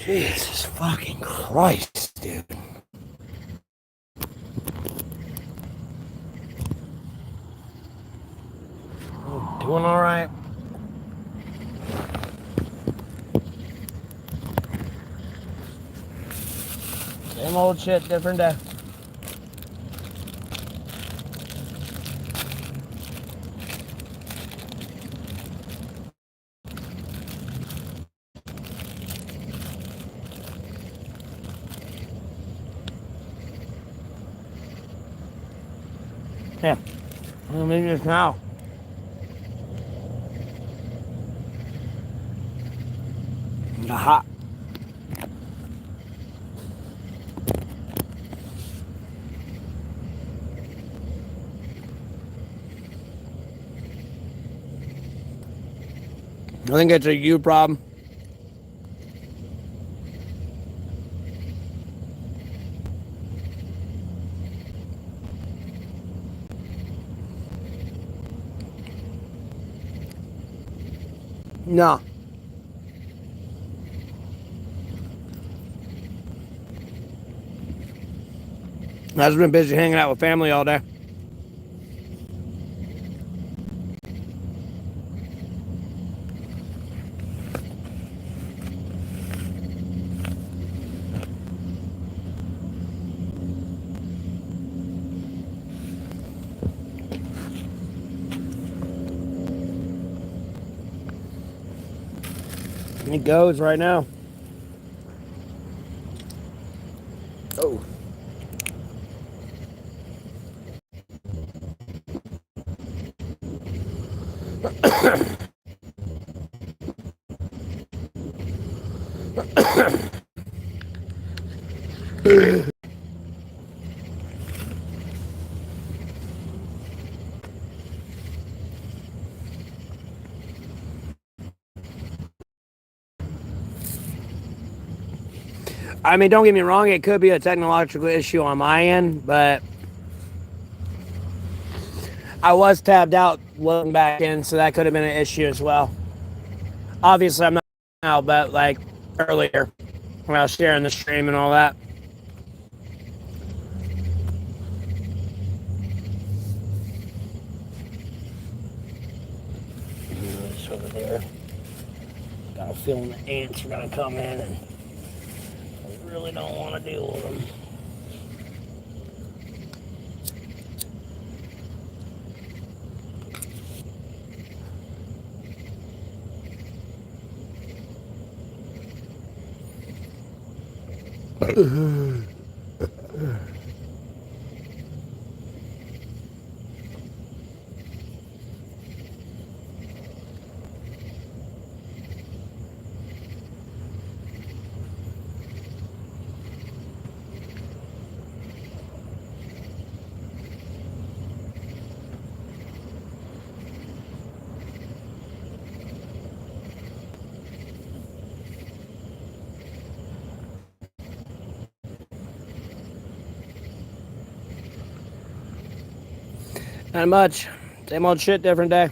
Jesus fucking Christ, dude. Doing all right. Same old shit, different day. Yeah, I'm eating this now. The hot. I think it's a you problem. No. I was been busy hanging out with family all day. It goes right now. Oh. I mean, don't get me wrong, it could be a technological issue on my end, but I was tabbed out looking back in, so that could have been an issue as well. Obviously, I'm not now, but like earlier when I was sharing the stream and all that. It's over there. Got a feeling the ants are gonna come in, and I really don't want to deal with them. Not much. Same old shit, different day.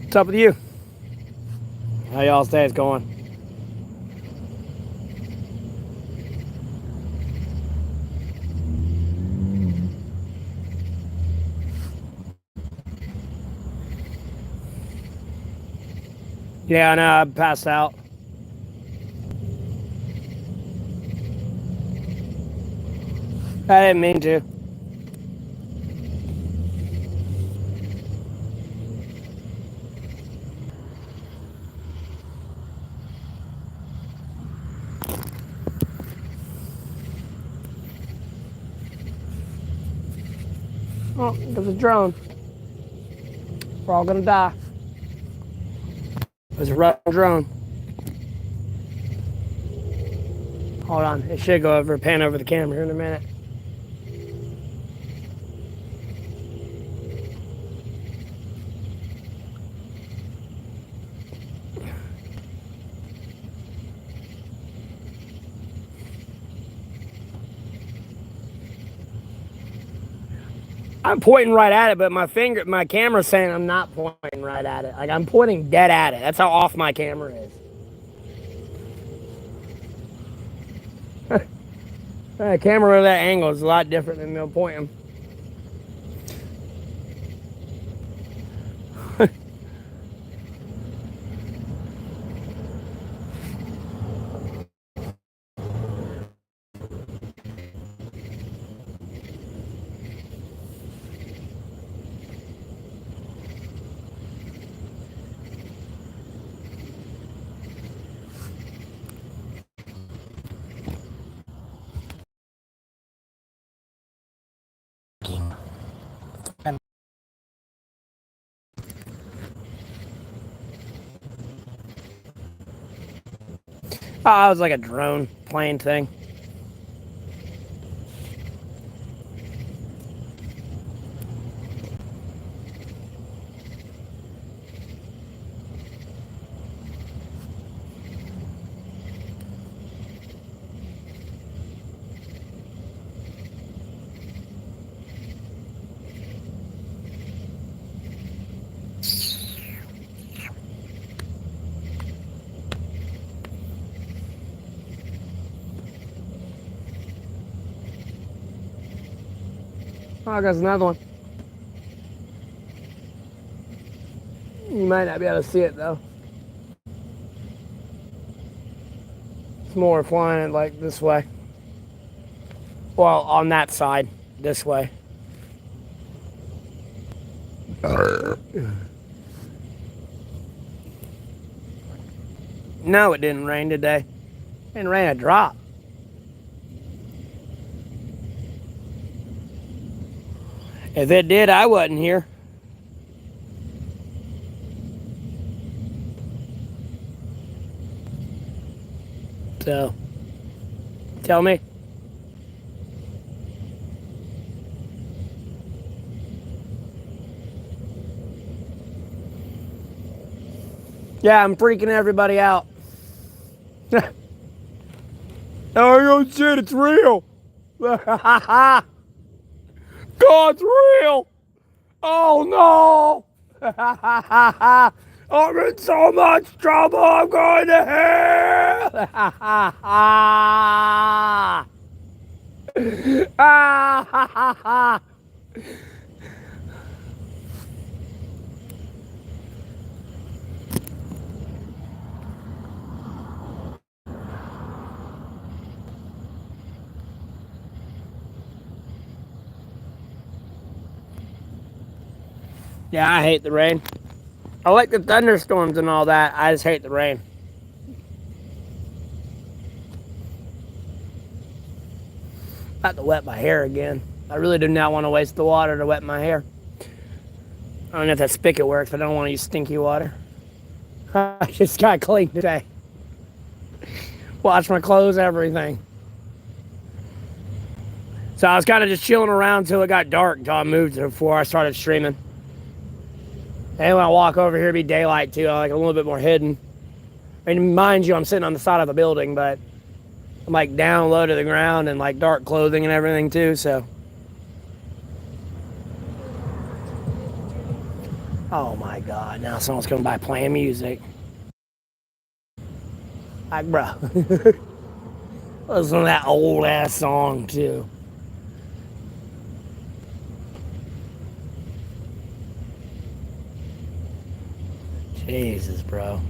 What's up with you? How y'all's day is going? Yeah, I know, I passed out. I didn't mean to. Oh, there's a drone. We're all gonna die. There's a Russian drone. Hold on, it should go over, pan over the camera here in a minute. I'm pointing right at it, but my camera's saying I'm not pointing right at it. Like, I'm pointing dead at it. That's how off my camera is. The camera at that angle is a lot different than they'll point them. Oh, it was like a drone plane thing. Oh, there's another one. You might not be able to see it though. It's more flying like this way. Well, on that side, this way. No, it didn't rain today. It didn't rain a drop. If it did, I wasn't here. So, tell me. Yeah, I'm freaking everybody out. Oh shit, it's real. God's real. Oh no. I'm in so much trouble, I'm going to hell. Yeah, I hate the rain. I like the thunderstorms and all that. I just hate the rain. About to wet my hair again. I really do not want to waste the water to wet my hair. I don't know if that spigot works, but I don't want to use stinky water. I just got clean today. Wash my clothes, everything. So I was kind of just chilling around until it got dark, until I moved before I started streaming. And when I walk over here, it'd be daylight too, like a little bit more hidden. I mean, mind you, I'm sitting on the side of a building, but I'm like down low to the ground and like dark clothing and everything too, so. Oh my God, now someone's coming by playing music. Like, bro. Listen to that old ass song too. Jesus, bro.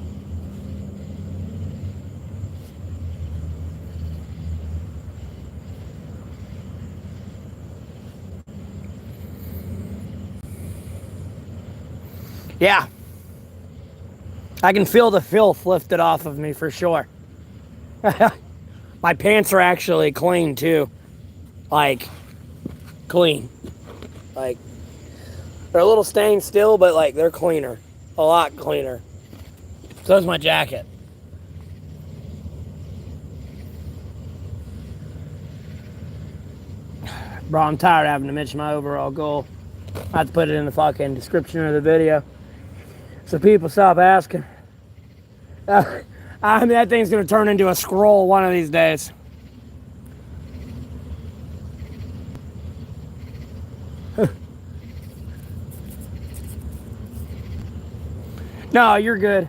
Yeah. I can feel the filth lifted off of me for sure. My pants are actually clean too. Like, clean. Like, they're a little stained still, but like they're cleaner. A lot cleaner. So is my jacket. Bro, I'm tired of having to mention my overall goal. I have to put it in the fucking description of the video so people stop asking. I mean, that thing's gonna turn into a scroll one of these days. No, you're good.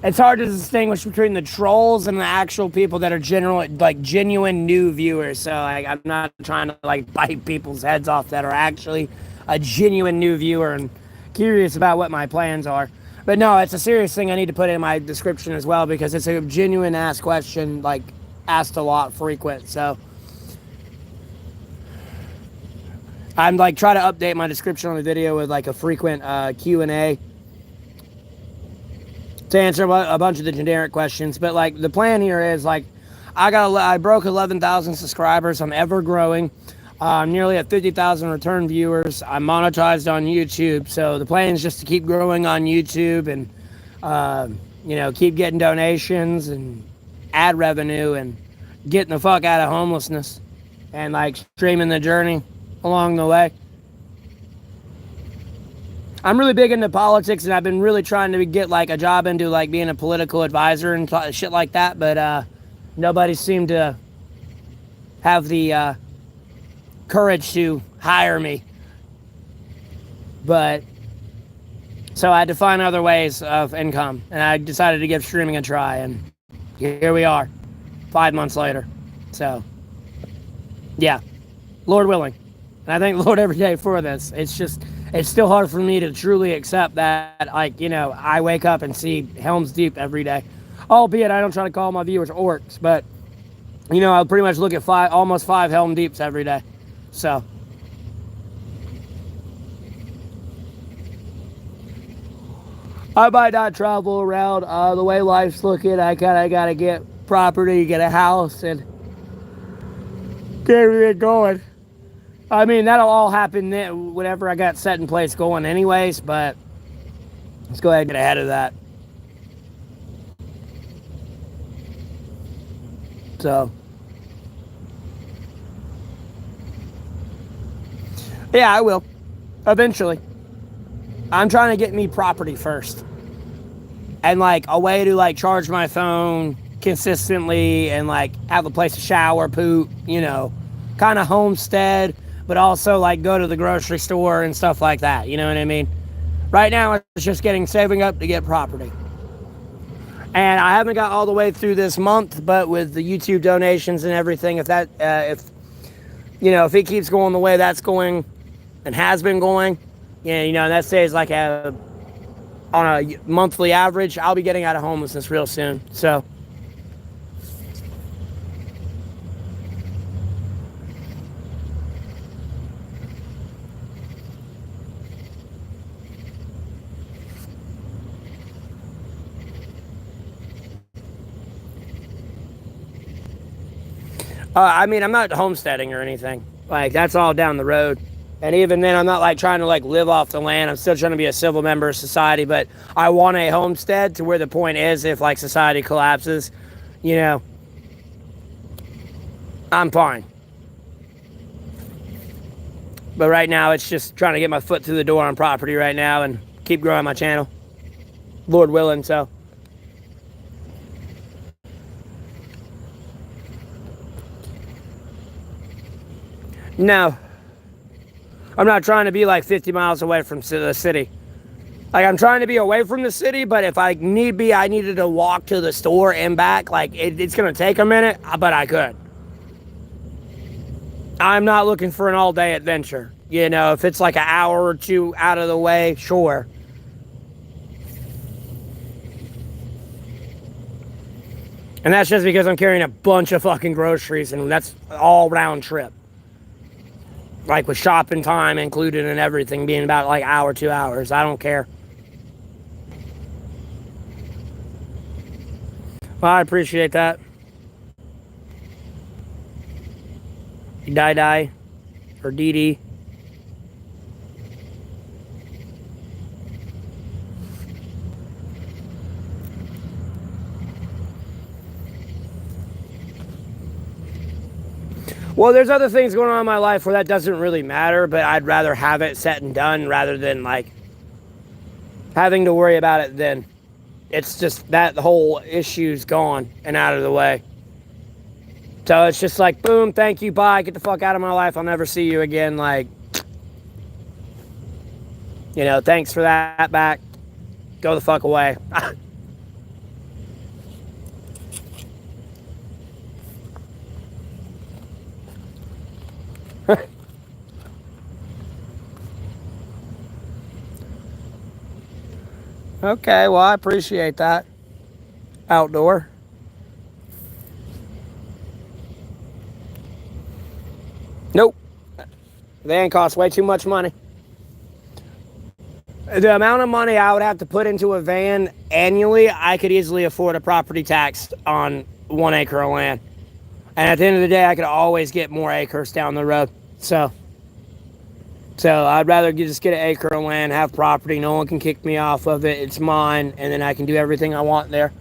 It's hard to distinguish between the trolls and the actual people that are genuine new viewers. So like, I'm not trying to like bite people's heads off that are actually a genuine new viewer and curious about what my plans are. But no, it's a serious thing I need to put in my description as well, because it's a genuine ass question, like asked a lot, frequent. So I'm like trying to update my description on the video with like a frequent Q&A to answer a bunch of the generic questions. But like the plan here is like I broke 11,000 subscribers. I'm ever growing. I'm nearly at 50,000 return viewers. I'm monetized on YouTube. So the plan is just to keep growing on YouTube and keep getting donations and ad revenue and getting the fuck out of homelessness and like streaming the journey along the way. I'm really big into politics, and I've been really trying to get like a job into like being a political advisor and shit like that, but nobody seemed to have the courage to hire me. But so I had to find other ways of income, and I decided to give streaming a try, and here we are 5 months later. So yeah, Lord willing, and I thank the Lord every day for this. It's still hard for me to truly accept that, like, I wake up and see Helm's Deep every day. Albeit I don't try to call my viewers orcs, but, I pretty much look at almost five Helm Deeps every day. So. I might not travel around the way life's looking. I kind of got to get property, get a house, and get everything going. I mean, that'll all happen whenever I got set in place going anyways, but let's go ahead and get ahead of that. So, yeah, I will. Eventually. I'm trying to get me property first. And, like, a way to, like, charge my phone consistently and, like, have a place to shower, poop, kind of homestead, but also like go to the grocery store and stuff like that. You know what I mean? Right now it's just saving up to get property. And I haven't got all the way through this month, but with the YouTube donations and everything, if it keeps going the way that's going and has been going, that stays like on a monthly average, I'll be getting out of homelessness real soon. So. I mean, I'm not homesteading or anything. Like, that's all down the road. And even then, I'm not, like, trying to, like, live off the land. I'm still trying to be a civil member of society. But I want a homestead to where the point is, if, like, society collapses, I'm fine. But right now, it's just trying to get my foot through the door on property right now and keep growing my channel. Lord willing, so. No, I'm not trying to be like 50 miles away from the city. Like, I'm trying to be away from the city, but if I need be, I needed to walk to the store and back. Like, it's going to take a minute, but I could. I'm not looking for an all-day adventure. If it's like an hour or two out of the way, sure. And that's just because I'm carrying a bunch of fucking groceries, and that's all round trip. Like, with shopping time included and everything being about like hour, 2 hours. I don't care. Well, I appreciate that. Die or Dee. Well, there's other things going on in my life where that doesn't really matter, but I'd rather have it set and done rather than, like, having to worry about it then. It's just that the whole issue's gone and out of the way. So it's just like, boom, thank you, bye, get the fuck out of my life, I'll never see you again. Like, you know, thanks for that, back, go the fuck away. Okay, well, I appreciate that. Outdoor. Nope. The van costs way too much money. The amount of money I would have to put into a van annually, I could easily afford a property tax on 1 acre of land. And at the end of the day, I could always get more acres down the road. So I'd rather just get an acre of land, have property. No one can kick me off of it. It's mine, and then I can do everything I want there.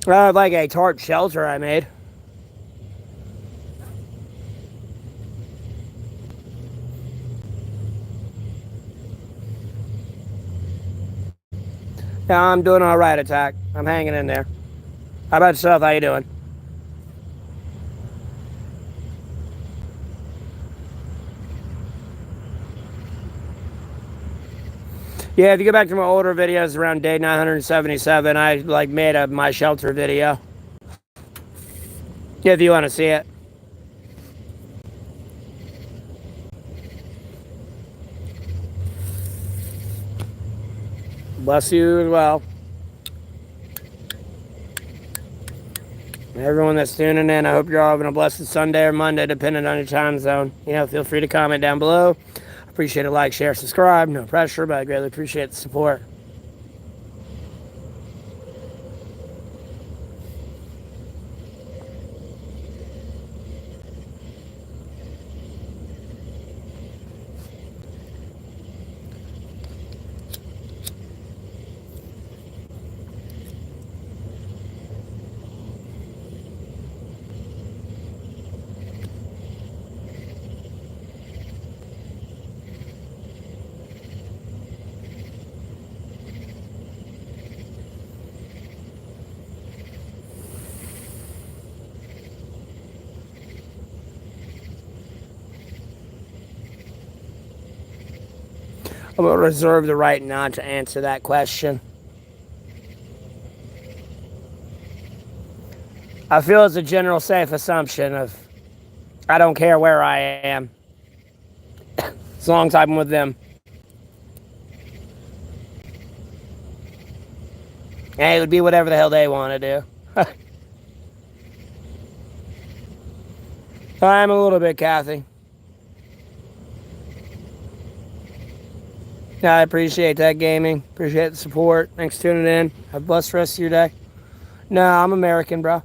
Like a tarp shelter I made. Yeah, I'm doing all right, Attack. I'm hanging in there. How about yourself? How you doing? Yeah, if you go back to my older videos around day 977, I like made a my shelter video. If you want to see it. Bless you as well. Everyone that's tuning in, I hope you're all having a blessed Sunday or Monday, depending on your time zone. You know, feel free to comment down below. Appreciate a like, share, subscribe. No pressure, but I greatly appreciate the support. I'm going to reserve the right not to answer that question. I feel it's a general safe assumption of I don't care where I am as long as I'm with them. And it would be whatever the hell they want to do. I'm a little bit Kathy. I appreciate that, gaming. Appreciate the support. Thanks for tuning in. Have a blessed rest of your day. No, I'm American, bro.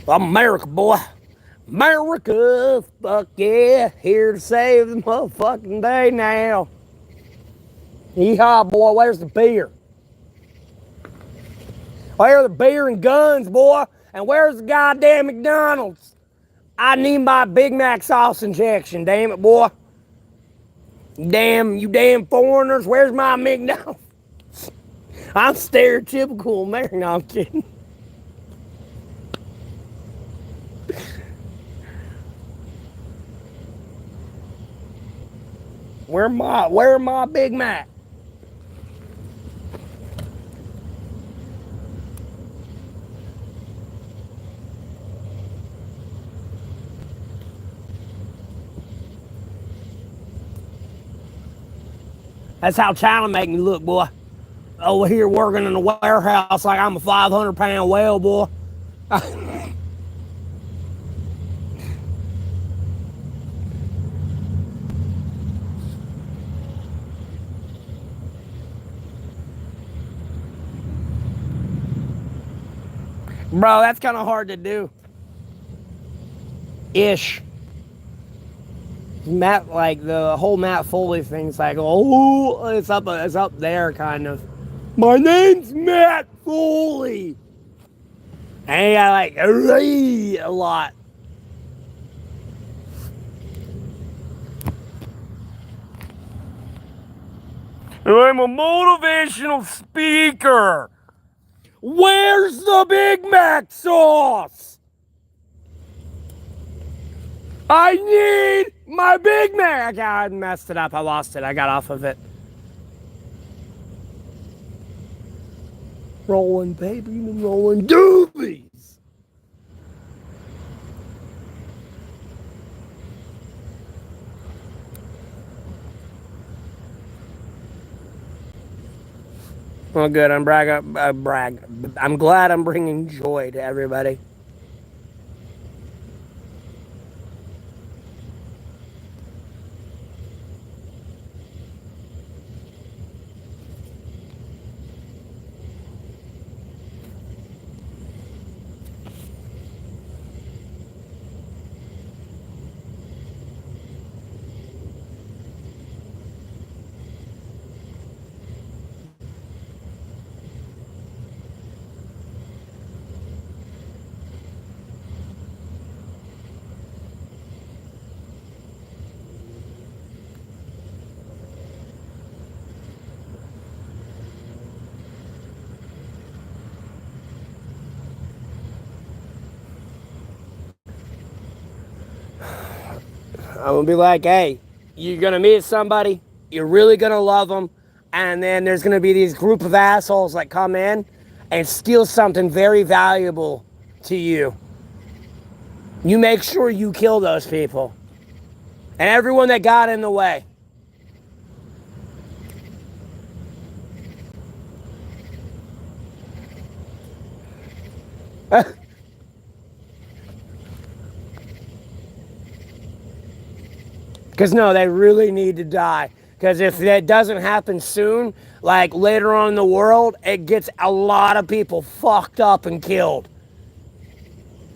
I'm America, boy. America, fuck yeah. Here to save the motherfucking day now. Yeehaw, boy. Where's the beer? Where's the beer and guns, boy? And where's the goddamn McDonald's? I need my Big Mac sauce injection, damn it, boy. You damn foreigners, where's my McDonald's? I'm stereotypical American, no, I'm kidding. Where my Big Mac? That's how China make me look, boy. Over here working in a warehouse like I'm a 500-pound whale, boy. Bro, that's kind of hard to do. Ish. Matt, like the whole Matt Foley thing's like, oh, it's up there, kind of. My name's Matt Foley. And I like a lot. I'm a motivational speaker. Where's the Big Mac sauce? I need my Big Mac. I messed it up. I lost it. I got off of it. Rolling, baby, rolling doobies. Well, good. I'm I'm glad I'm bringing joy to everybody. I'm gonna be like, hey, you're gonna meet somebody, you're really gonna love them, and then there's gonna be these group of assholes that come in and steal something very valuable to you. You make sure you kill those people and everyone that got in the way. Because no, they really need to die. Because if that doesn't happen soon, like later on in the world, it gets a lot of people fucked up and killed.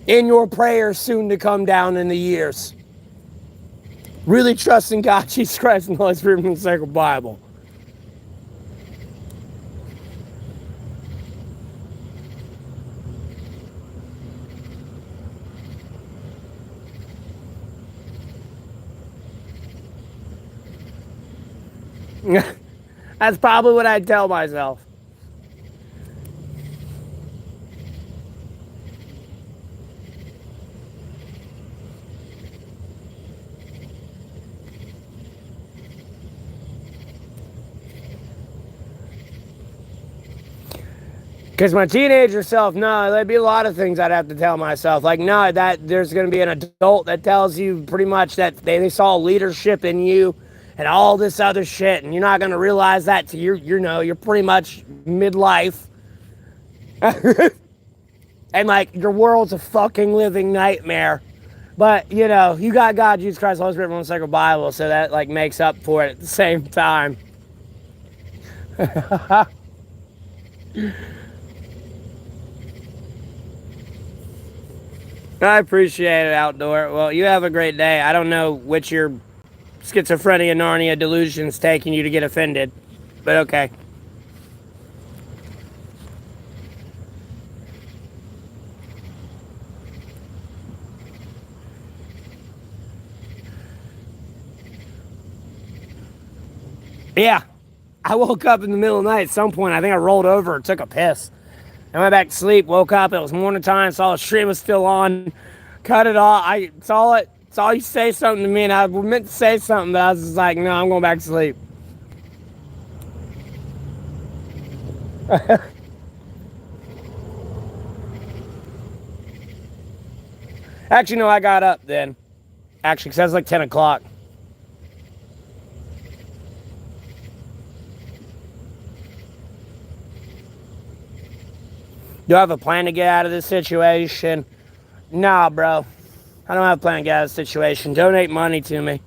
In your prayers soon to come down in the years. Really trust in God, Jesus Christ, and the Holy Spirit from the Sacred Bible. That's probably what I'd tell myself. Because my teenager self, no, there'd be a lot of things I'd have to tell myself. Like, no, that there's going to be an adult that tells you pretty much that they saw leadership in you and all this other shit, and you're not going to realize that till you're pretty much midlife. And like, your world's a fucking living nightmare. But, you know, you got God, Jesus Christ, the Holy Spirit, and the Sacred Bible, so that like makes up for it at the same time. I appreciate it, Outdoor. Well, you have a great day. I don't know which your schizophrenia, Narnia delusion's taking you to get offended, but okay. Yeah, I woke up in the middle of the night at some point. I think I rolled over and took a piss. I went back to sleep, woke up, it was morning time, saw the stream was still on, cut it off. I saw it, saw you say something to me, and I meant to say something, but I was just like, no, I'm going back to sleep. Actually, no, I got up then. Actually, because it was like 10 o'clock. Do I have a plan to get out of this situation? Nah, bro. I don't have a plan to get out of this situation. Donate money to me.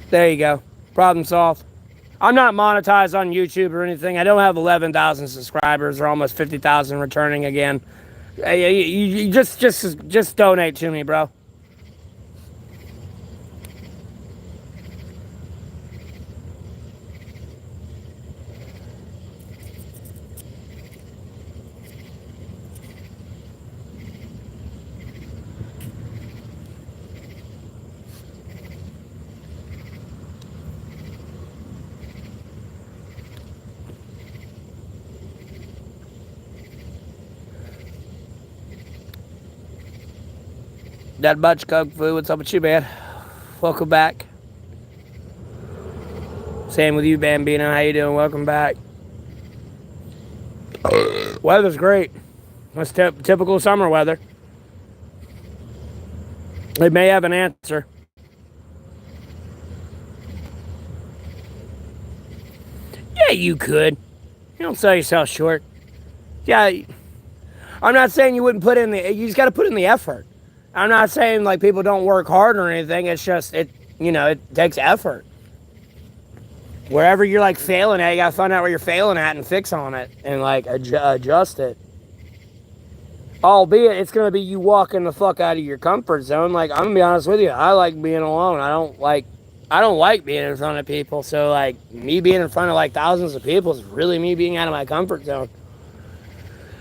There you go. Problem solved. I'm not monetized on YouTube or anything. I don't have 11,000 subscribers or almost 50,000 returning again. You just donate to me, bro. That much Kung Fu. What's up with you, man? Welcome back. Same with you, Bambino. How you doing? Welcome back. Weather's great. That's typical summer weather. They may have an answer. Yeah, you could. You don't sell yourself short. Yeah, I'm not saying you wouldn't put in the. You just got to put in the effort. I'm not saying like people don't work hard or anything. It's just it takes effort. Wherever you're like failing at, you gotta find out where you're failing at and fix on it and like adjust it. Albeit it's gonna be you walking the fuck out of your comfort zone. Like I'm gonna be honest with you, I like being alone. I don't like being in front of people. So like me being in front of like thousands of people is really me being out of my comfort zone.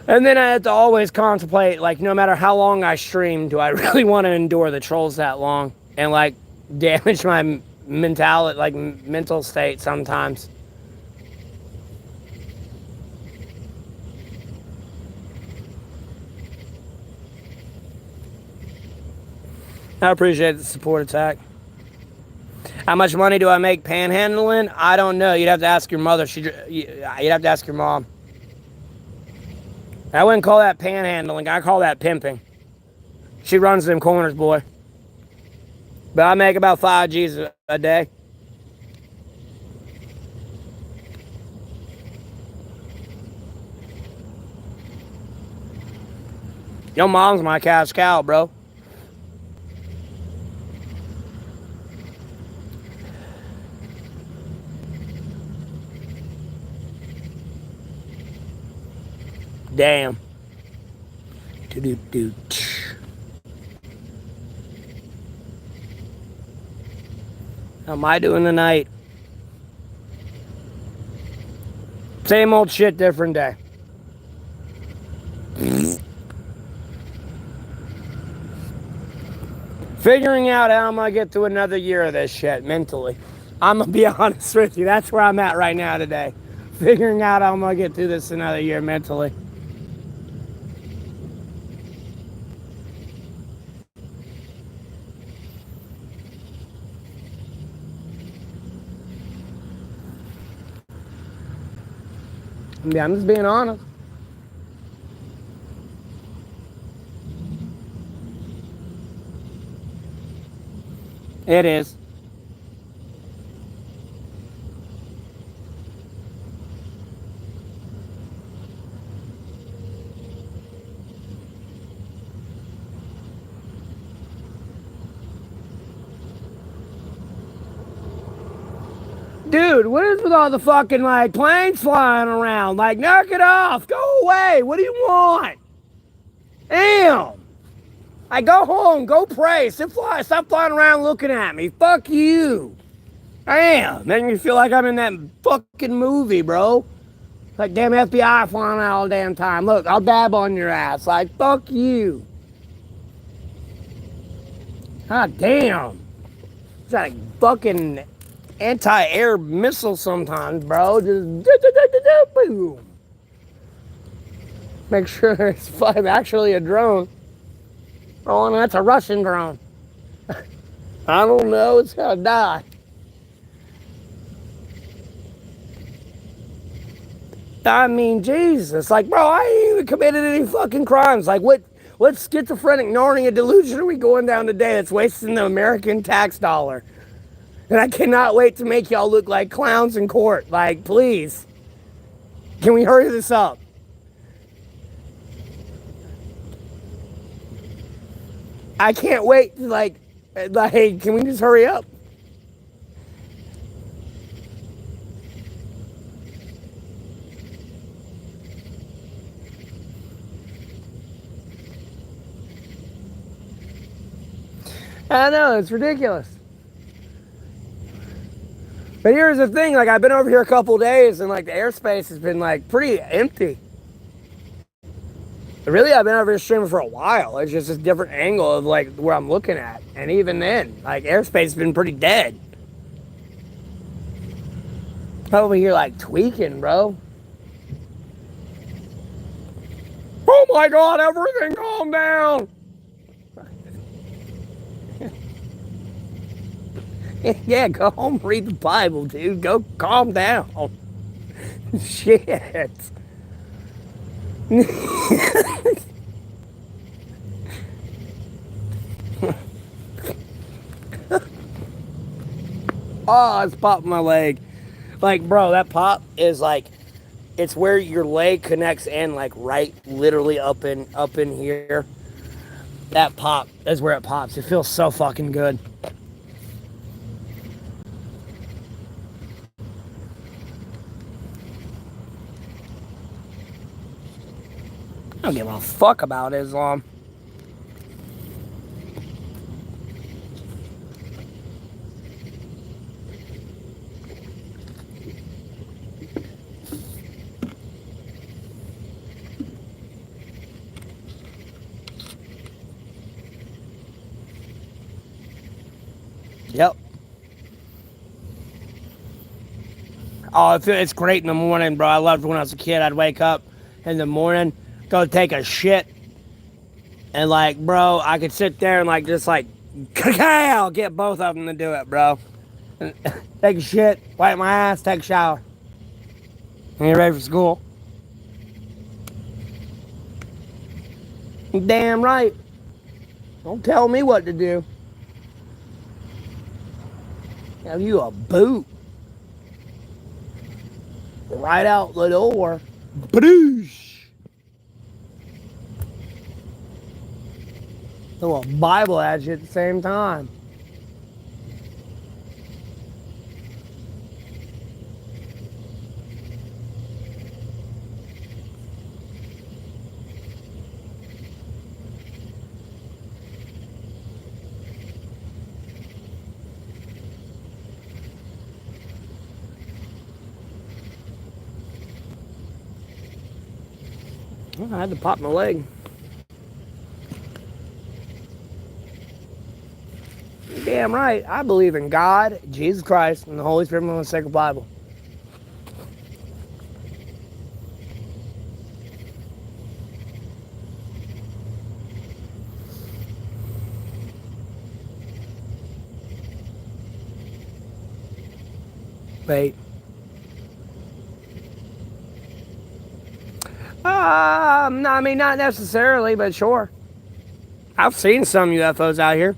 And then I have to always contemplate, like, no matter how long I stream, do I really want to endure the trolls that long and like damage my mentality, like mental state sometimes. I appreciate the support attack. How much money do I make panhandling? I don't know. You'd have to ask your mother. You'd have to ask your mom. I wouldn't call that panhandling. I call that pimping. She runs them corners, boy. But I make about 5 G's a day. Your mom's my cash cow, bro. Damn. How am I doing tonight? Same old shit, different day. Figuring out how I'm gonna get through another year of this shit mentally. I'm gonna be honest with you. That's where I'm at right now today. Figuring out how I'm gonna get through this another year mentally. Yeah, I'm just being honest. It is. Dude, what is with all the fucking like planes flying around? Like, knock it off. Go away. What do you want? Damn. I go home, go pray. Stop flying around looking at me. Fuck you. Damn. Making me feel like I'm in that fucking movie, bro. Like, damn FBI flying out all the damn time. Look, I'll dab on your ass. Like, fuck you. God damn. It's like a fucking anti-air missile sometimes, bro. Just boom. Make sure it's actually a drone. Oh, no, that's a Russian drone. I don't know. It's gonna die. I mean, Jesus. Like, bro, I ain't even committed any fucking crimes. Like, what schizophrenic Narnia delusion are we going down today that's wasting the American tax dollar? And I cannot wait to make y'all look like clowns in court. Like, please. Can we hurry this up? I can't wait to, like, can we just hurry up? I know, it's ridiculous. But here's the thing, like I've been over here a couple days and like the airspace has been like pretty empty. But really, I've been over here streaming for a while. It's just a different angle of like where I'm looking at. And even then, like airspace has been pretty dead. I'm over here like tweaking, bro. Oh my God, everything calm down. Yeah, go home, read the Bible, dude. Go calm down. Shit. Oh, it's popping my leg. Like, bro, that pop is like, it's where your leg connects in, like right, literally up in here. That pop is where it pops. It feels so fucking good. I don't give a fuck about Islam. Yep. Oh, it's great in the morning, bro. I loved when I was a kid. I'd wake up in the morning, go take a shit, and like, bro, I could sit there and like just like, I'll get both of them to do it, bro. Take a shit, wipe my ass, take a shower, and you're ready for school. Damn right. Don't tell me what to do. Have you a boot right out the door. Badoosh. Throw a Bible at you at the same time. I had to pop my leg. Damn right. I believe in God, Jesus Christ, and the Holy Spirit and the sacred Bible. Wait. No, I mean, not necessarily, but sure. I've seen some UFOs out here.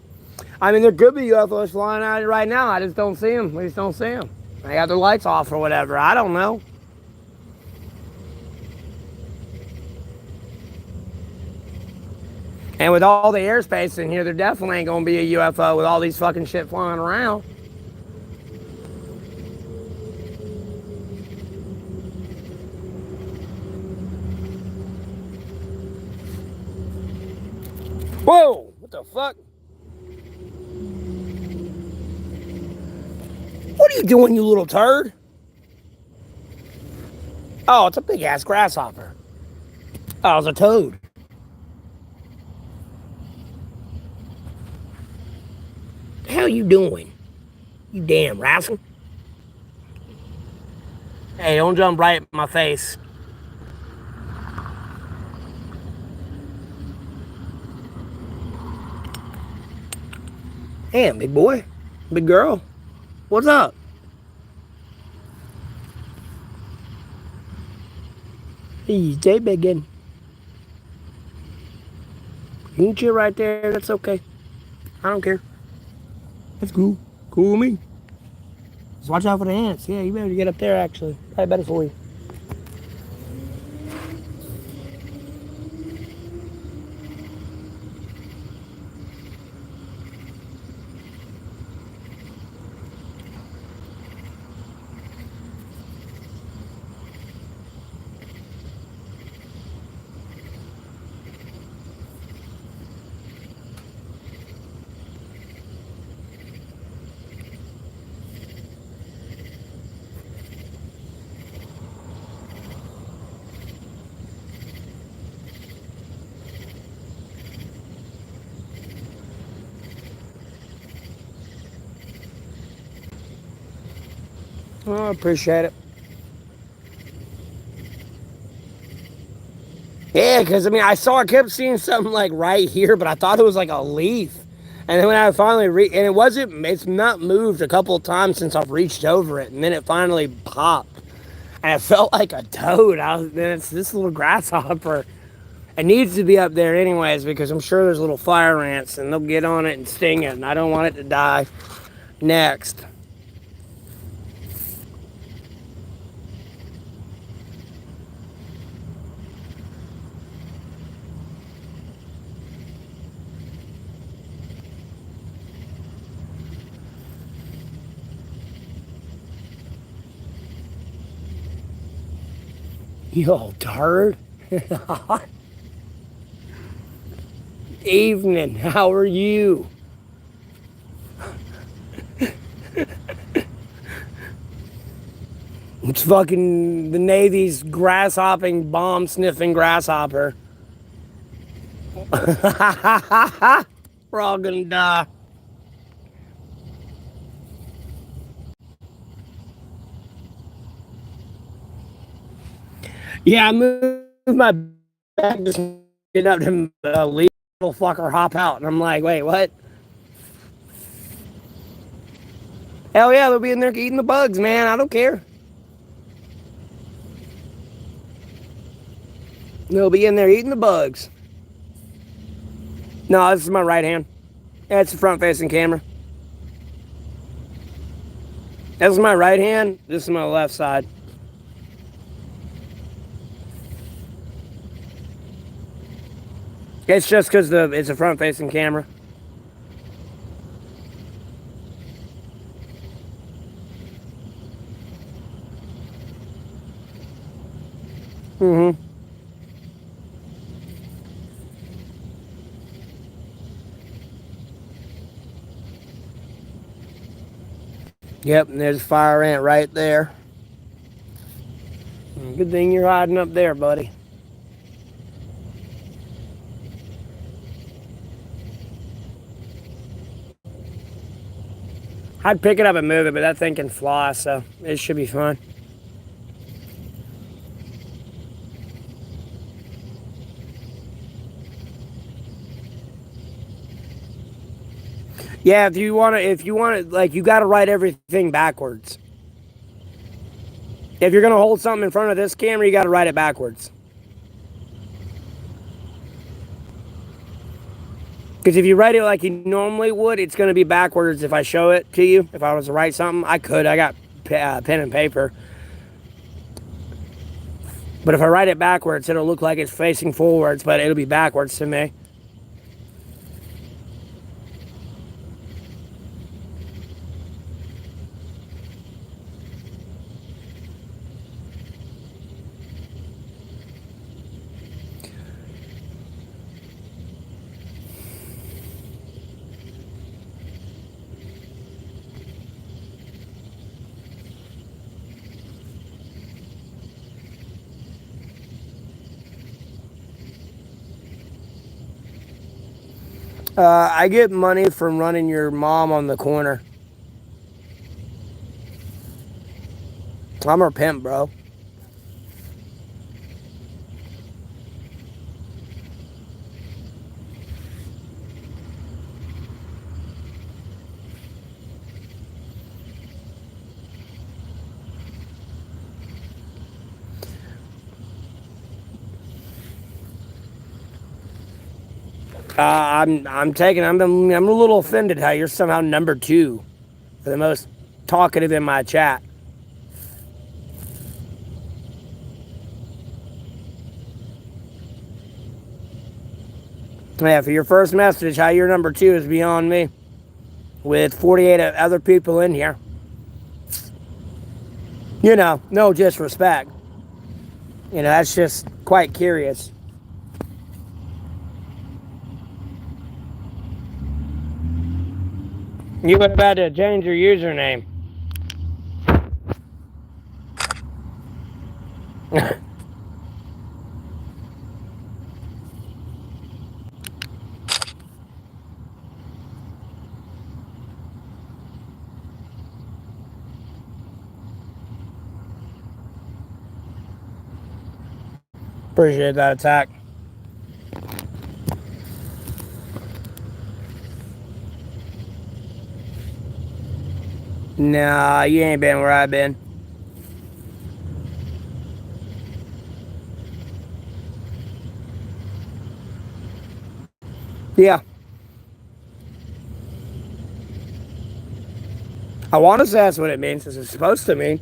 I mean, there could be UFOs flying out right now. I just don't see them. We just don't see them. They got their lights off or whatever. I don't know. And with all the airspace in here, there definitely ain't gonna be a UFO with all these fucking shit flying around. Whoa! What the fuck? What are you doing, you little turd? Oh, it's a big ass grasshopper. Oh, it's a toad. The hell you doing? You damn rascal. Hey, don't jump right in my face. Damn, big boy. Big girl. What's up? Hey, stay begging. You can chill right there. That's okay. I don't care. That's cool. Cool with me. Just watch out for the ants. Yeah, you better get up there, actually. Probably better for you. Oh, I appreciate it. Yeah, because I mean, I kept seeing something like right here, but I thought it was like a leaf. And then when I finally and it's not moved a couple of times since I've reached over it, and then it finally popped, and it felt like a toad. Then it's this little grasshopper. It needs to be up there anyways because I'm sure there's little fire ants and they'll get on it and sting it, and I don't want it to die. Next. You old turd. Evening, how are you? It's fucking the Navy's grasshopping, bomb sniffing grasshopper. We're all gonna die. Yeah, I moved my bag just get up to leave little fucker hop out, and I'm like, wait, what? Hell yeah, they'll be in there eating the bugs, man. I don't care. They'll be in there eating the bugs. No, this is my right hand. That's the front facing camera. This is my right hand. This is my left side. It's just because it's a front facing camera. Mm-hmm. Yep, and there's a fire ant right there. Good thing you're hiding up there, buddy. I'd pick it up and move it, but that thing can fly, so it should be fine. Yeah, if you want to, like, you got to write everything backwards. If you're gonna hold something in front of this camera, you got to write it backwards. Because if you write it like you normally would, it's gonna be backwards. If I show it to you, if I was to write something, I could. I got pen and paper. But if I write it backwards, it'll look like it's facing forwards, but it'll be backwards to me. I get money from running your mom on the corner. I'm her pimp, bro. I'm a little offended how you're somehow number two for the most talkative in my chat. Yeah, for your first message, how you're number two is beyond me. With 48 other people in here. You know, no disrespect. You know, that's just quite curious. You would have had to change your username. Appreciate that attack. Nah, you ain't been where I've been. Yeah. I want to say that's what it means, as it's supposed to mean.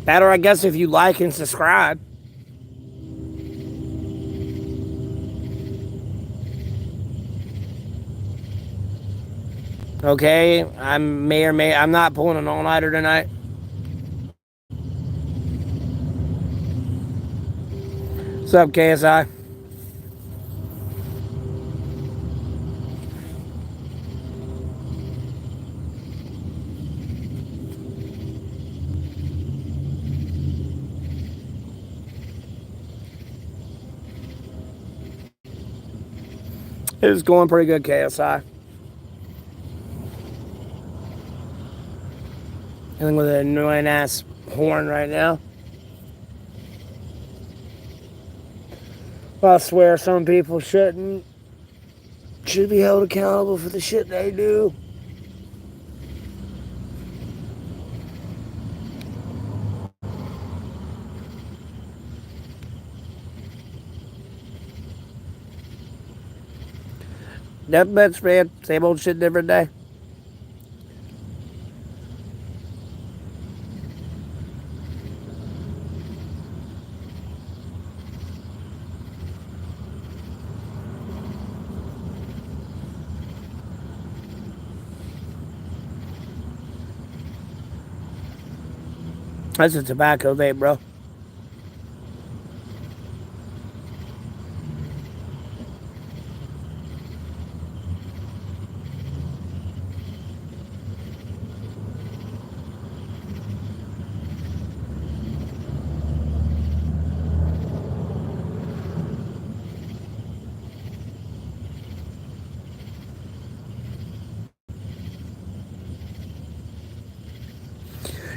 That, or I guess if you like and subscribe. Okay, I'm not pulling an all-nighter tonight. What's up, KSI? It's going pretty good, KSI. Dealing with an annoying ass horn right now. I swear some people should be held accountable for the shit they do. Deathbed, man. Same old shit, different day. That's a tobacco vape, bro.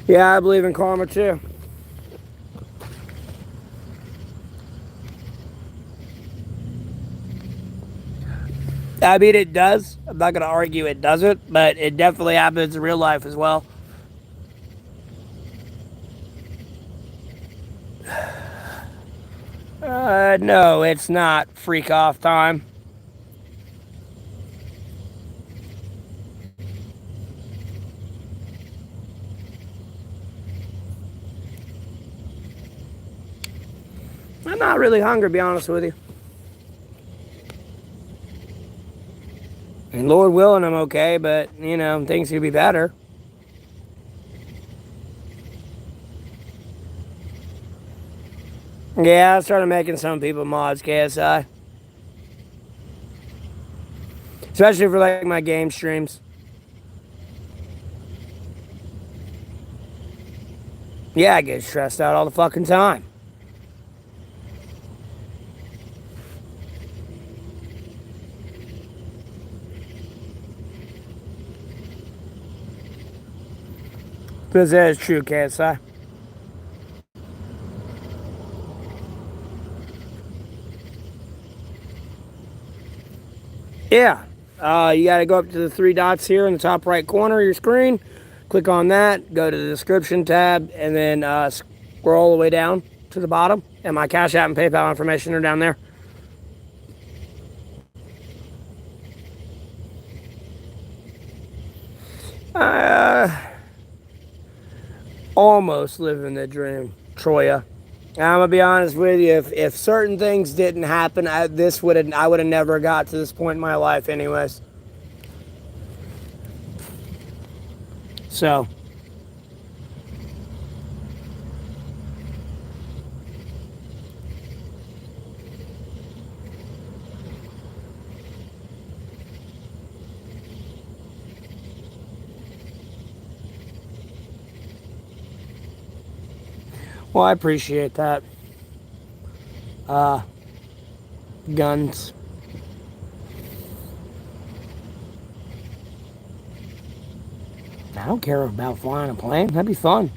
Yeah, I believe in karma too. I mean, it does. I'm not going to argue it doesn't, but it definitely happens in real life as well. No, it's not freak off time. I'm not really hungry, to be honest with you. I mean, Lord willing, I'm okay, but, things could be better. Yeah, I started making some people mods, KSI. Especially for, like, my game streams. Yeah, I get stressed out all the fucking time. Because that is true, KSI. Yeah. You got to go up to the three dots here in the top right corner of your screen. Click on that. Go to the description tab. And then scroll all the way down to the bottom. And my Cash App and PayPal information are down there. Almost living the dream, Troya. I'm gonna be honest with you. If certain things didn't happen, I would have never got to this point in my life, anyways. So, well, I appreciate that. Guns. I don't care about flying a plane. That'd be fun.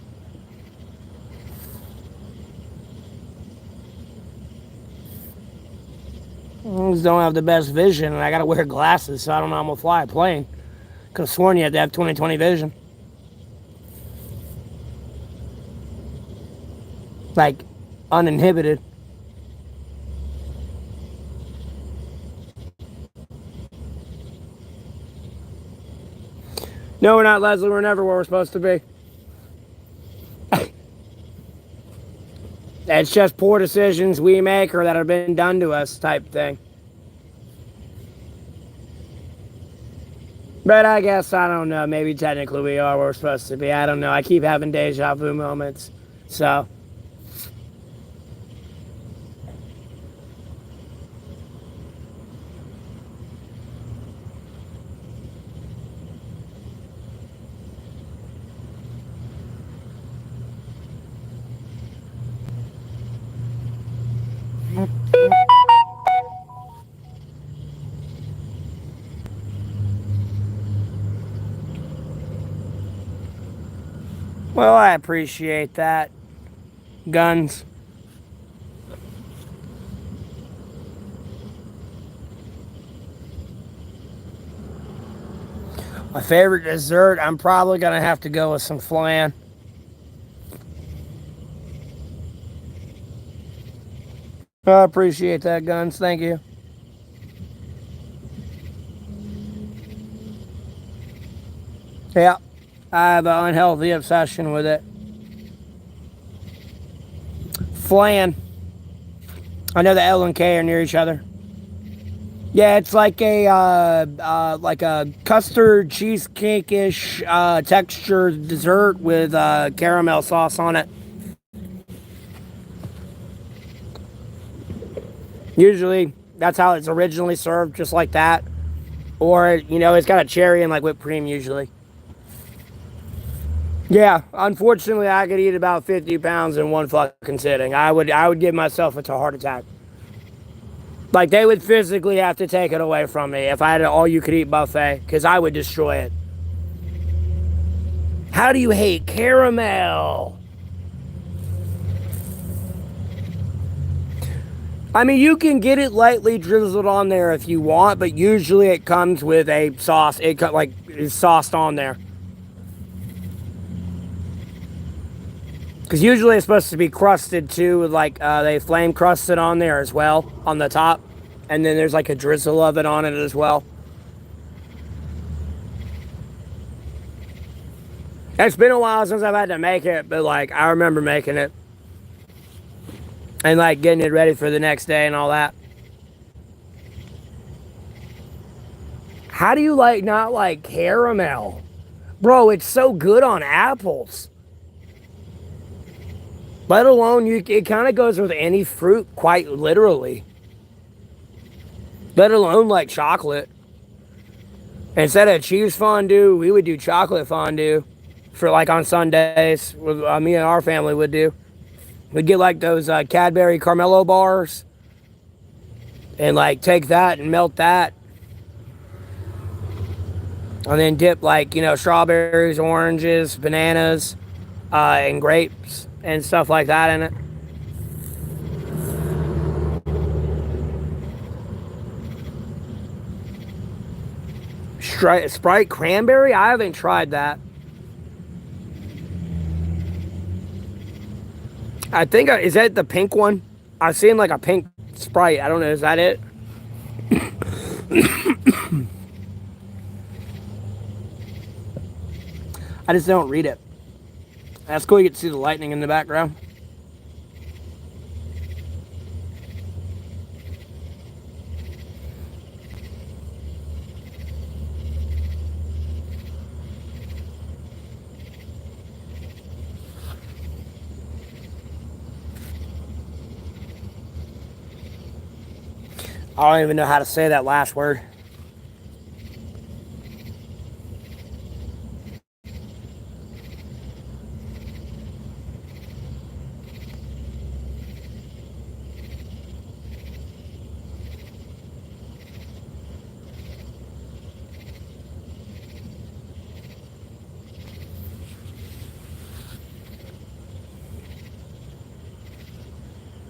I just don't have the best vision, and I gotta wear glasses, so I don't know how I'm gonna fly a plane. Could have sworn you had to have 20/20 vision. Like, uninhibited. No, we're not, Leslie. We're never where we're supposed to be. It's just poor decisions we make or that have been done to us type thing. But I guess, I don't know, maybe technically we are where we're supposed to be. I don't know. I keep having deja vu moments. So, well, I appreciate that. Guns. My favorite dessert, I'm probably going to have to go with some flan. I appreciate that, Guns. Thank you. Yeah, I have an unhealthy obsession with it. Flan. I know the L and K are near each other. Yeah, it's like a custard cheesecake-ish texture dessert with caramel sauce on it. Usually, that's how it's originally served, just like that. Or, it's got a cherry and like whipped cream usually. Yeah, unfortunately, I could eat about 50 pounds in one fucking sitting. I would give myself a heart attack. Like, they would physically have to take it away from me if I had an all-you-could-eat buffet, because I would destroy it. How do you hate caramel? I mean, you can get it lightly drizzled on there if you want, but usually it comes with a sauce. It's sauced on there. Because usually it's supposed to be crusted too, with they flame crust it on there as well, on the top. And then there's like a drizzle of it on it as well. It's been a while since I've had to make it, but I remember making it. And getting it ready for the next day and all that. How do you not like caramel? Bro, it's so good on apples. Let alone, it kind of goes with any fruit, quite literally. Let alone chocolate. Instead of cheese fondue, we would do chocolate fondue for on Sundays. Me and our family would do. We'd get those Cadbury Carmelo bars and take that and melt that. And then dip strawberries, oranges, bananas, and grapes and stuff like that in it. Sprite cranberry? I haven't tried that. I think, is that the pink one? I've seen a pink Sprite. I don't know, is that it? I just don't read it. That's cool, you get to see the lightning in the background. I don't even know how to say that last word.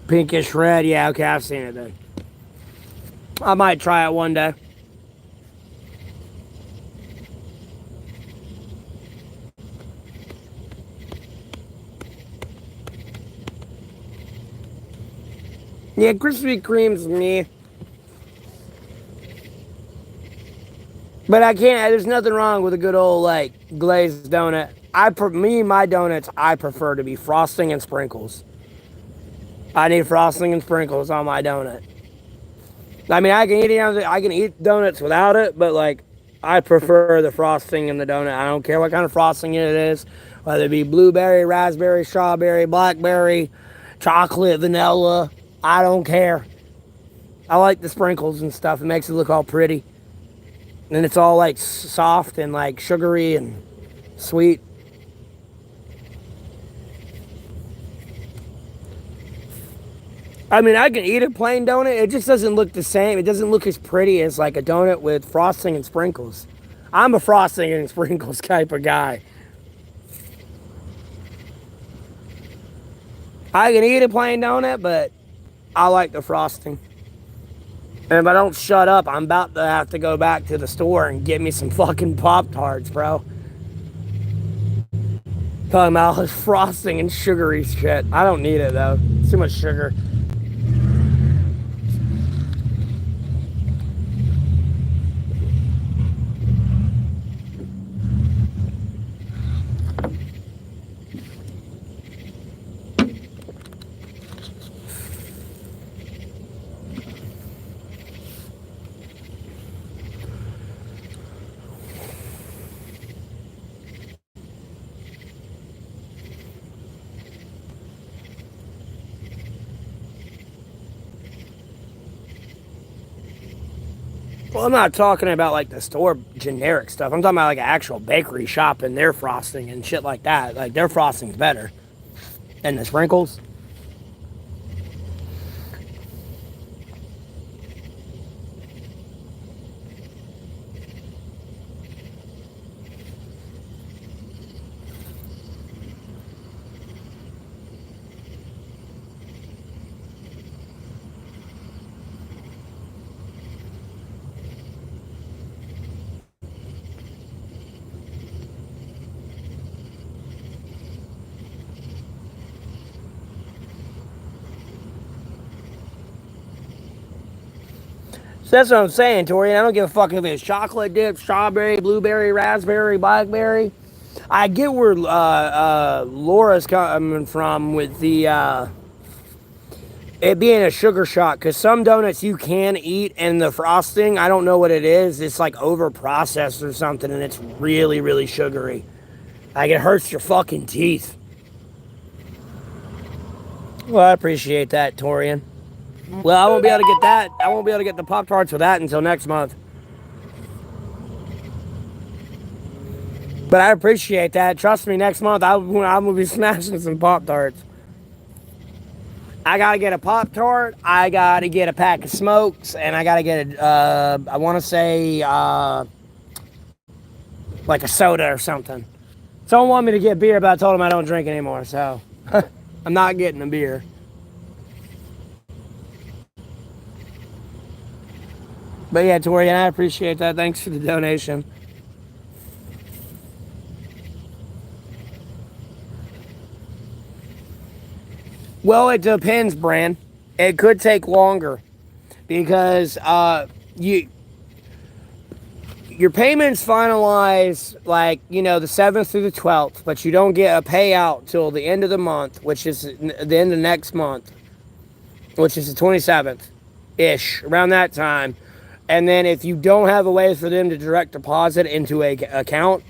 Pinkish red, yeah, okay, I've seen it then. I might try it one day. Yeah, Krispy Kreme's me. But I can't, there's nothing wrong with a good old, like, glazed donut. My donuts, I prefer to be frosting and sprinkles. I need frosting and sprinkles on my donut. I mean, I can eat donuts without it, but, like, I prefer the frosting in the donut. I don't care what kind of frosting it is, whether it be blueberry, raspberry, strawberry, blackberry, chocolate, vanilla. I don't care. I like the sprinkles and stuff. It makes it look all pretty. And it's all like soft and like sugary and sweet. I mean, I can eat a plain donut. It just doesn't look the same. It doesn't look as pretty as like a donut with frosting and sprinkles. I'm a frosting and sprinkles type of guy. I can eat a plain donut, but I like the frosting. And if I don't shut up, I'm about to have to go back to the store and get me some fucking Pop-Tarts, bro. Talking about all this frosting and sugary shit. I don't need it, though. It's too much sugar. Well, I'm not talking about like the store generic stuff. I'm talking about like an actual bakery shop and their frosting and shit like that. Like their frosting's better. And the sprinkles. So that's what I'm saying, Tori. I don't give a fuck if it's chocolate dip, strawberry, blueberry, raspberry, blackberry. I get where Laura's coming from with the it being a sugar shock, because some donuts you can eat and the frosting, I don't know what it is. It's like over processed or something, and it's really, really sugary. Like it hurts your fucking teeth. Well, I appreciate that, Torian. Well, I won't be able to get that. I won't be able to get the Pop Tarts for that until next month. But I appreciate that. Trust me, next month I'm gonna be smashing some Pop Tarts. I gotta get a Pop Tart. I gotta get a pack of smokes, and I gotta get a. I want to say like a soda or something. Someone wanted me to get beer, but I told him I don't drink anymore, so I'm not getting a beer. But yeah, Tori, and I appreciate that. Thanks for the donation. Well, it depends, Bran. It could take longer because your payments finalize like the 7th through the 12th, but you don't get a payout till the end of the month, which is the end of next month, which is the 27th ish, around that time. And then if you don't have a way for them to direct deposit into a account,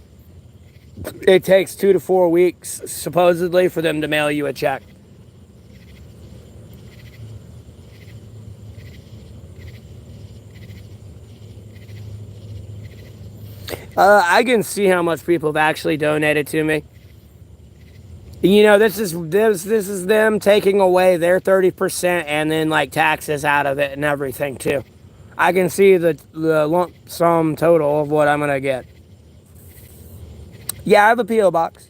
it takes 2 to 4 weeks supposedly for them to mail you a check. I can see how much people have actually donated to me. This is them taking away their 30% and then like taxes out of it and everything too. I can see the lump sum total of what I'm gonna get. Yeah, I have a PO box.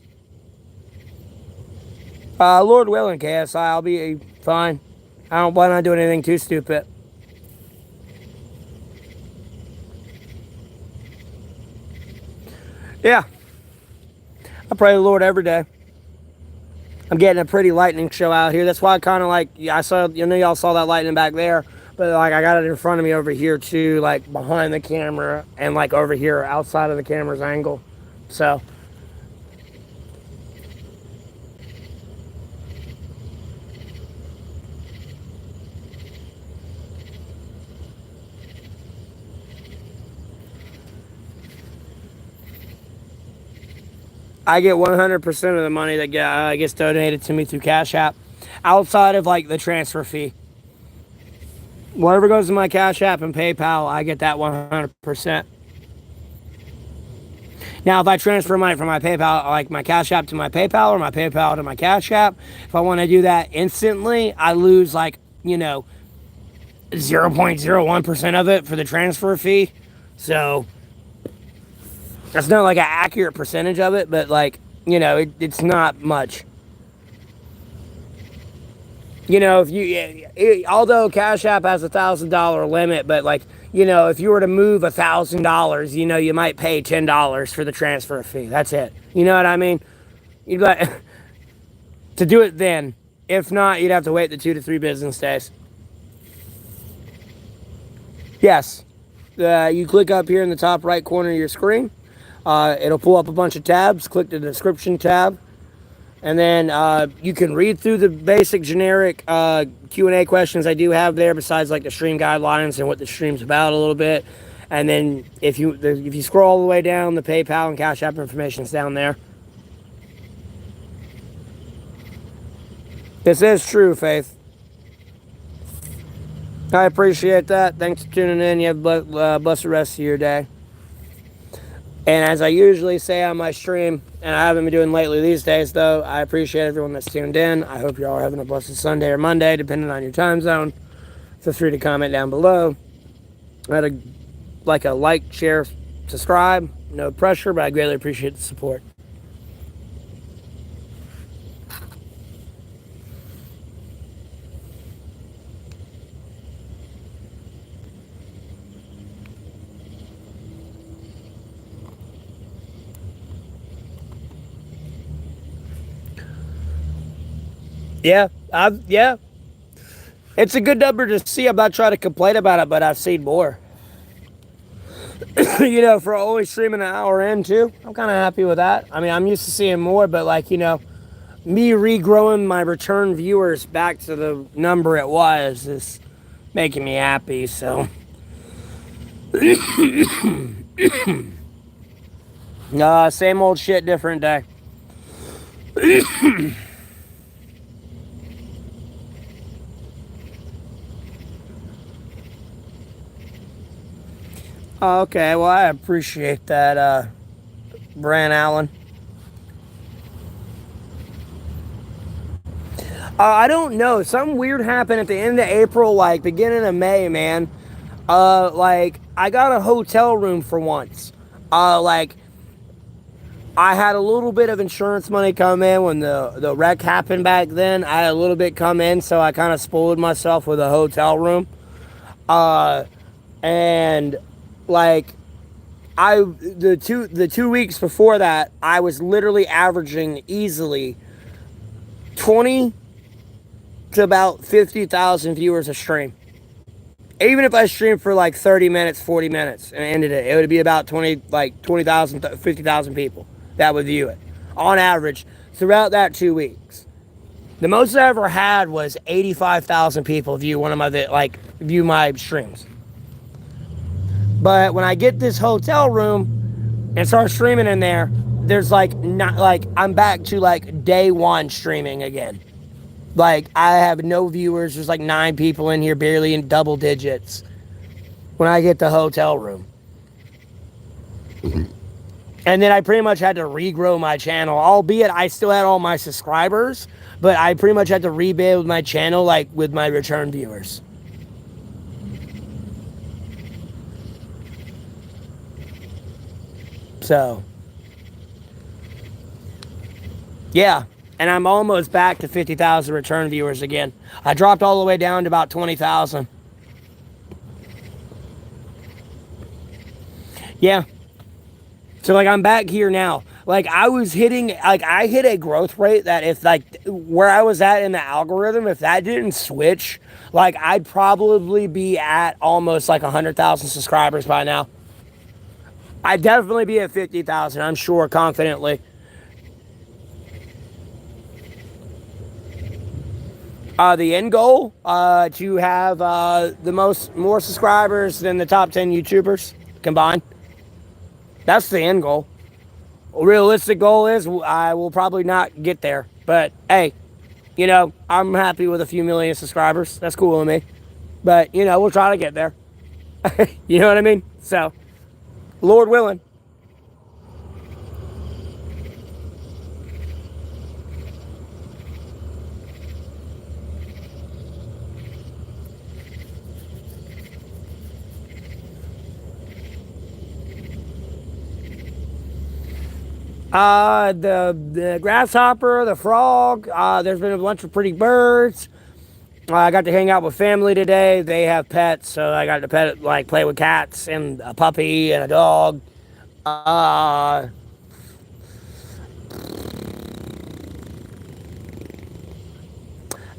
Lord willing, KSI, I'll be fine. I don't plan on doing anything too stupid. Yeah, I pray the Lord every day. I'm getting a pretty lightning show out here. That's why I kind of like, I saw, y'all saw that lightning back there, but like I got it in front of me over here too, like behind the camera and like over here outside of the camera's angle. So I get 100% of the money that gets donated to me through Cash App, outside of like the transfer fee. Whatever goes to my Cash App and PayPal, I get that 100%. Now, if I transfer money from my PayPal, like my Cash App to my PayPal or my PayPal to my Cash App, if I want to do that instantly, I lose like, 0.01% of it for the transfer fee. So that's not like an accurate percentage of it, but like, it's not much. Although Cash App has $1,000 limit, but like, if you were to move $1,000, you might pay $10 for the transfer fee. That's it. You know what I mean? You'd like to do it then. If not, you'd have to wait the 2 to 3 business days. Yes. You click up here in the top right corner of your screen. It'll pull up a bunch of tabs. Click the description tab. And then you can read through the basic generic Q&A questions I do have there, besides like the stream guidelines and what the stream's about a little bit. And then if you scroll all the way down, the PayPal and Cash App information is down there. This is true, Faith. I appreciate that. Thanks for tuning in. You have a blessed rest of your day. And as I usually say on my stream, and I haven't been doing lately these days though, I appreciate everyone that's tuned in. I hope you all are having a blessed Sunday or Monday, depending on your time zone. Feel free to comment down below. I'd like a like, share, subscribe. No pressure, but I greatly appreciate the support. Yeah. It's a good number to see. I'm not trying to complain about it, but I've seen more. For always streaming an hour in too, I'm kind of happy with that. I mean, I'm used to seeing more, but like, me regrowing my return viewers back to the number it was is making me happy, so. Same old shit, different day. Okay, well, I appreciate that, Bran Allen. I don't know. Something weird happened at the end of April, like beginning of May, man. Like I got a hotel room for once. Like I had a little bit of insurance money come in when the wreck happened back then. I had a little bit come in, so I kind of spoiled myself with a hotel room. And like the 2 weeks before that, I was literally averaging easily 20 to about 50,000 viewers a stream. Even if I streamed for like 30 minutes, 40 minutes and ended it, it would be about 20,000, 50,000 people that would view it on average throughout that 2 weeks. The most I ever had was 85,000 people view view my streams. But when I get this hotel room and start streaming in there, there's I'm back to like day one streaming again. Like I have no viewers. There's like 9 people in here, barely in double digits when I get the hotel room. And then I pretty much had to regrow my channel, albeit I still had all my subscribers, but I pretty much had to rebuild my channel like with my return viewers. So, yeah, and I'm almost back to 50,000 return viewers again. I dropped all the way down to about 20,000. Yeah. So like I'm back here now. Like I hit a growth rate that if like where I was at in the algorithm, if that didn't switch, like I'd probably be at almost like 100,000 subscribers by now. I'd definitely be at 50,000, I'm sure, confidently. The end goal, to have more subscribers than the top 10 YouTubers combined. That's the end goal. Realistic goal is I will probably not get there, but hey, I'm happy with a few million subscribers. That's cool with me. But we'll try to get there. You know what I mean? So, Lord willing. The grasshopper, the frog. There's been a bunch of pretty birds. I got to hang out with family today. They have pets, so I got to play with cats and a puppy and a dog. I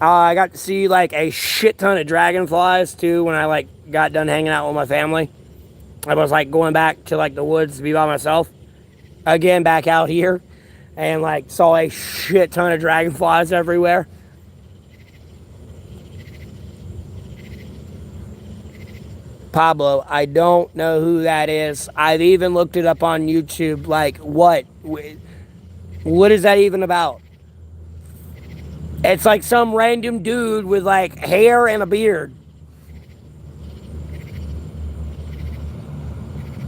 got to see like a shit ton of dragonflies too when I got done hanging out with my family. I was like going back to like the woods to be by myself. Again, back out here, and like saw a shit ton of dragonflies everywhere. Pablo, I don't know who that is. I've even looked it up on YouTube. Like, what? What is that even about? It's like some random dude with like hair and a beard.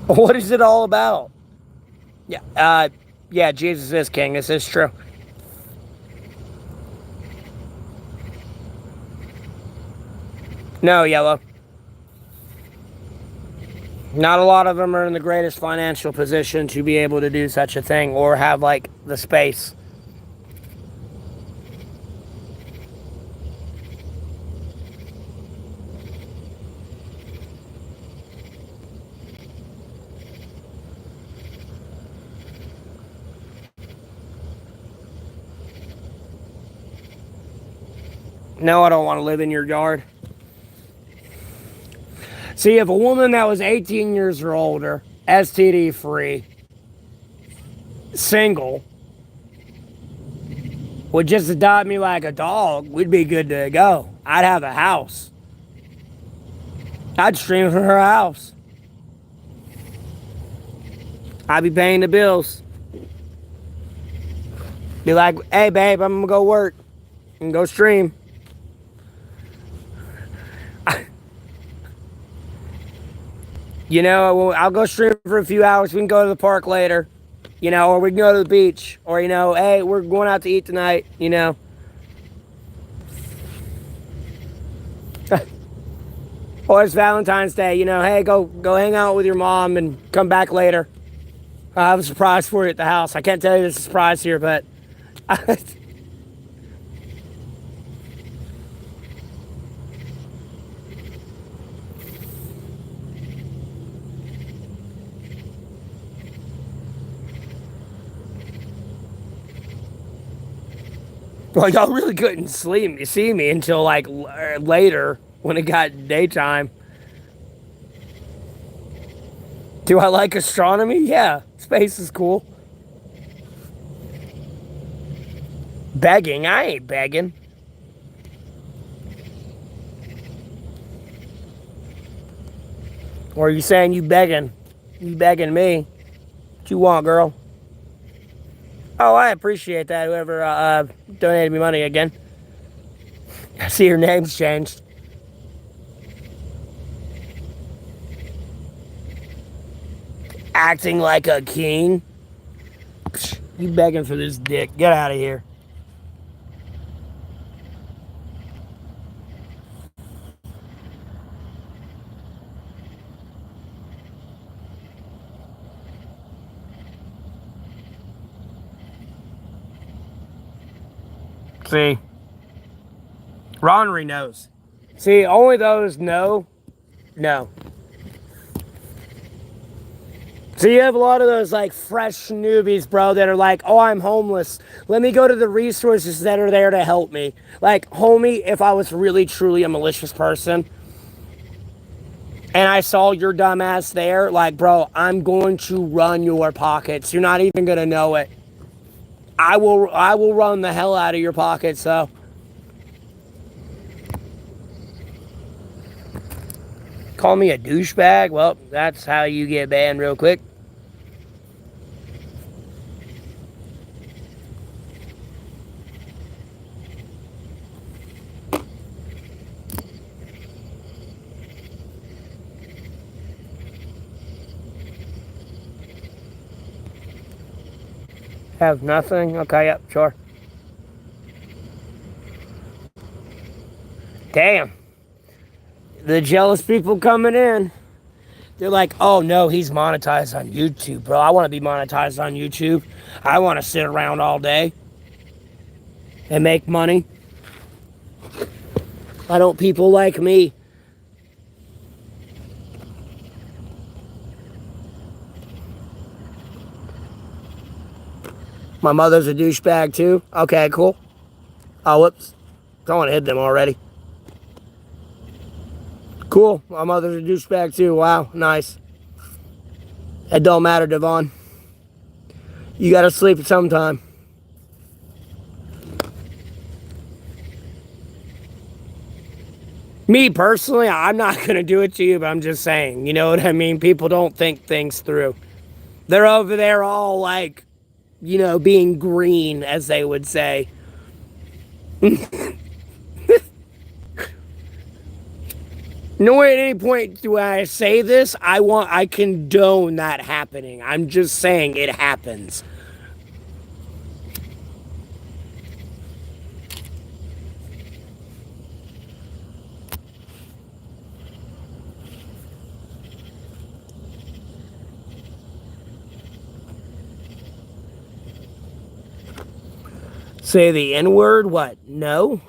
What is it all about? Yeah, Jesus is king. This is true. No, Yellow. Not a lot of them are in the greatest financial position to be able to do such a thing or have like the space. No, I don't want to live in your yard. See, if a woman that was 18 years or older, STD free, single, would just adopt me like a dog, we'd be good to go. I'd have a house. I'd stream from her house. I'd be paying the bills. Be like, hey, babe, I'm going to go work and go stream. I'll go stream for a few hours. We can go to the park later, or we can go to the beach, or, hey, we're going out to eat tonight, Or it's Valentine's Day, hey, go hang out with your mom and come back later. I have a surprise for you at the house. I can't tell you the surprise here, but... Well, y'all really couldn't see me until like later when it got daytime. Do I like astronomy? Yeah, space is cool. Begging? I ain't begging. Or are you saying you begging? You begging me? What you want, girl? Oh, I appreciate that. Whoever donated me money again. I see your name's changed. Acting like a king. Psh, you begging for this dick. Get out of here. See, Ronry knows. See, only those know. No. So you have a lot of those like fresh newbies, bro, that are like, oh, I'm homeless. Let me go to the resources that are there to help me. Like, homie, if I was really, truly a malicious person and I saw your dumb ass there, like, bro, I'm going to run your pockets. You're not even going to know it. I will run the hell out of your pockets, though. Call me a douchebag? Well, that's how you get banned real quick. Have nothing? Okay, yep, sure. Damn. The jealous people coming in. They're like, oh no, he's monetized on YouTube, bro. I want to be monetized on YouTube. I want to sit around all day and make money. Why don't people like me? My mother's a douchebag too. Okay, cool. Oh, whoops. Someone hit them already. Cool. My mother's a douchebag too. Wow, nice. It don't matter, Devon. You gotta sleep sometime. Me personally, I'm not gonna do it to you, but I'm just saying. You know what I mean? People don't think things through. They're over there all like, you know, being green, as they would say. Nor at any point do I say this, I condone that happening. I'm just saying it happens. Say the N-word? What? No?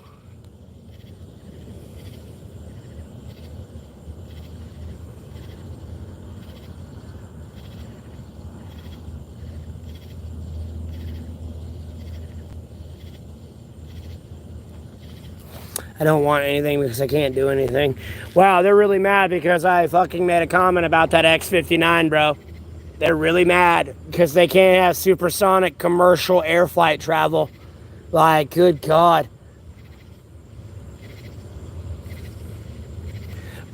I don't want anything because I can't do anything. Wow, they're really mad because I fucking made a comment about that X-59, bro. They're really mad because they can't have supersonic commercial air flight travel. Like, good God.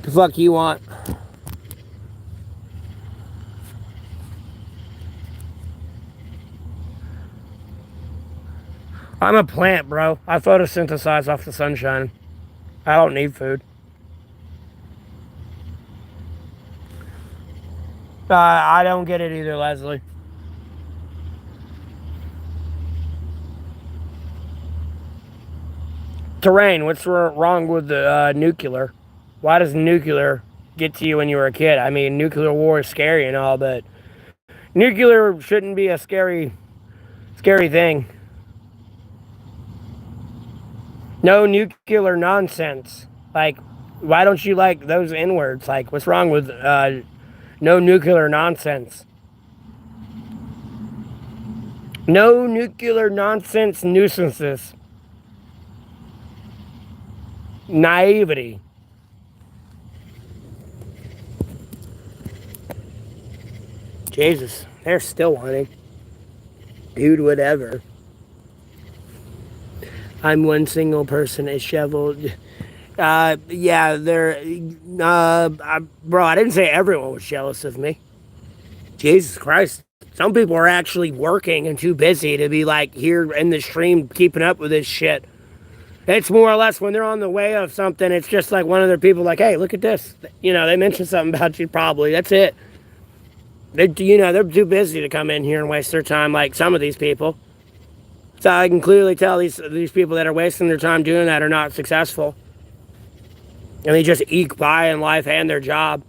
The fuck you want? I'm a plant, bro. I photosynthesize off the sunshine. I don't need food. I don't get it either, Leslie. Terrain, what's wrong with the nuclear? Why does nuclear get to you when you were a kid? I mean, nuclear war is scary and all, but nuclear shouldn't be a scary thing. No nuclear nonsense. Like, why don't you like those N-words? Like, what's wrong with no nuclear nonsense? No nuclear nonsense nuisances. Naivety. Jesus, they're still wanting. Dude, whatever. I'm one single person is shoveled. Yeah, they're. Bro, I didn't say everyone was jealous of me. Jesus Christ. Some people are actually working and too busy to be like here in the stream keeping up with this shit. It's more or less when they're on the way of something, it's just like one of their people like, hey, look at this. You know, they mentioned something about you probably. That's it. They're too busy to come in here and waste their time like some of these people. So I can clearly tell these people that are wasting their time doing that are not successful. And they just eke by in life and their job.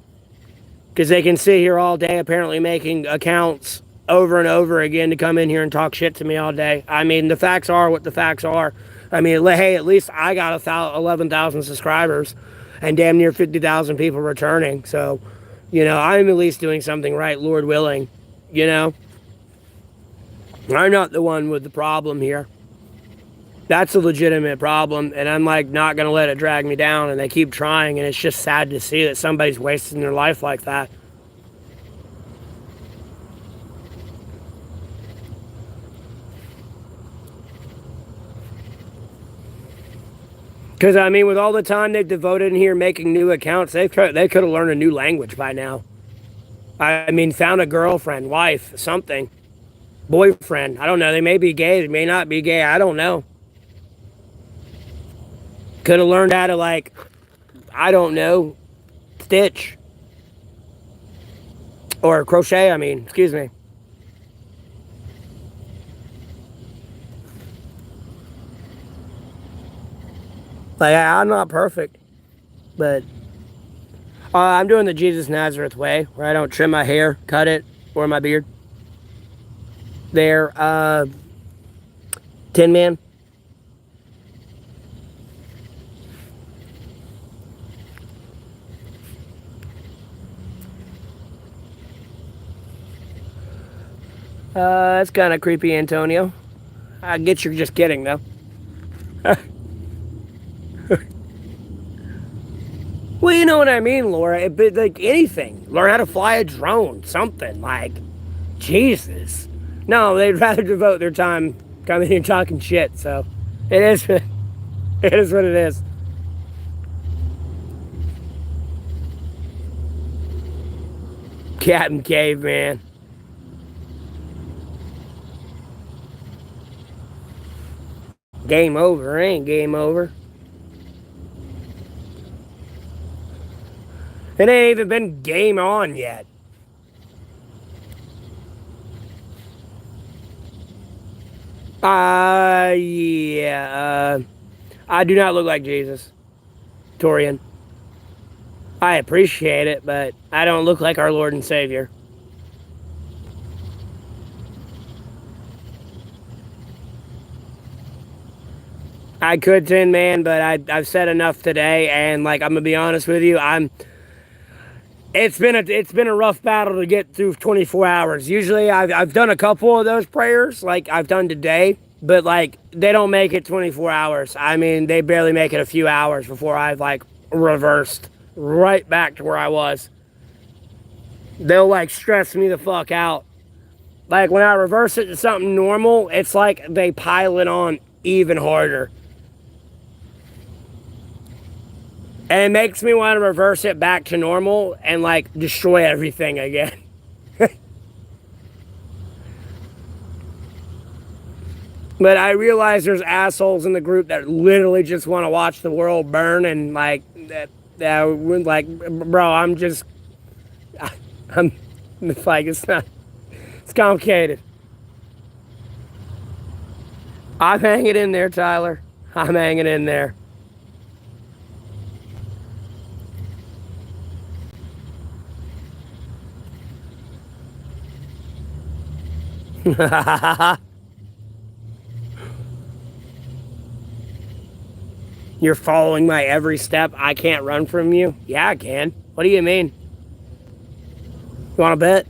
Because they can sit here all day apparently making accounts over and over again to come in here and talk shit to me all day. I mean, the facts are what the facts are. I mean, hey, at least I got 11,000 subscribers and damn near 50,000 people returning. So, you know, I'm at least doing something right, Lord willing. you know? I'm not the one with the problem here. That's a legitimate problem, and I'm like not gonna let it drag me down, and they keep trying, and it's just sad to see that somebody's wasting their life like that. Because, I mean, with all the time they've devoted in here making new accounts, they could have learned a new language by now. I mean, found a girlfriend, wife, something, boyfriend. I don't know. They may be gay. They may not be gay. I don't know. Could have learned how to, like, I don't know, stitch. Or crochet, I mean. Excuse me. Like, I'm not perfect, but I'm doing the Jesus Nazareth way, where I don't trim my hair, cut it, or my beard. There, Tin Man. That's kind of creepy, Antonio. I get you're just kidding, though. Well, you know what I mean, Laura. But like anything, learn how to fly a drone, something like, Jesus. No, they'd rather devote their time coming here talking shit. So, it is, it is what it is. Captain Caveman. Game over, ain't game over. It ain't even been game on yet. Yeah. I do not look like Jesus. Torian. I appreciate it, but I don't look like our Lord and Savior. I could, Tin Man, but I've said enough today, and like I'm gonna be honest with you, it's been a rough battle to get through 24 hours. Usually I've done a couple of those prayers, like I've done today, but like they don't make it 24 hours. I mean, they barely make it a few hours before I've like reversed right back to where I was. They'll like stress me the fuck out. Like when I reverse it to something normal, it's like they pile it on even harder. And it makes me want to reverse it back to normal and like destroy everything again. But I realize there's assholes in the group that literally just want to watch the world burn and like like, bro, I'm like, it's complicated. I'm hanging in there, Tyler. I'm hanging in there. You're following my every step. I can't run from you. Yeah, I can. What do you mean? You want to bet?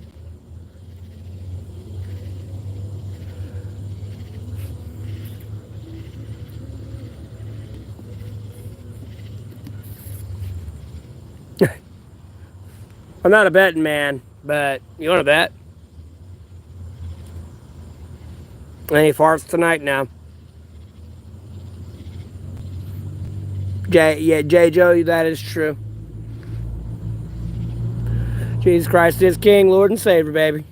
I'm not a betting man, but you want to bet? Any farts tonight? No. J. Joe, that is true. Jesus Christ is King, Lord and Savior, baby.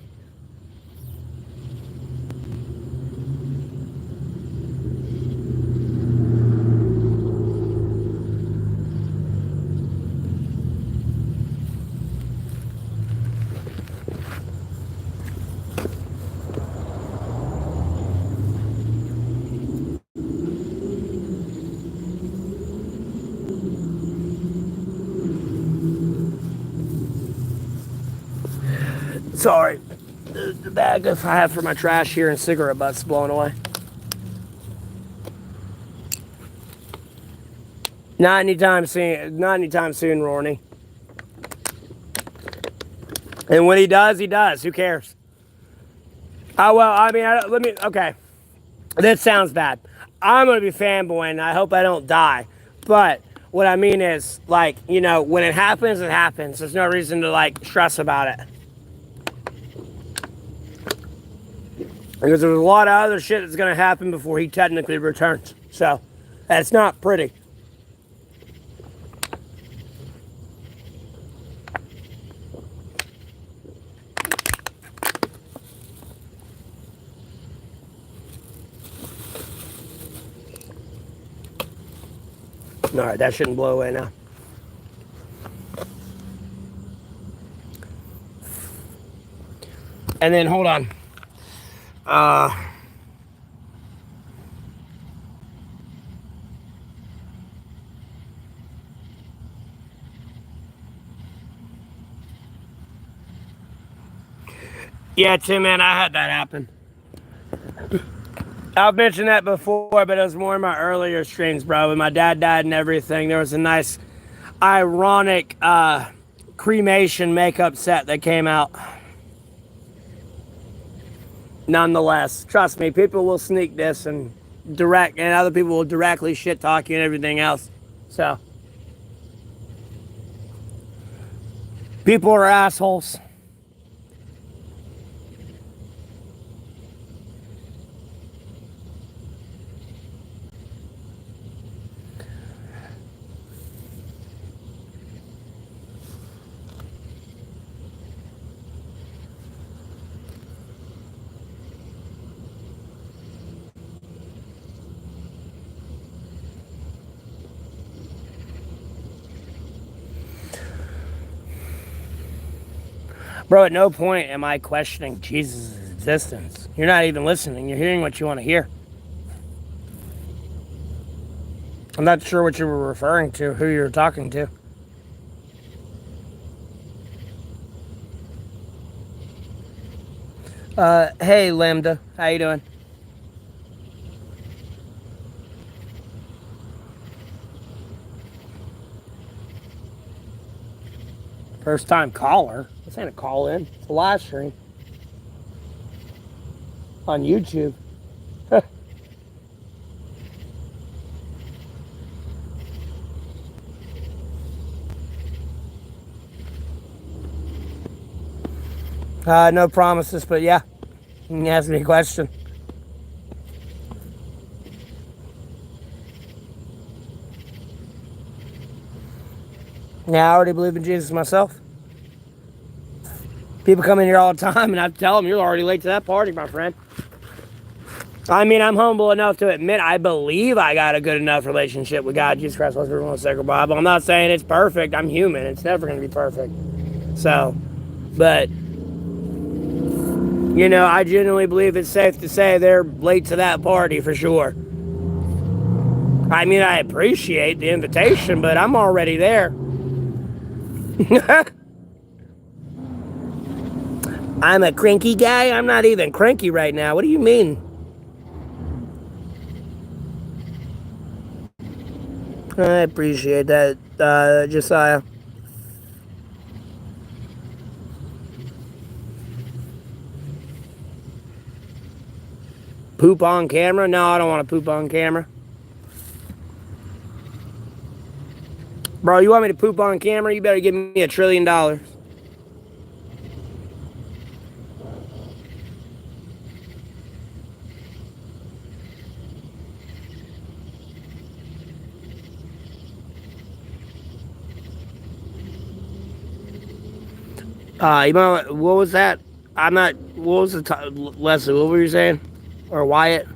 Sorry, the bag I have for my trash here and cigarette butts blown away. Not anytime soon. Not anytime soon, Rorny. And when he does, he does. Who cares? Oh, well, I mean, okay. That sounds bad. I'm going to be fanboying. I hope I don't die. But what I mean is, like, you know, when it happens, it happens. There's no reason to, like, stress about it. Because there's a lot of other shit that's going to happen before he technically returns. So, that's not pretty. All right, that shouldn't blow away now. And then, hold on. Yeah, Tim, man, I had that happen. I've mentioned that before, but it was more in my earlier streams, bro. When my dad died and everything, there was a nice, ironic cremation makeup set that came out. Nonetheless, trust me, people will sneak this and other people will directly shit talk you and everything else. So, people are assholes. Bro, at no point am I questioning Jesus' existence. You're not even listening. You're hearing what you want to hear. I'm not sure what you were referring to, who you were talking to. Hey, Lambda. How you doing? First time caller? This ain't a call in. It's a live stream. On YouTube. No promises, but yeah. You can ask me a question. Yeah, I already believe in Jesus myself. People come in here all the time and I tell them, you're already late to that party, my friend. I mean, I'm humble enough to admit I believe I got a good enough relationship with God, Jesus Christ, Lord, everyone, sacred Bible. I'm not saying it's perfect. I'm human. It's never going to be perfect. So, but, you know, I genuinely believe it's safe to say they're late to that party for sure. I mean, I appreciate the invitation, but I'm already there. I'm a cranky guy? I'm not even cranky right now. What do you mean? I appreciate that, Josiah. Poop on camera? No, I don't want to poop on camera. Bro, you want me to poop on camera? You better give me $1 trillion. You know, what was that? I'm not, what was the, Leslie, what were you saying? Or Wyatt?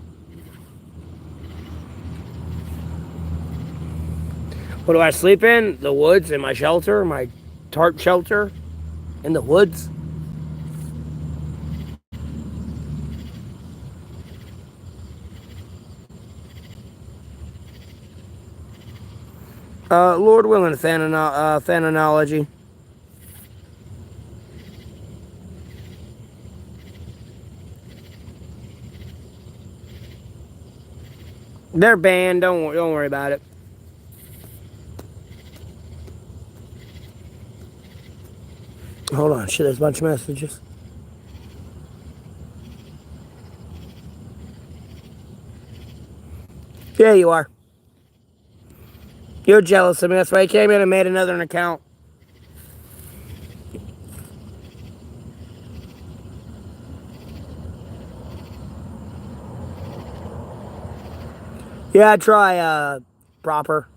What do I sleep in? The woods, in my shelter, my tarp shelter, in the woods. Lord willing, fan analogy. They're banned. Don't worry about it. Hold on, shit. There's a bunch of messages. Yeah, you are. You're jealous of me. That's why I came in and made another account. Yeah, try proper.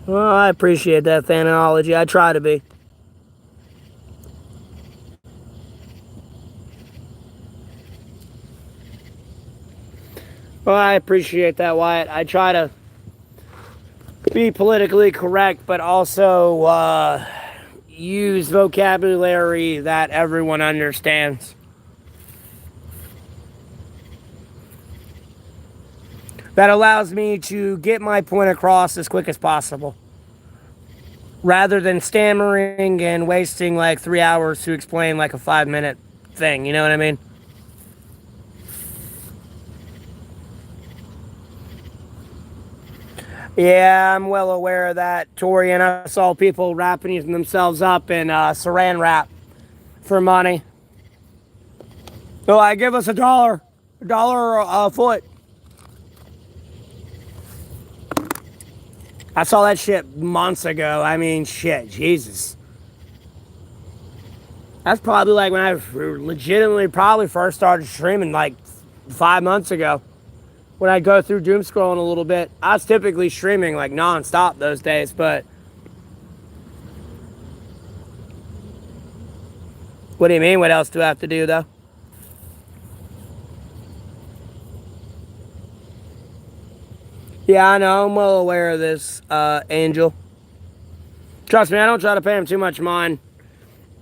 Well, I appreciate that analogy. I try to be. Well, I appreciate that, Wyatt. I try to be politically correct, but also use vocabulary that everyone understands. That allows me to get my point across as quick as possible. Rather than stammering and wasting like 3 hours to explain like a 5 minute thing, you know what I mean? Yeah, I'm well aware of that, Tori, and I saw people wrapping themselves up in saran wrap for money. So I give us a dollar a foot. I saw that shit months ago. I mean, shit, Jesus. That's probably like when I legitimately probably first started streaming like 5 months ago. When I go through doom scrolling a little bit, I was typically streaming like non-stop those days, but what do you mean? What else do I have to do though? Yeah, I know. I'm well aware of this, Angel. Trust me, I don't try to pay him too much mind.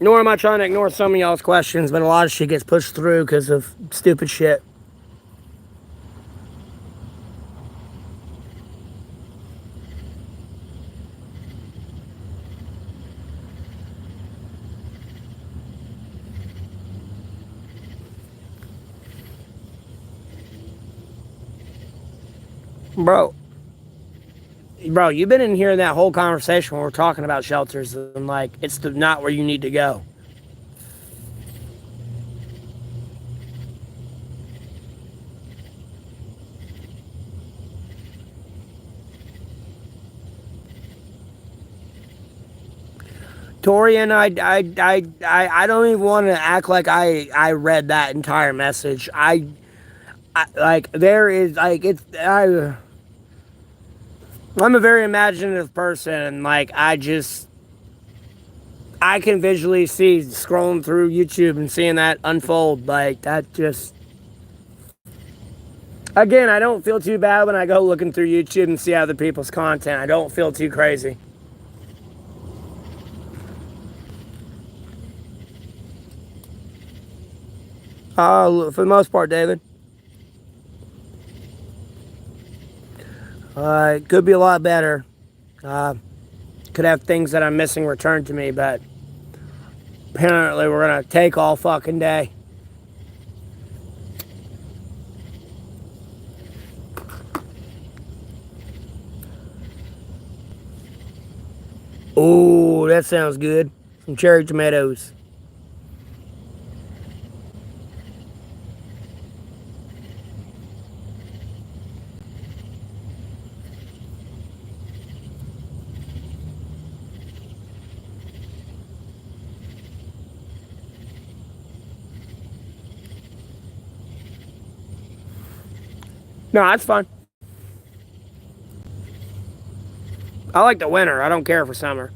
Nor am I trying to ignore some of y'all's questions, but a lot of shit gets pushed through because of stupid shit. Bro, you've been in here in that whole conversation when we're talking about shelters and like it's not where you need to go. Tori and I don't even want to act like I read that entire message. I like there is like it's I'm a very imaginative person and like I can visually see scrolling through YouTube and seeing that unfold like that just again I don't feel too bad when I go looking through YouTube and see other people's content. I don't feel too crazy. For the most part, David. It could be a lot better. Uh, could have things that I'm missing returned to me, but apparently we're gonna take all fucking day. Ooh, that sounds good. Some cherry tomatoes. No, that's fine. I like the winter. I don't care for summer.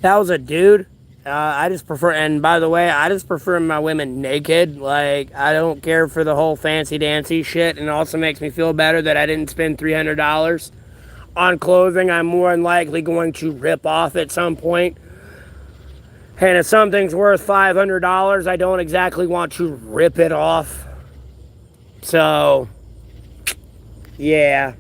That was a dude. I just prefer, and by the way, I just prefer my women naked. Like, I don't care for the whole fancy dancy shit, and it also makes me feel better that I didn't spend $300 on clothing I'm more than likely going to rip off at some point. And if something's worth $500, I don't exactly want to rip it off. So, yeah.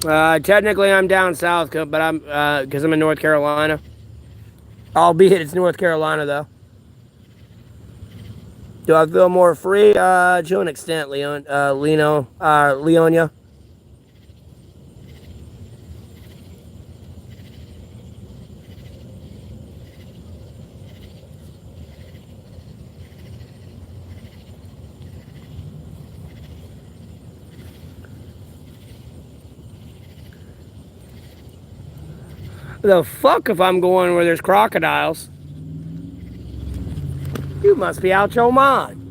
Technically, I'm down south, but I'm because I'm in North Carolina. Albeit it's North Carolina, though. Do I feel more free? To an extent, Leonia. The fuck if I'm going where there's crocodiles? You must be out your mind.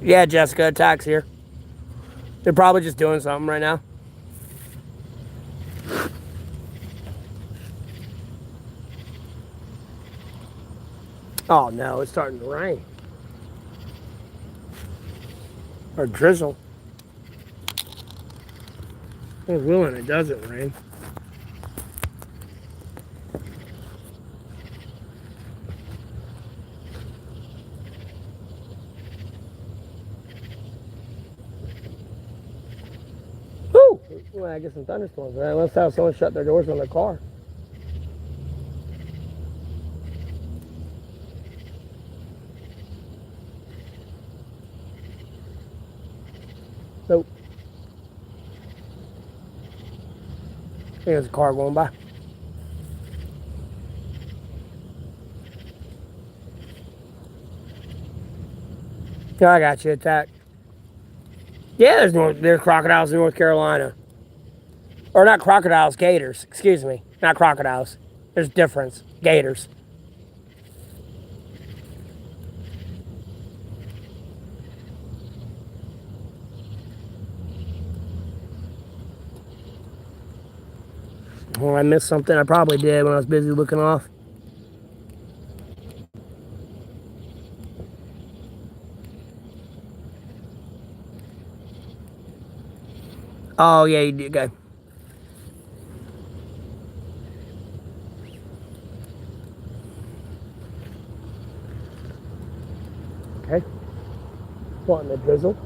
Yeah, Jessica, attack's here. They're probably just doing something right now. Oh no, it's starting to rain. Or drizzle. It's willing it doesn't rain. Woo! Well, I get some thunderstorms. Right? Let's have someone shut their doors on their car. Nope. I think there's a car going by. Yeah, I got you. Attack. Yeah, there's crocodiles in North Carolina. Or not crocodiles, gators. Excuse me. Not crocodiles. There's difference. Gators. Well, I missed something. I probably did when I was busy looking off. Oh, yeah, you did. Okay. Okay. What in the drizzle?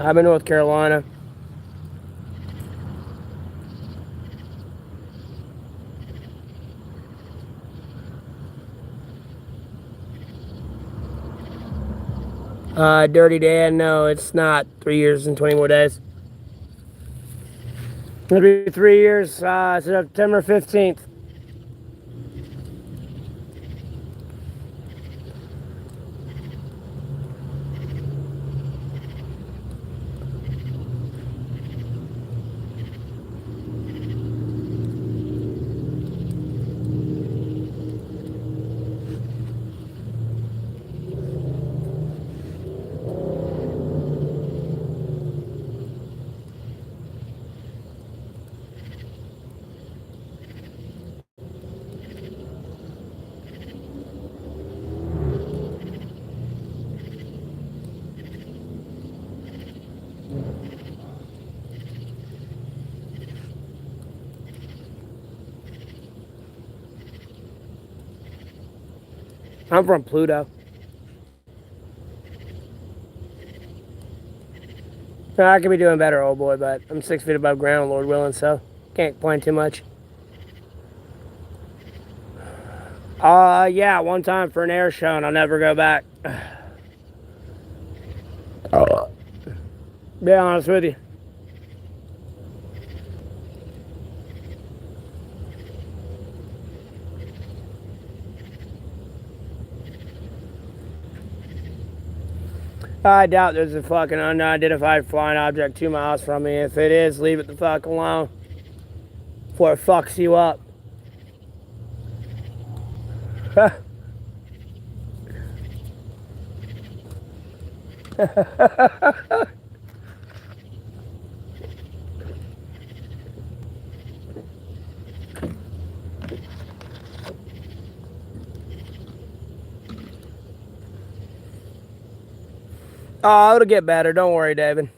I'm in North Carolina. Dirty Dan, no, it's not 3 years and 20 more days. It'll be 3 years, September 15th. I'm from Pluto. I could be doing better, old boy, but I'm 6 feet above ground, Lord willing, so can't complain too much. Yeah, one time for an air show, and I'll never go back. Be honest with you. I doubt there's a fucking unidentified flying object 2 miles from me. If it is, leave it the fuck alone before it fucks you up. Oh, it'll get better. Don't worry, David.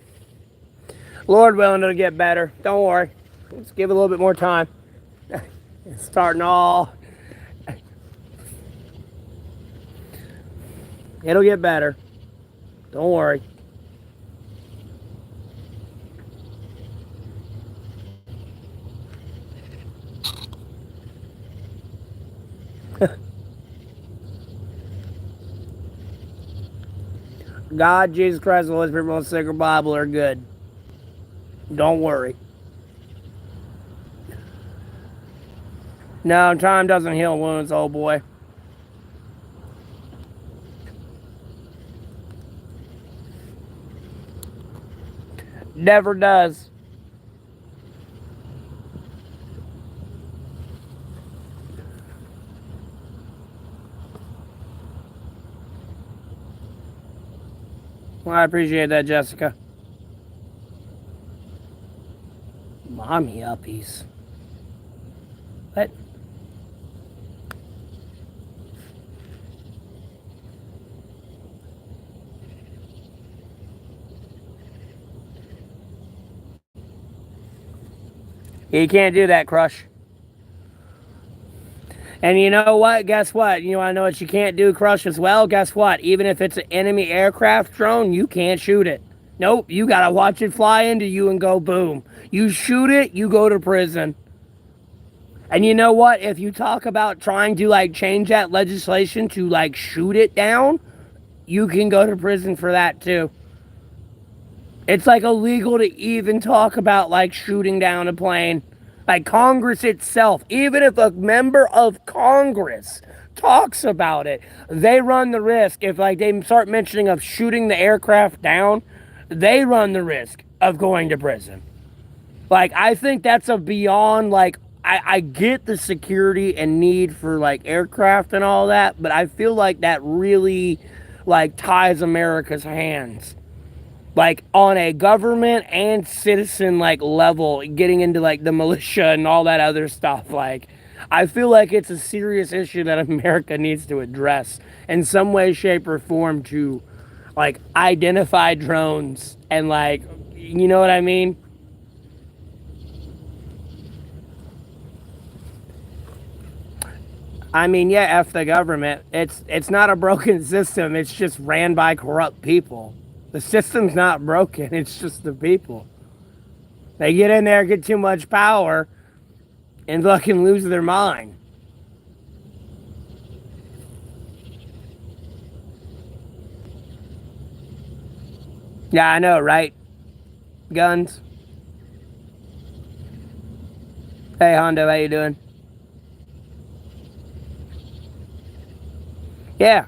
Lord willing, it'll get better. Don't worry. Let's give it a little bit more time. It's starting all. It'll get better. Don't worry. God, Jesus Christ, the Holy Spirit, most sacred Bible are good. Don't worry. No, time doesn't heal wounds, old boy. Never does. Well, I appreciate that, Jessica. Mommy uppies. What? You can't do that, Crush. And you know what? Guess what? You want to know what you can't do, Crush, as well? Guess what? Even if it's an enemy aircraft drone, you can't shoot it. Nope, you gotta watch it fly into you and go boom. You shoot it, you go to prison. And you know what? If you talk about trying to like change that legislation to like shoot it down, you can go to prison for that too. It's like illegal to even talk about like shooting down a plane. Like Congress itself, even if a member of Congress talks about it, they run the risk. If like they start mentioning of shooting the aircraft down, they run the risk of going to prison. Like, I think that's a beyond, like, I get the security and need for, like, aircraft and all that, but I feel like that really, like, ties America's hands. Like, on a government and citizen, like, level, getting into, like, the militia and all that other stuff, like, I feel like it's a serious issue that America needs to address in some way, shape, or form to, like, identify drones and, like, you know what I mean? I mean, yeah, F the government. It's not a broken system. It's just ran by corrupt people. The system's not broken. It's just the people. They get in there, get too much power, and fucking lose their mind. Yeah, I know, right? Guns. Hey, Hondo, how you doing? Yeah.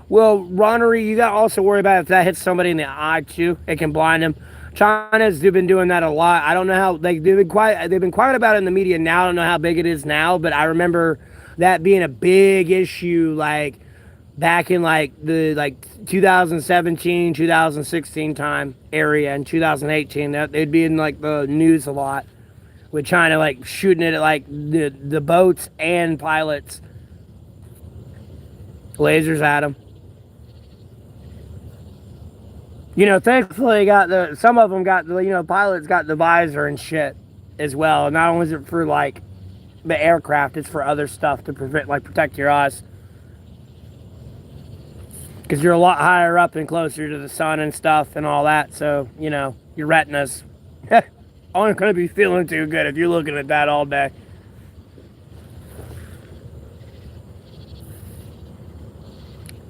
Well, Ronnery, you gotta also worry about if that hits somebody in the eye too. It can blind them. China's been doing that a lot. I don't know how they've been quiet about it in the media now. I don't know how big it is now, but I remember that being a big issue like back in like the 2017, 2016 time area and 2018. That they'd be in like the news a lot with China like shooting it at like the boats and pilots. Lasers at them. You know, thankfully, some of them got pilots got the visor and shit as well. Not only is it for like the aircraft, it's for other stuff to protect your eyes. Because you're a lot higher up and closer to the sun and stuff and all that. So, you know, your retinas aren't going to be feeling too good if you're looking at that all day.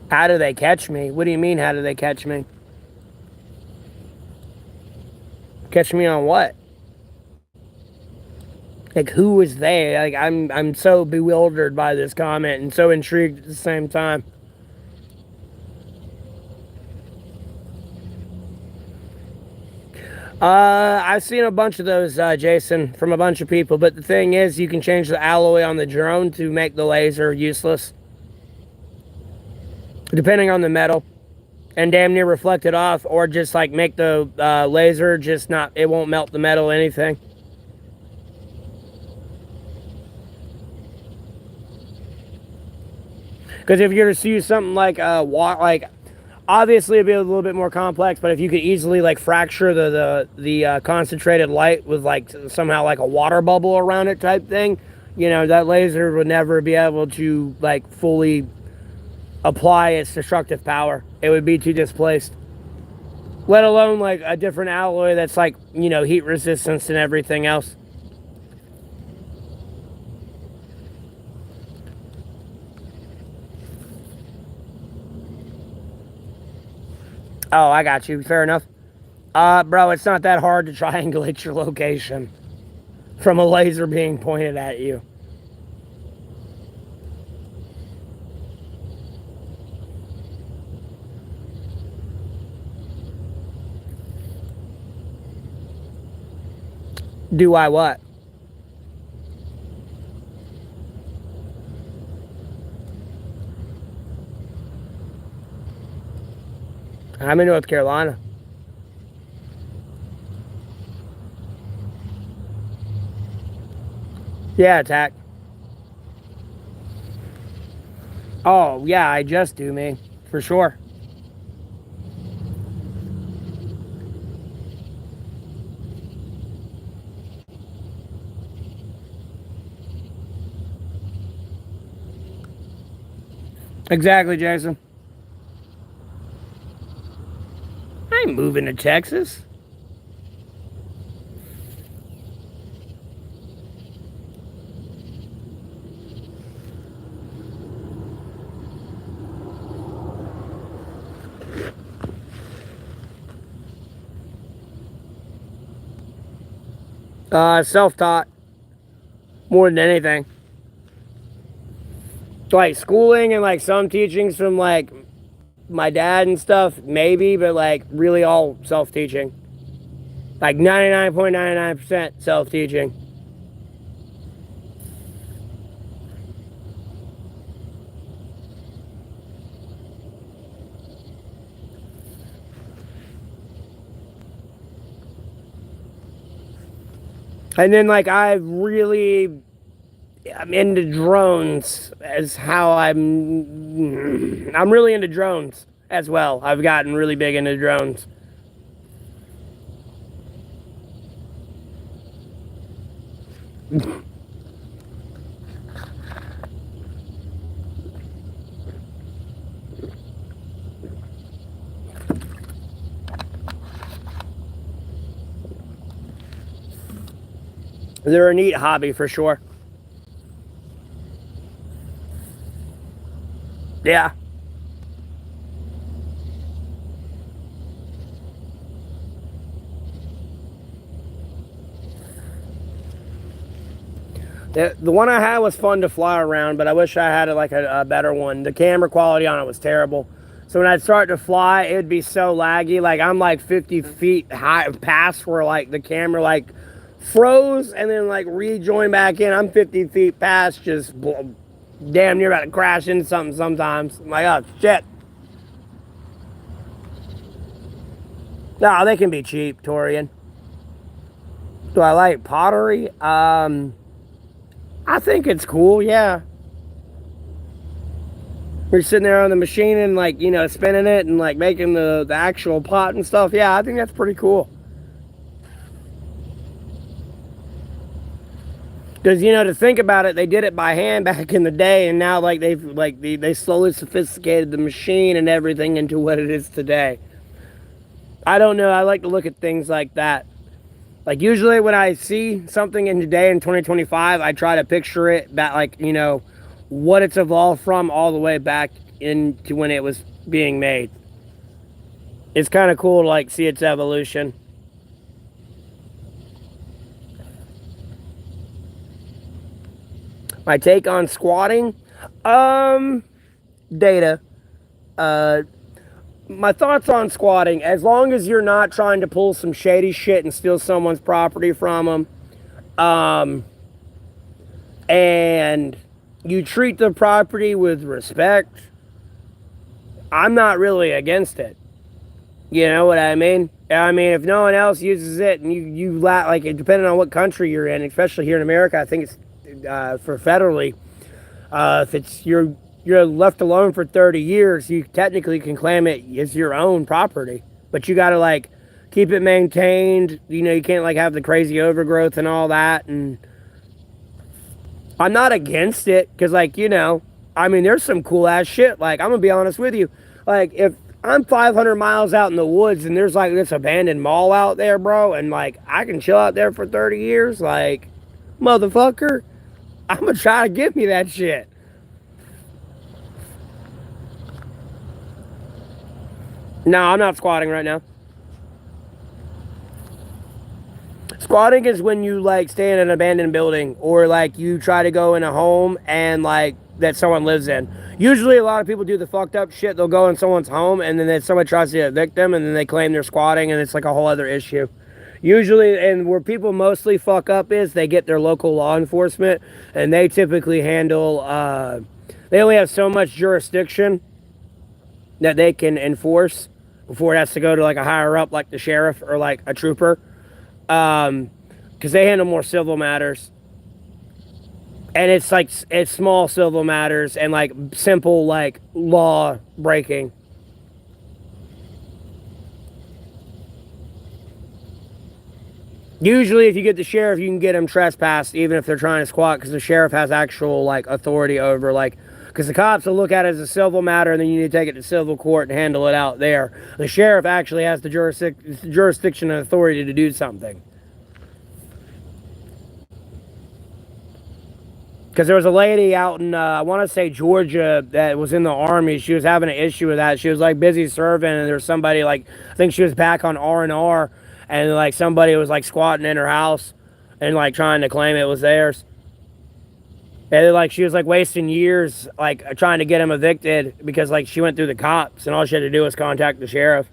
How do they catch me? What do you mean, how do they catch me? Catch me on what? Like, who was they? Like, I'm so bewildered by this comment and so intrigued at the same time. I've seen a bunch of those, Jason, from a bunch of people, but the thing is, you can change the alloy on the drone to make the laser useless. Depending on the metal. And damn near reflect it off, or just like make the laser just not, it won't melt the metal, anything. Because if you were to use something like obviously it'd be a little bit more complex, but if you could easily like fracture the concentrated light with like somehow like a water bubble around it type thing, you know, that laser would never be able to like fully apply its destructive power. It would be too displaced. Let alone like a different alloy that's like, you know, heat resistance and everything else. Oh, I got you. Fair enough. Bro, it's not that hard to triangulate your location from a laser being pointed at you. Do I what? I'm in North Carolina. Yeah, attack. Oh, yeah, I just do, me. For sure. Exactly, Jason. I ain't moving to Texas. Self-taught. More than anything. Like schooling and like some teachings from like my dad and stuff, maybe, but like really all self-teaching. Like 99.99% self-teaching. And then like I'm into drones as how I'm really into drones as well. I've gotten really big into drones. They're a neat hobby for sure. Yeah. The one I had was fun to fly around, but I wish I had like a better one. The camera quality on it was terrible. So when I'd start to fly, it'd be so laggy. Like I'm like 50 feet high past where like the camera like froze and then like rejoined back in. I'm 50 feet past, just damn near about to crash into something sometimes. I'm like, oh shit. No, they can be cheap, Torian. Do I like pottery? I think it's cool, yeah. We're sitting there on the machine and like, you know, spinning it and like making the actual pot and stuff. Yeah, I think that's pretty cool. Because to think about it, they did it by hand back in the day, and now they slowly sophisticated the machine and everything into what it is today. I don't know. I like to look at things like that. Like usually when I see something in today in 2025, I try to picture it back, what it's evolved from all the way back into when it was being made. It's kind of cool to see its evolution. My take on squatting, data. My thoughts on squatting: as long as you're not trying to pull some shady shit and steal someone's property from them, and you treat the property with respect, I'm not really against it. You know what I mean? I mean, if no one else uses it, and depending on what country you're in, especially here in America, I think it's for federally, if it's you're left alone for 30 years, you technically can claim it as your own property, but you got to keep it maintained. You can't have the crazy overgrowth and all that. And I'm not against it because I mean, there's some cool ass shit. I'm gonna be honest with you. If I'm 500 miles out in the woods and there's this abandoned mall out there, bro, and I can chill out there for 30 years, motherfucker, I'm gonna try to give me that shit. No, I'm not squatting right now. Squatting is when you stay in an abandoned building, or you try to go in a home and that someone lives in. Usually a lot of people do the fucked up shit. They'll go in someone's home and then someone tries to evict them and then they claim they're squatting, and it's a whole other issue. Usually, and where people mostly fuck up is they get their local law enforcement, and they typically handle, they only have so much jurisdiction that they can enforce before it has to go to a higher up, like the sheriff or a trooper, because they handle more civil matters. And it's small civil matters and simple law breaking. Usually if you get the sheriff, you can get them trespassed even if they're trying to squat, because the sheriff has actual authority over because the cops will look at it as a civil matter, and then you need to take it to civil court and handle it out there. The sheriff actually has the jurisdiction and authority to do something. Because there was a lady out in, I want to say Georgia, that was in the Army. She was having an issue with that. She was busy serving, and there was somebody I think she was back on R&R, and somebody was squatting in her house and trying to claim it was theirs. And she was wasting years trying to get him evicted because she went through the cops, and all she had to do was contact the sheriff.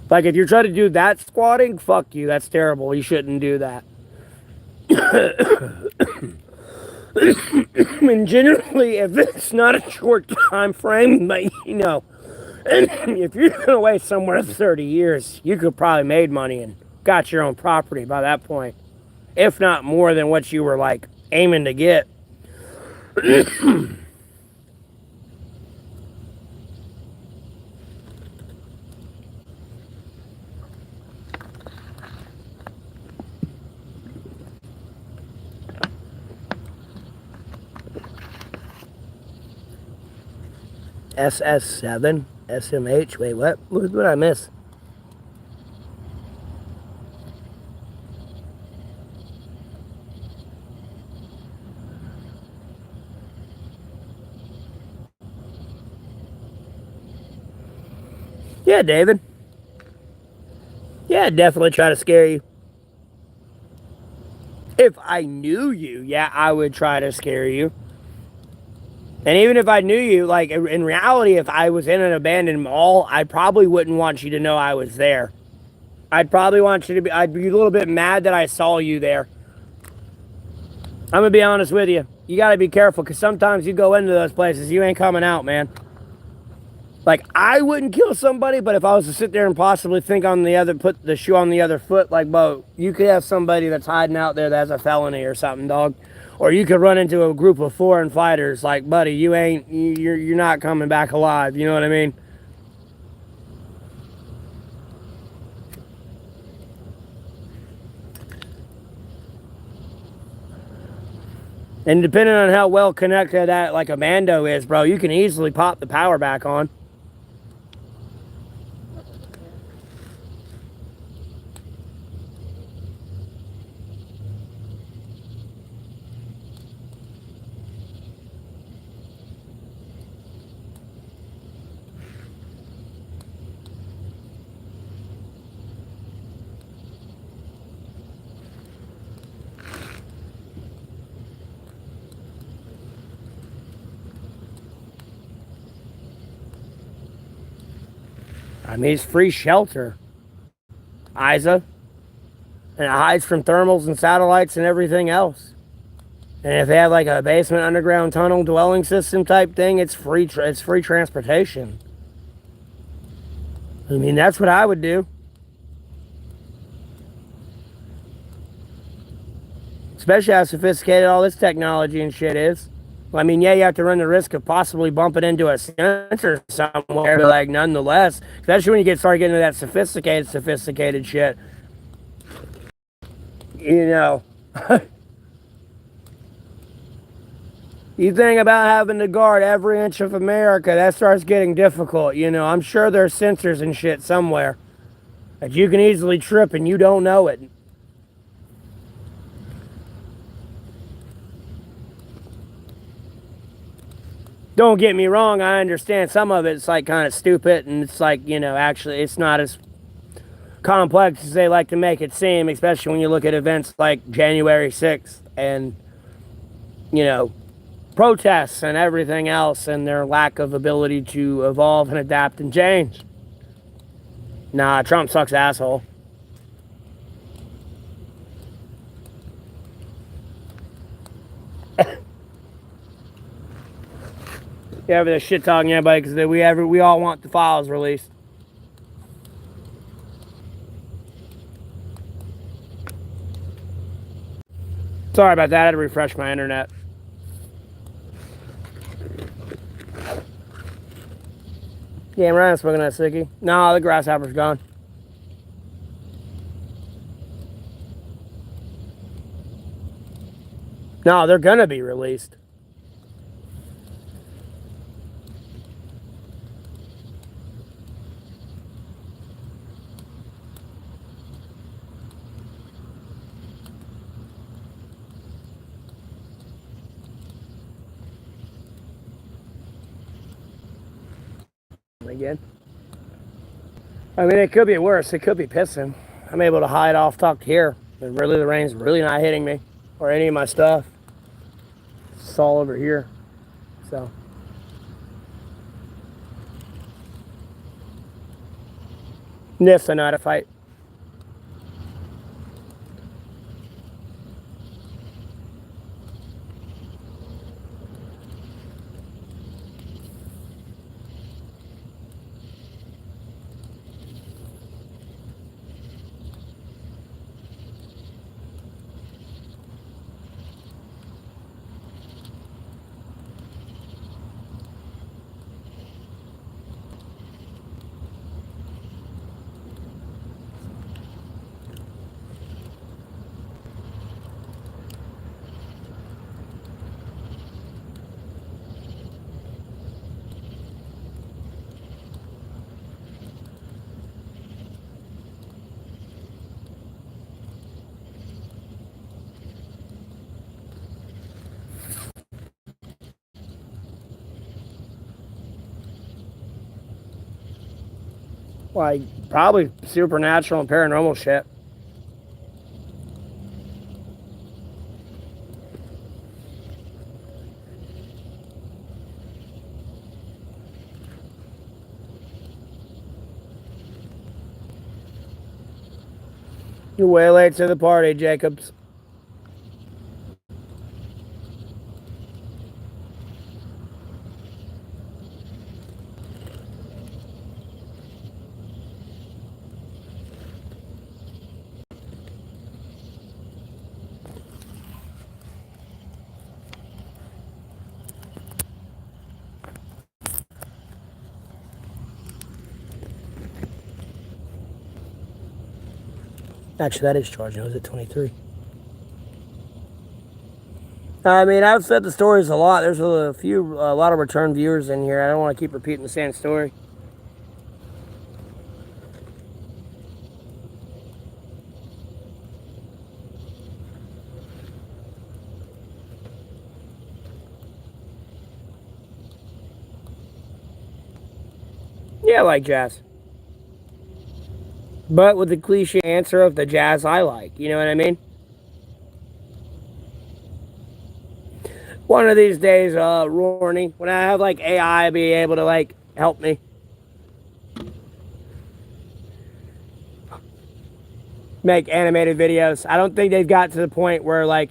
If you're trying to do that squatting, fuck you. That's terrible. You shouldn't do that. I mean, generally, if it's not a short time frame, but if you're going to wait somewhere 30 years, you could probably made money and got your own property by that point. If not more than what you were aiming to get. SS7, SMH, wait, what? What did I miss? Yeah, David. Yeah, I'd definitely try to scare you. If I knew you, yeah, I would try to scare you. And even if I knew you, in reality, if I was in an abandoned mall, I probably wouldn't want you to know I was there. I'd probably want you to be, I'd be a little bit mad that I saw you there. I'm gonna be honest with you. You gotta be careful, because sometimes you go into those places, you ain't coming out, man. I wouldn't kill somebody, but if I was to sit there and possibly think put the shoe on the other foot, Bo, you could have somebody that's hiding out there that has a felony or something, dog. Or you could run into a group of foreign fighters, buddy, you're not coming back alive, you know what I mean? And depending on how well connected that like a Mando is, bro, you can easily pop the power back on. I mean, it's free shelter, Isa, and it hides from thermals and satellites and everything else. And if they have like a basement underground tunnel dwelling system type thing, it's free. It's free transportation. I mean, that's what I would do. Especially how sophisticated all this technology and shit is. Well, I mean, yeah, you have to run the risk of possibly bumping into a sensor somewhere, but like nonetheless, especially when you start getting into that sophisticated shit, you know. You think about having to guard every inch of America, that starts getting difficult, you know. I'm sure there's sensors and shit somewhere that you can easily trip and you don't know it. Don't get me wrong, I understand some of it's like kind of stupid and it's like, you know, actually it's not as complex as they like to make it seem, especially when you look at events like January 6th and, you know, protests and everything else and their lack of ability to evolve and adapt and change. Nah, Trump sucks, asshole. Yeah, but they're shit talking everybody because we all want the files released. Sorry about that. I had to refresh my internet. Yeah, I'm right. Smoking that sickie. No, the grasshopper's gone. No, they're gonna be released. Again. I mean, it could be worse. It could be pissing. I'm able to hide off tucked here. But really, the rain's really not hitting me or any of my stuff. It's all over here. So. Nifs, I know how to fight. Like, probably supernatural and paranormal shit. You're way late to the party, Jacobs. Actually, that is charging. I was at 23. I mean, I've said the stories a lot. There's a lot of return viewers in here. I don't want to keep repeating the same story. Yeah, I like jazz. But with the cliche answer of the jazz I like. You know what I mean? One of these days, Rourney, when I have like AI be able to like help me make animated videos. I don't think they've got to the point where like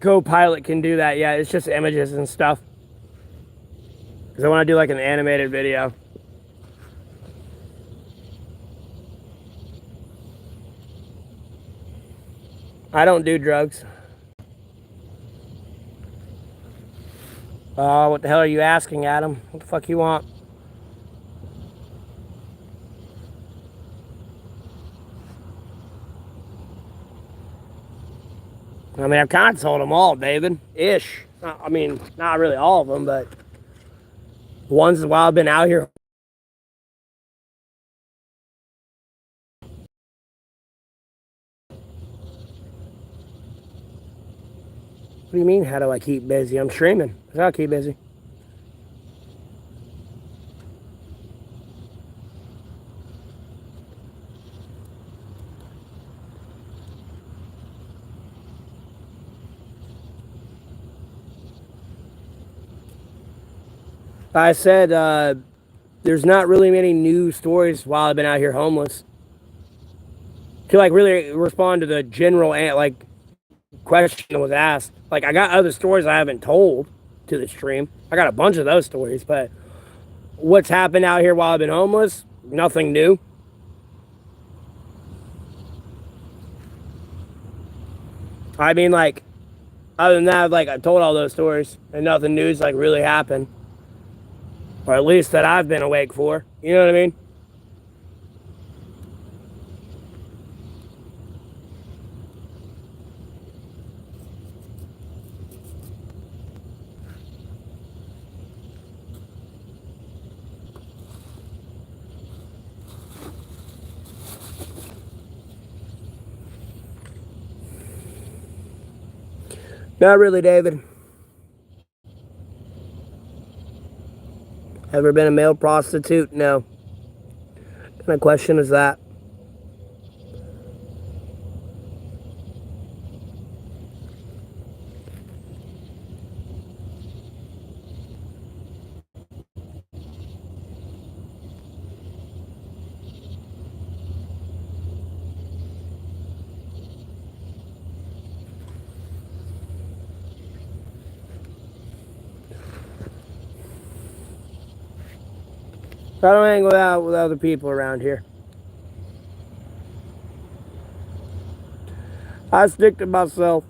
Copilot can do that yet. It's just images and stuff. Because I want to do like an animated video. I don't do drugs. What the hell are you asking, Adam? What the fuck you want? I mean, I've kind of told them all, David. Ish. I mean, not really all of them, but ones while I've been out here. What do you mean, how do I keep busy? I'm streaming. That's how I keep busy. I said there's not really many new stories while I've been out here homeless. To like really respond to the general like question that was asked. Like I got other stories I haven't told to the stream. I got a bunch of those stories, but what's happened out here while I've been homeless? Nothing new. I mean, like, other than that, like I told all those stories, and nothing new's like really happened, or at least that I've been awake for. You know what I mean? Not really, David. Ever been a male prostitute? No. What kind of question is that? I don't hang out with other people around here. I stick to myself.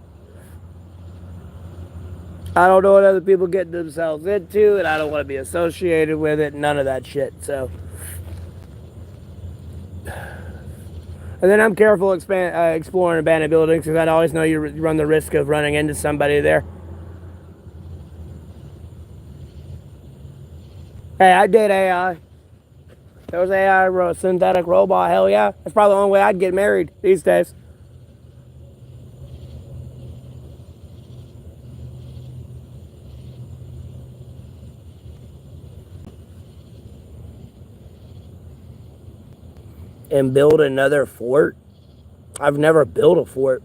I don't know what other people get themselves into, and I don't want to be associated with it. None of that shit. So, and then I'm careful exploring abandoned buildings because I always know you run the risk of running into somebody there. Hey, I did AI. There was AI synthetic robot. Hell yeah, that's probably the only way I'd get married these days. And build another fort. I've never built a fort.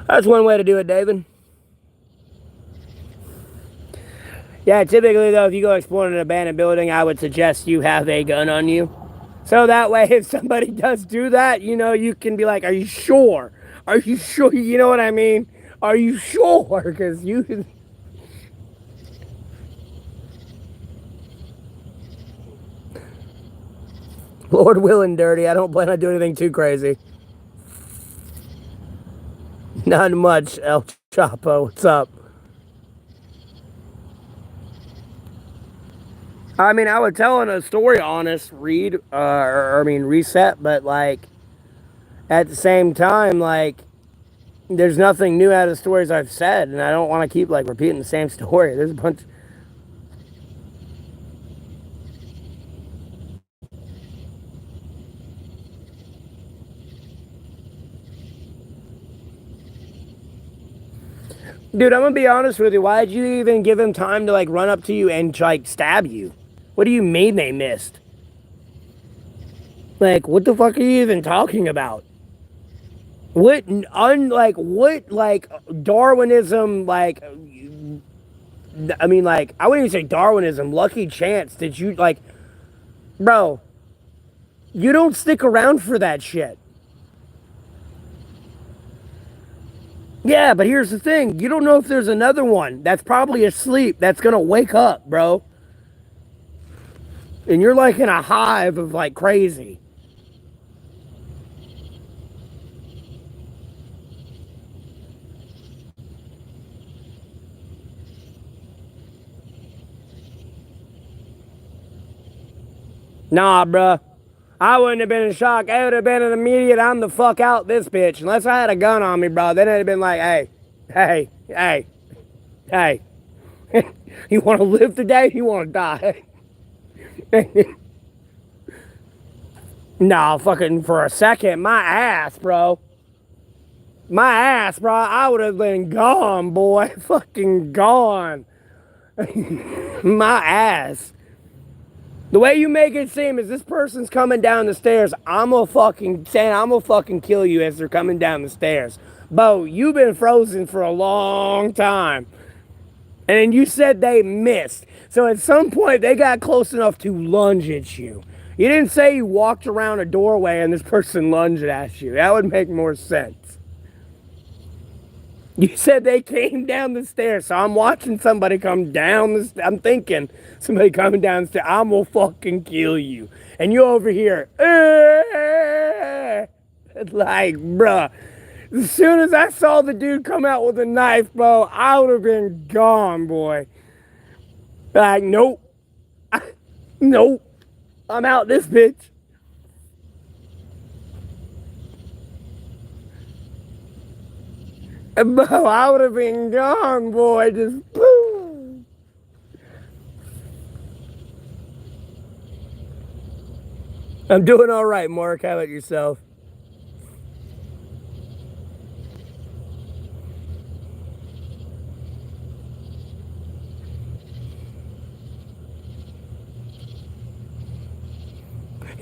That's one way to do it, David. Yeah, typically though, if you go exploring an abandoned building, I would suggest you have a gun on you. So that way, if somebody does do that, you know, you can be like, are you sure? Are you sure? You know what I mean? Are you sure? Because you... Lord willing, dirty. I don't plan on doing anything too crazy. Not much, El Chapo. What's up? I mean, I would tell in a story honest read, or I mean reset, but like at the same time, like there's nothing new out of the stories I've said, and I don't want to keep like repeating the same story. There's a bunch. Dude, I'm gonna be honest with you. Why did you even give him time to like run up to you and like stab you? What do you mean they missed? Like, what the fuck are you even talking about? What like Darwinism like I mean like I wouldn't even say Darwinism, lucky chance did you like bro, you don't stick around for that shit. Yeah, but here's the thing. You don't know if there's another one that's probably asleep that's gonna wake up, bro. And you're like in a hive of like crazy. Nah, bruh. I wouldn't have been in shock. It would have been an immediate, I'm the fuck out this bitch. Unless I had a gun on me, bro. Then it'd have been like, hey, hey, hey, hey. You want to live today? You want to die? Nah, fucking for a second, my ass, bro. My ass, bro. I would have been gone, boy. Fucking gone. My ass. The way you make it seem is this person's coming down the stairs. I'm gonna fucking kill you as they're coming down the stairs. Bo, you've been frozen for a long time. And then you said they missed. So at some point they got close enough to lunge at you. You didn't say you walked around a doorway and this person lunged at you. That would make more sense. You said they came down the stairs, so I'm watching somebody come down the stairs. I'm thinking somebody coming down the stairs. I'm gonna fucking kill you. And you over here, like, bruh. As soon as I saw the dude come out with a knife, bro, I would have been gone, boy. Like, nope. Nope. I'm out this bitch. Bro, I would have been gone, boy. Just boom. I'm doing all right, Mark. How about yourself?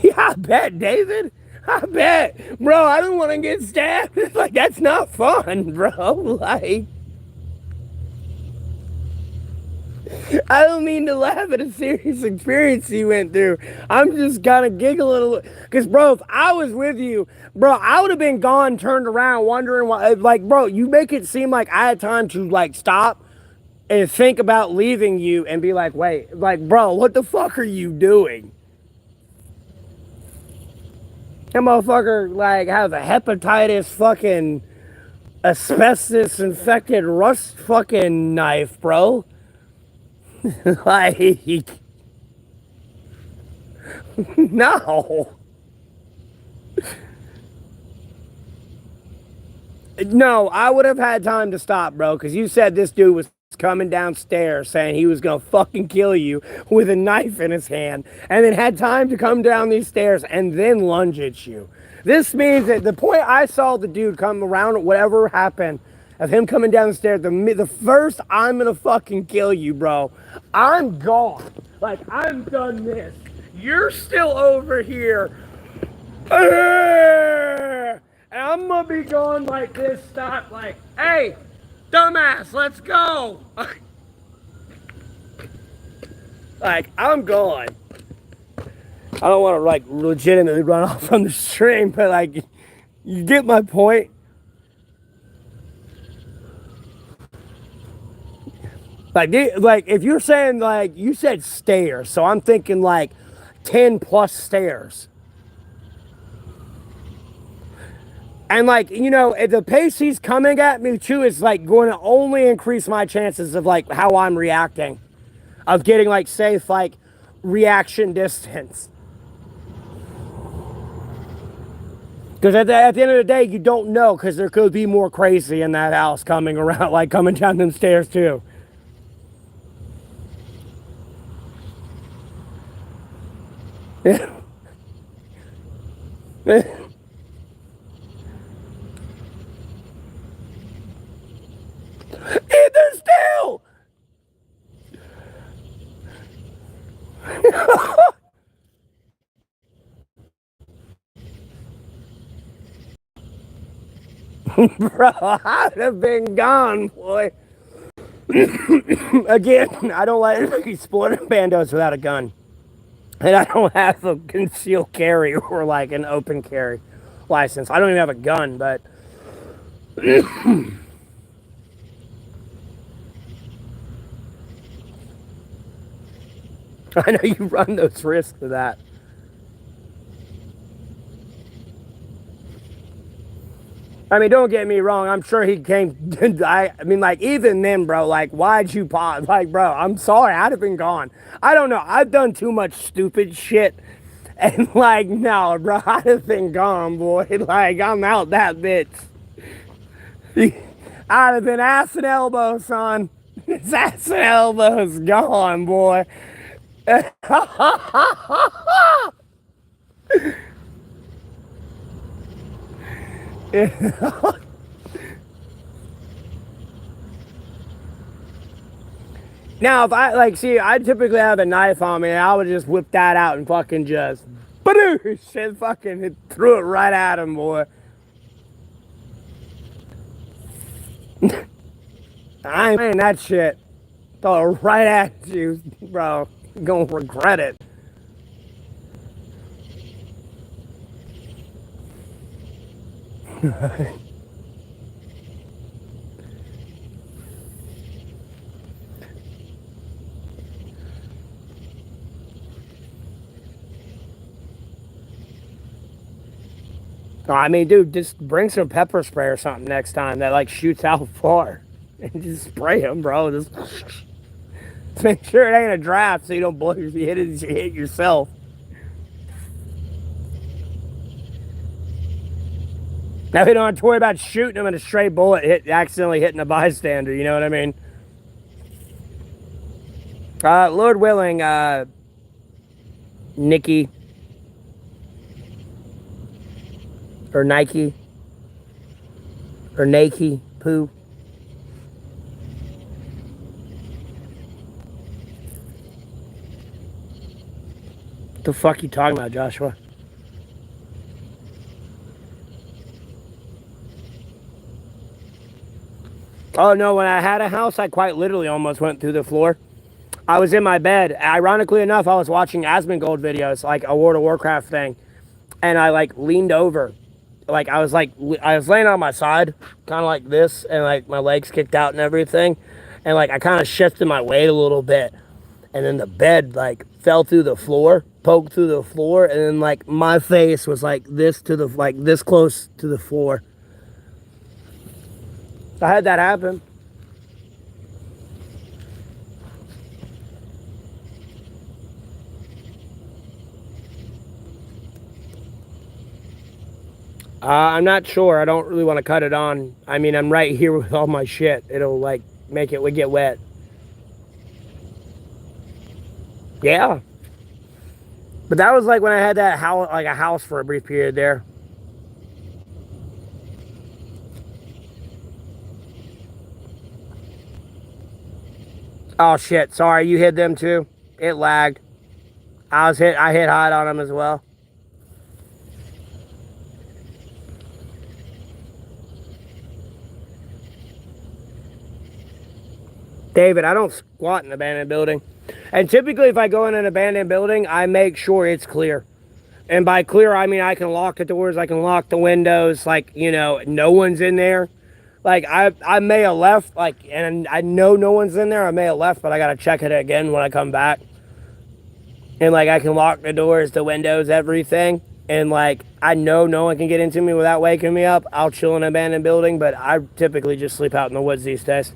Yeah, I bet, David. I bet. Bro, I don't want to get stabbed. Like, that's not fun, bro. Like, I don't mean to laugh at a serious experience you went through. I'm just kind of giggling a little. Because, bro, if I was with you, bro, I would have been gone, turned around, wondering why. Like, bro, you make it seem like I had time to, like, stop and think about leaving you and be like, wait, like, bro, what the fuck are you doing? That motherfucker, like, has a hepatitis fucking asbestos infected rust fucking knife, bro. Like, no. No, I would have had time to stop, bro, because you said this dude was coming downstairs saying he was gonna fucking kill you with a knife in his hand, and then had time to come down these stairs and then lunge at you. This means that the point I saw the dude come around, whatever happened, of him coming down the stairs, the first I'm gonna fucking kill you, bro. I'm gone. Like, I'm done this. You're still over here. And I'm gonna be going like this, stop, like, hey, dumbass, let's go. Like, I'm gone. I don't want to, like, legitimately run off from the stream, but, like, you get my point. Like, if you're saying, like, you said stairs, so I'm thinking, like, 10 plus stairs. And, like, you know, the pace he's coming at me too is like going to only increase my chances of like how I'm reacting, of getting like safe, like reaction distance. Because at the end of the day, you don't know, because there could be more crazy in that house coming around, like coming down them stairs too. Either still. Bro, I'd have been gone, boy. Again, I don't like exploring bandos without a gun. And I don't have a concealed carry or like an open carry license. I don't even have a gun, but I know you run those risks with that. I mean, don't get me wrong. I'm sure he came. I mean, like, even then, bro, like, why'd you pause? Like, bro, I'm sorry. I'd have been gone. I don't know. I've done too much stupid shit. And, like, no, bro, I'd have been gone, boy. Like, I'm out that bitch. I'd have been ass and elbow, son. It's ass and elbows gone, boy. Now, if I, like, see, I typically have a knife on me, and I would just whip that out and fucking just, badoosh, and fucking threw it right at him, boy. I ain't saying that shit. Throw it right at you, bro. You're gonna regret it. I mean, dude, just bring some pepper spray or something next time that like shoots out far, and just spray them, bro. Just make sure it ain't a draft so you don't blow your hit yourself. Now we don't have to worry about shooting them and a stray bullet accidentally hitting a bystander. You know what I mean? Lord willing, Nikki or Nike or Nike poo. What the fuck you talking about, Joshua? Oh no, when I had a house, I quite literally almost went through the floor. I was in my bed. Ironically enough, I was watching Asmongold videos, like a World of Warcraft thing, and I like leaned over, like I was laying on my side, kind of like this, and like my legs kicked out and everything, and like I kind of shifted my weight a little bit, and then the bed like fell through the floor, poked through the floor, and then like my face was like this to the like this close to the floor. I had that happen. I'm not sure. I don't really want to cut it on. I mean, I'm right here with all my shit. It'll like make it get wet. Yeah. But that was like when I had that house, like a house for a brief period there. Oh shit! Sorry, you hit them too. It lagged. I hit hot on them as well. David, I don't squat in an abandoned building. And typically, if I go in an abandoned building, I make sure it's clear. And by clear, I mean I can lock the doors, I can lock the windows, like, you know, no one's in there. Like, I may have left, like, and I know no one's in there. I may have left, but I got to check it again when I come back. And, like, I can lock the doors, the windows, everything. And, like, I know no one can get into me without waking me up. I'll chill in an abandoned building, but I typically just sleep out in the woods these days.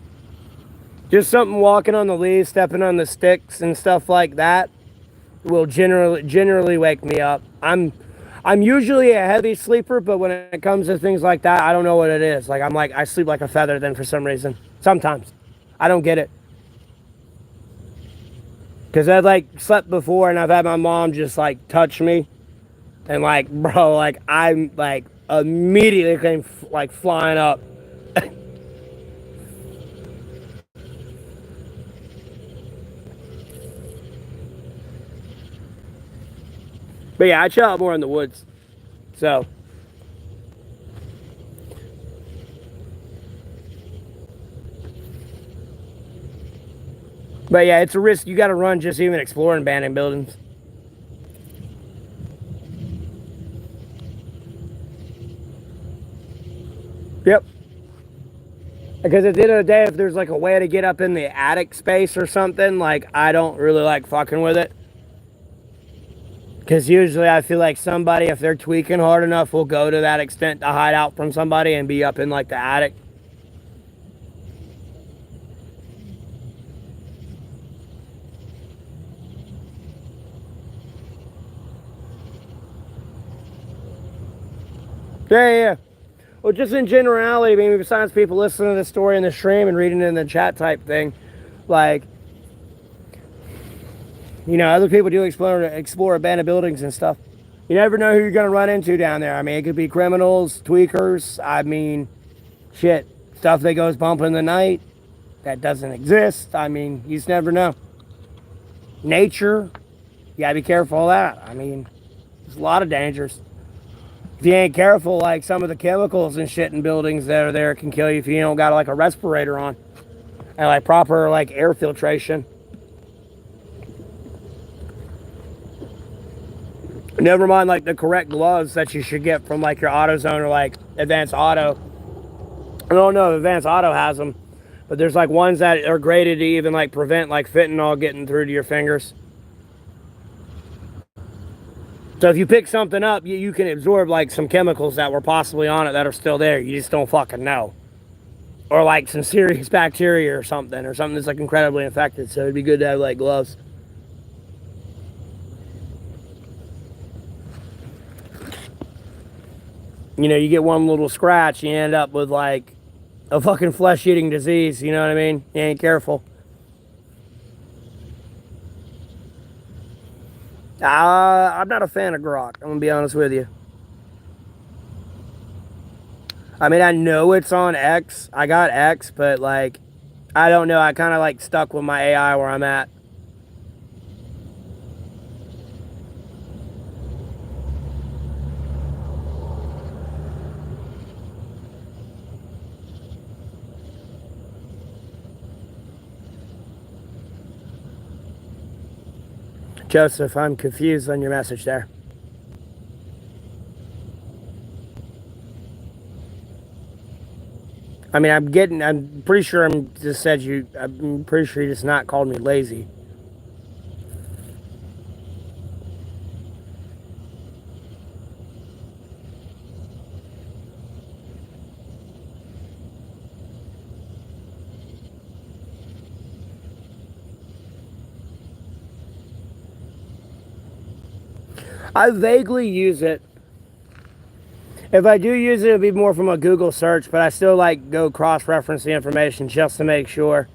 Just something walking on the leaves, stepping on the sticks and stuff like that. will generally wake me up. I'm usually a heavy sleeper, but when it comes to things like that, I don't know what it is. Like I sleep like a feather then for some reason. Sometimes. I don't get it. Because I've like slept before and I've had my mom just like touch me. And like, bro, like I'm like immediately came like flying up. But yeah, I chill out more in the woods. So. But yeah, it's a risk you got to run just even exploring abandoned buildings. Yep. Because at the end of the day, if there's like a way to get up in the attic space or something, like I don't really like fucking with it. Because usually I feel like somebody, if they're tweaking hard enough, will go to that extent to hide out from somebody and be up in like the attic. Yeah. Well, just in generality, I mean, besides people listening to the story in the stream and reading it in the chat type thing, like, you know, other people do explore abandoned buildings and stuff. You never know who you're going to run into down there. I mean, it could be criminals, tweakers. I mean, shit, stuff that goes bump in the night that doesn't exist. I mean, you just never know. Nature, you got to be careful of that. I mean, there's a lot of dangers. If you ain't careful, like some of the chemicals and shit in buildings that are there can kill you if you don't got like a respirator on and like proper like air filtration. Never mind like the correct gloves that you should get from like your AutoZone or like Advanced Auto. I don't know if Advanced Auto has them, but there's like ones that are graded to even like prevent like fentanyl getting through to your fingers. So if you pick something up, you can absorb like some chemicals that were possibly on it that are still there. You just don't fucking know. Or like some serious bacteria or something that's like incredibly infected. So it'd be good to have like gloves. You know, you get one little scratch, you end up with like a fucking flesh-eating disease. You know what I mean? You ain't careful. I'm not a fan of grok. I'm gonna be honest with you. I mean, I know it's on X. I got X, but like, I don't know. I kind of like stuck with my AI where I'm at. Joseph, I'm confused on your message there. I mean, I'm pretty sure I'm pretty sure you just not called me lazy. I vaguely use it. If I do use it, it'll be more from a Google search, but I still like go cross-reference the information just to make sure.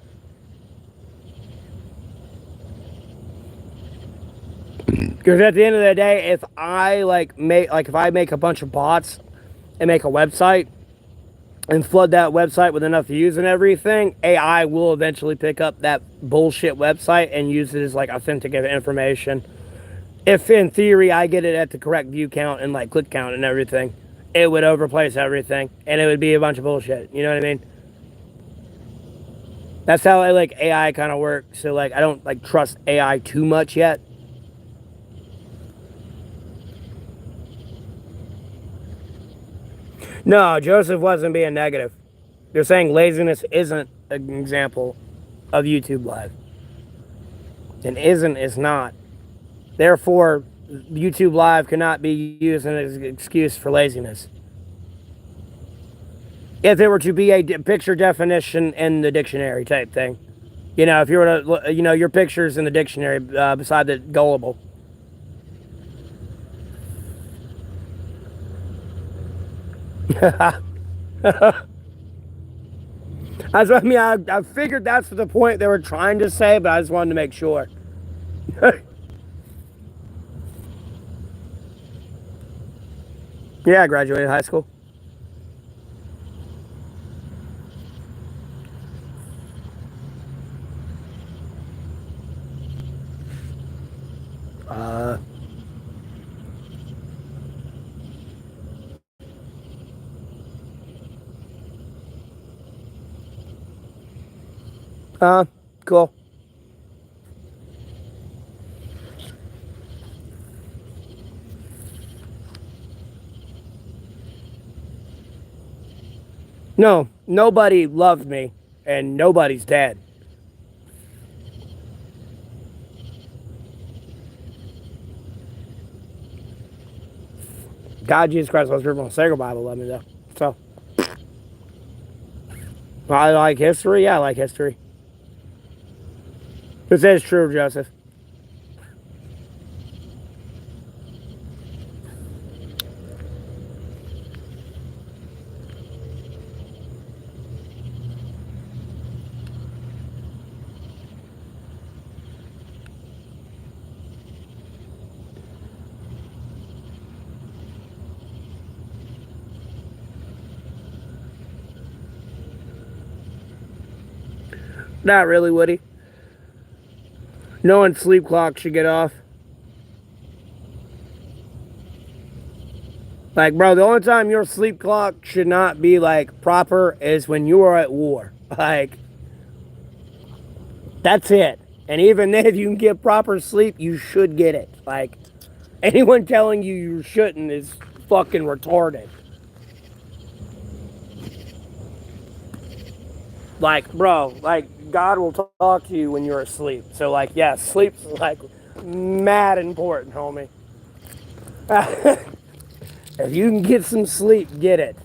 Because at the end of the day, if I if I make a bunch of bots and make a website and flood that website with enough views and everything, AI will eventually pick up that bullshit website and use it as like authentic information. If in theory I get it at the correct view count and like click count and everything, it would overplace everything and it would be a bunch of bullshit. You know what I mean? That's how I like AI kind of works. So like I don't like trust AI too much yet. No, Joseph wasn't being negative. You're saying laziness isn't an example of YouTube Live. And isn't is not. Therefore, YouTube Live cannot be used as an excuse for laziness. If it were to be a picture definition in the dictionary type thing. You know, if you were to, you know, your picture's in the dictionary beside the gullible. That's what I mean. I figured that's the point they were trying to say, but I just wanted to make sure. Yeah, I graduated high school. Uh, uh, cool. No, nobody loved me, and nobody's dead. God, Jesus Christ, most people don't say the Bible love me though. So, I like history. Yeah, I like history. This is true, Joseph. Not really, Woody. No one's sleep clock should get off. Like, bro, the only time your sleep clock should not be like proper is when you are at war. Like, that's it. And even then, if you can get proper sleep, you should get it. Like, anyone telling you you shouldn't is fucking retarded. Like, bro, like, God will talk to you when you're asleep. So, like, yeah, sleep's like mad important, homie. If you can get some sleep, get it.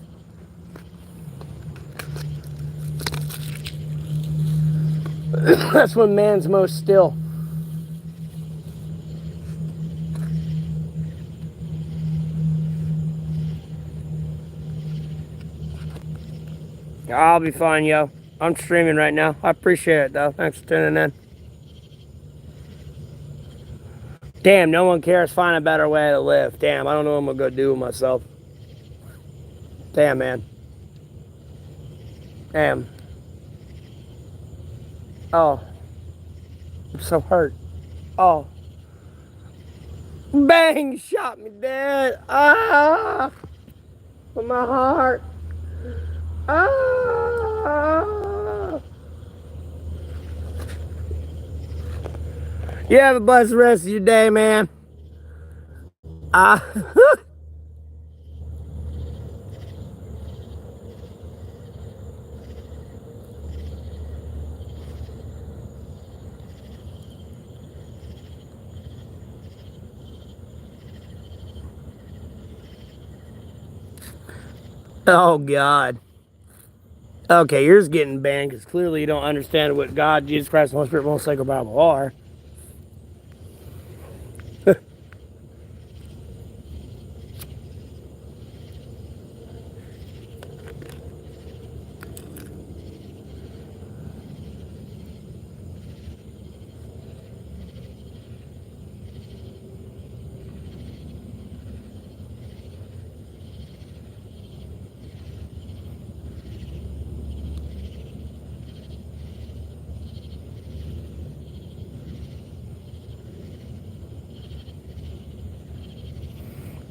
That's when man's most still. I'll be fine, yo. I'm streaming right now. I appreciate it, though. Thanks for tuning in. Damn, no one cares. Find a better way to live. Damn, I don't know what I'm gonna go do with myself. Damn, man. Damn. Oh, I'm so hurt. Oh, bang! Shot me dead. Ah, with my heart. Ah. You have a blessed rest of your day, man. Ah. Oh, God. Okay, yours getting banned because clearly you don't understand what God, Jesus Christ, and Holy Spirit, most sacred Bible are.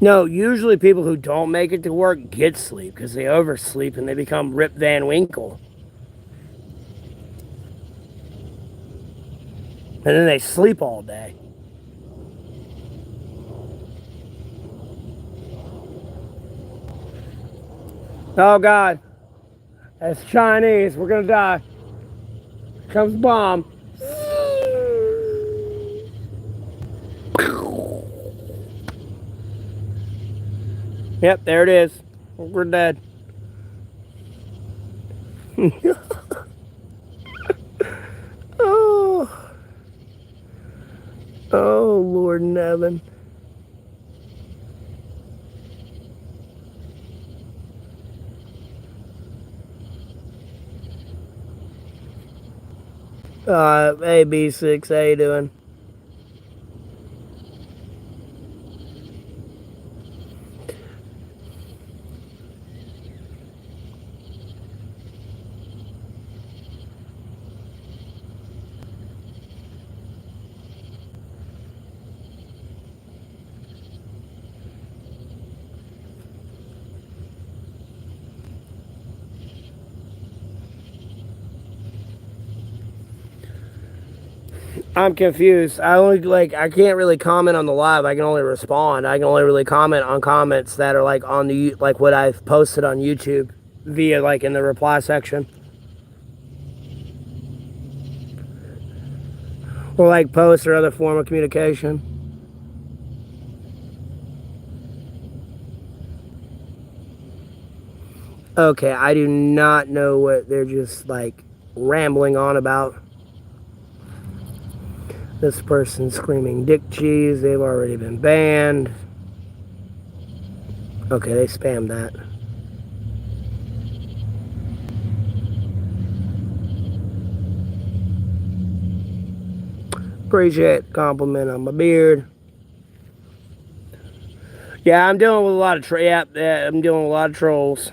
No, usually people who don't make it to work get sleep because they oversleep and they become Rip Van Winkle. And then they sleep all day. Oh, God. That's Chinese. We're going to die. Here comes the bomb. Yep, there it is. We're dead. Oh, oh, Lord in heaven. Hey B6, how you doing? I'm confused. I can't really comment on the live. I can only respond. I can only really comment on comments that are like on the like what I've posted on YouTube via like in the reply section or like posts or other form of communication. Okay, I do not know what they're just like rambling on about. This person screaming dick cheese. They've already been banned. Okay, they spammed that. Appreciate the compliment on my beard. Yeah, I'm dealing with a lot of I'm dealing with a lot of trolls.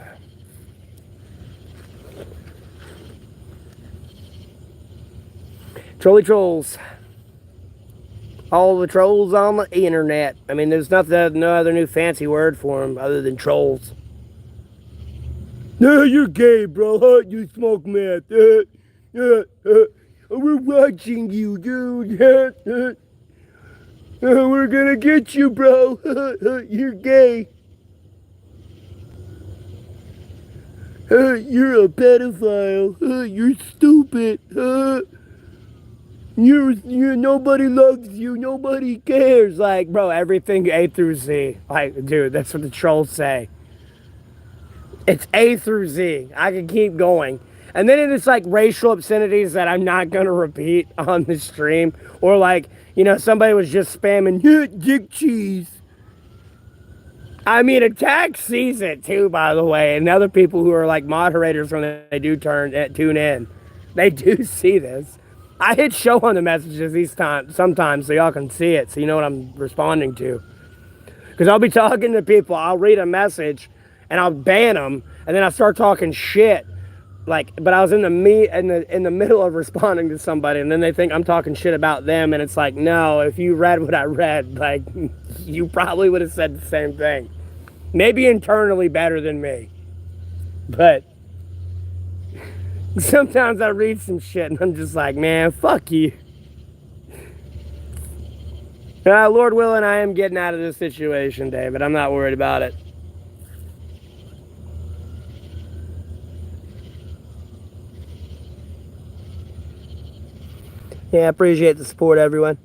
Trolly trolls. All the trolls on the internet. I mean, there's nothing, no other new fancy word for them other than trolls. No, you're gay, bro. You smoke meth. We're watching you, dude. We're gonna get you, bro. You're gay. You're a pedophile. You're stupid. You nobody loves you, nobody cares. Like, bro, everything A through Z. Like, dude, that's what the trolls say. It's A through Z. I can keep going. And then it's like racial obscenities that I'm not gonna repeat on the stream. Or like, somebody was just spamming dick cheese. I mean, Attack sees it too, by the way, and other people who are like moderators when they do tune in, they do see this. I hit show on the messages sometimes so y'all can see it, so you know what I'm responding to. Because I'll be talking to people, I'll read a message, and I'll ban them, and then I start talking shit. But I was in the middle of responding to somebody, and then they think I'm talking shit about them, and it's like, no, if you read what I read, like, you probably would have said the same thing. Maybe internally better than me. But sometimes I read some shit and I'm just like, man, fuck you. Lord willing, I am getting out of this situation, David. I'm not worried about it. Yeah, I appreciate the support, everyone.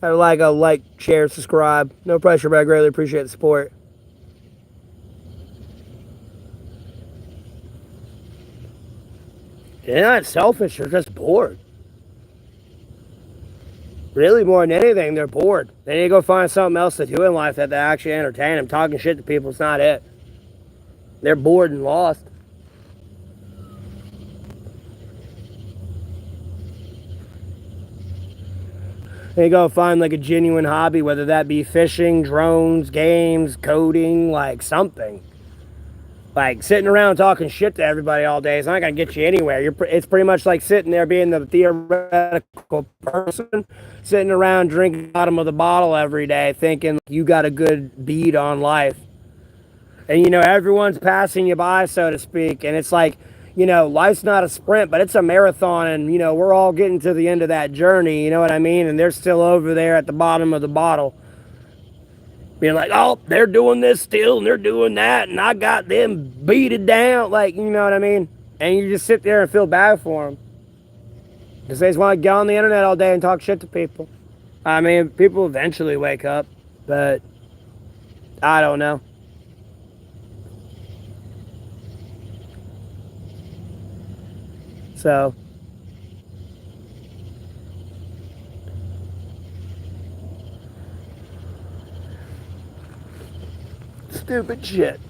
I would like, share, subscribe. No pressure, but I greatly appreciate the support. They're not selfish, they're just bored. Really, more than anything, they're bored. They need to go find something else to do in life that they actually entertain them. Talking shit to people is not it. They're bored and lost. They go find like a genuine hobby, whether that be fishing, drones, games, coding, like something. Like sitting around talking shit to everybody all day is not gonna get you anywhere. It's pretty much like sitting there being the theoretical person, sitting around drinking the bottom of the bottle every day, thinking you got a good bead on life. And everyone's passing you by, so to speak. And it's like, life's not a sprint, but it's a marathon, and we're all getting to the end of that journey. You know what I mean? And they're still over there at the bottom of the bottle, being like, oh, they're doing this still, and they're doing that, and I got them beaten down. Like, you know what I mean? And you just sit there and feel bad for them because they just want to get on the internet all day and talk shit to people. I mean, people eventually wake up, but I don't know. So, stupid shit.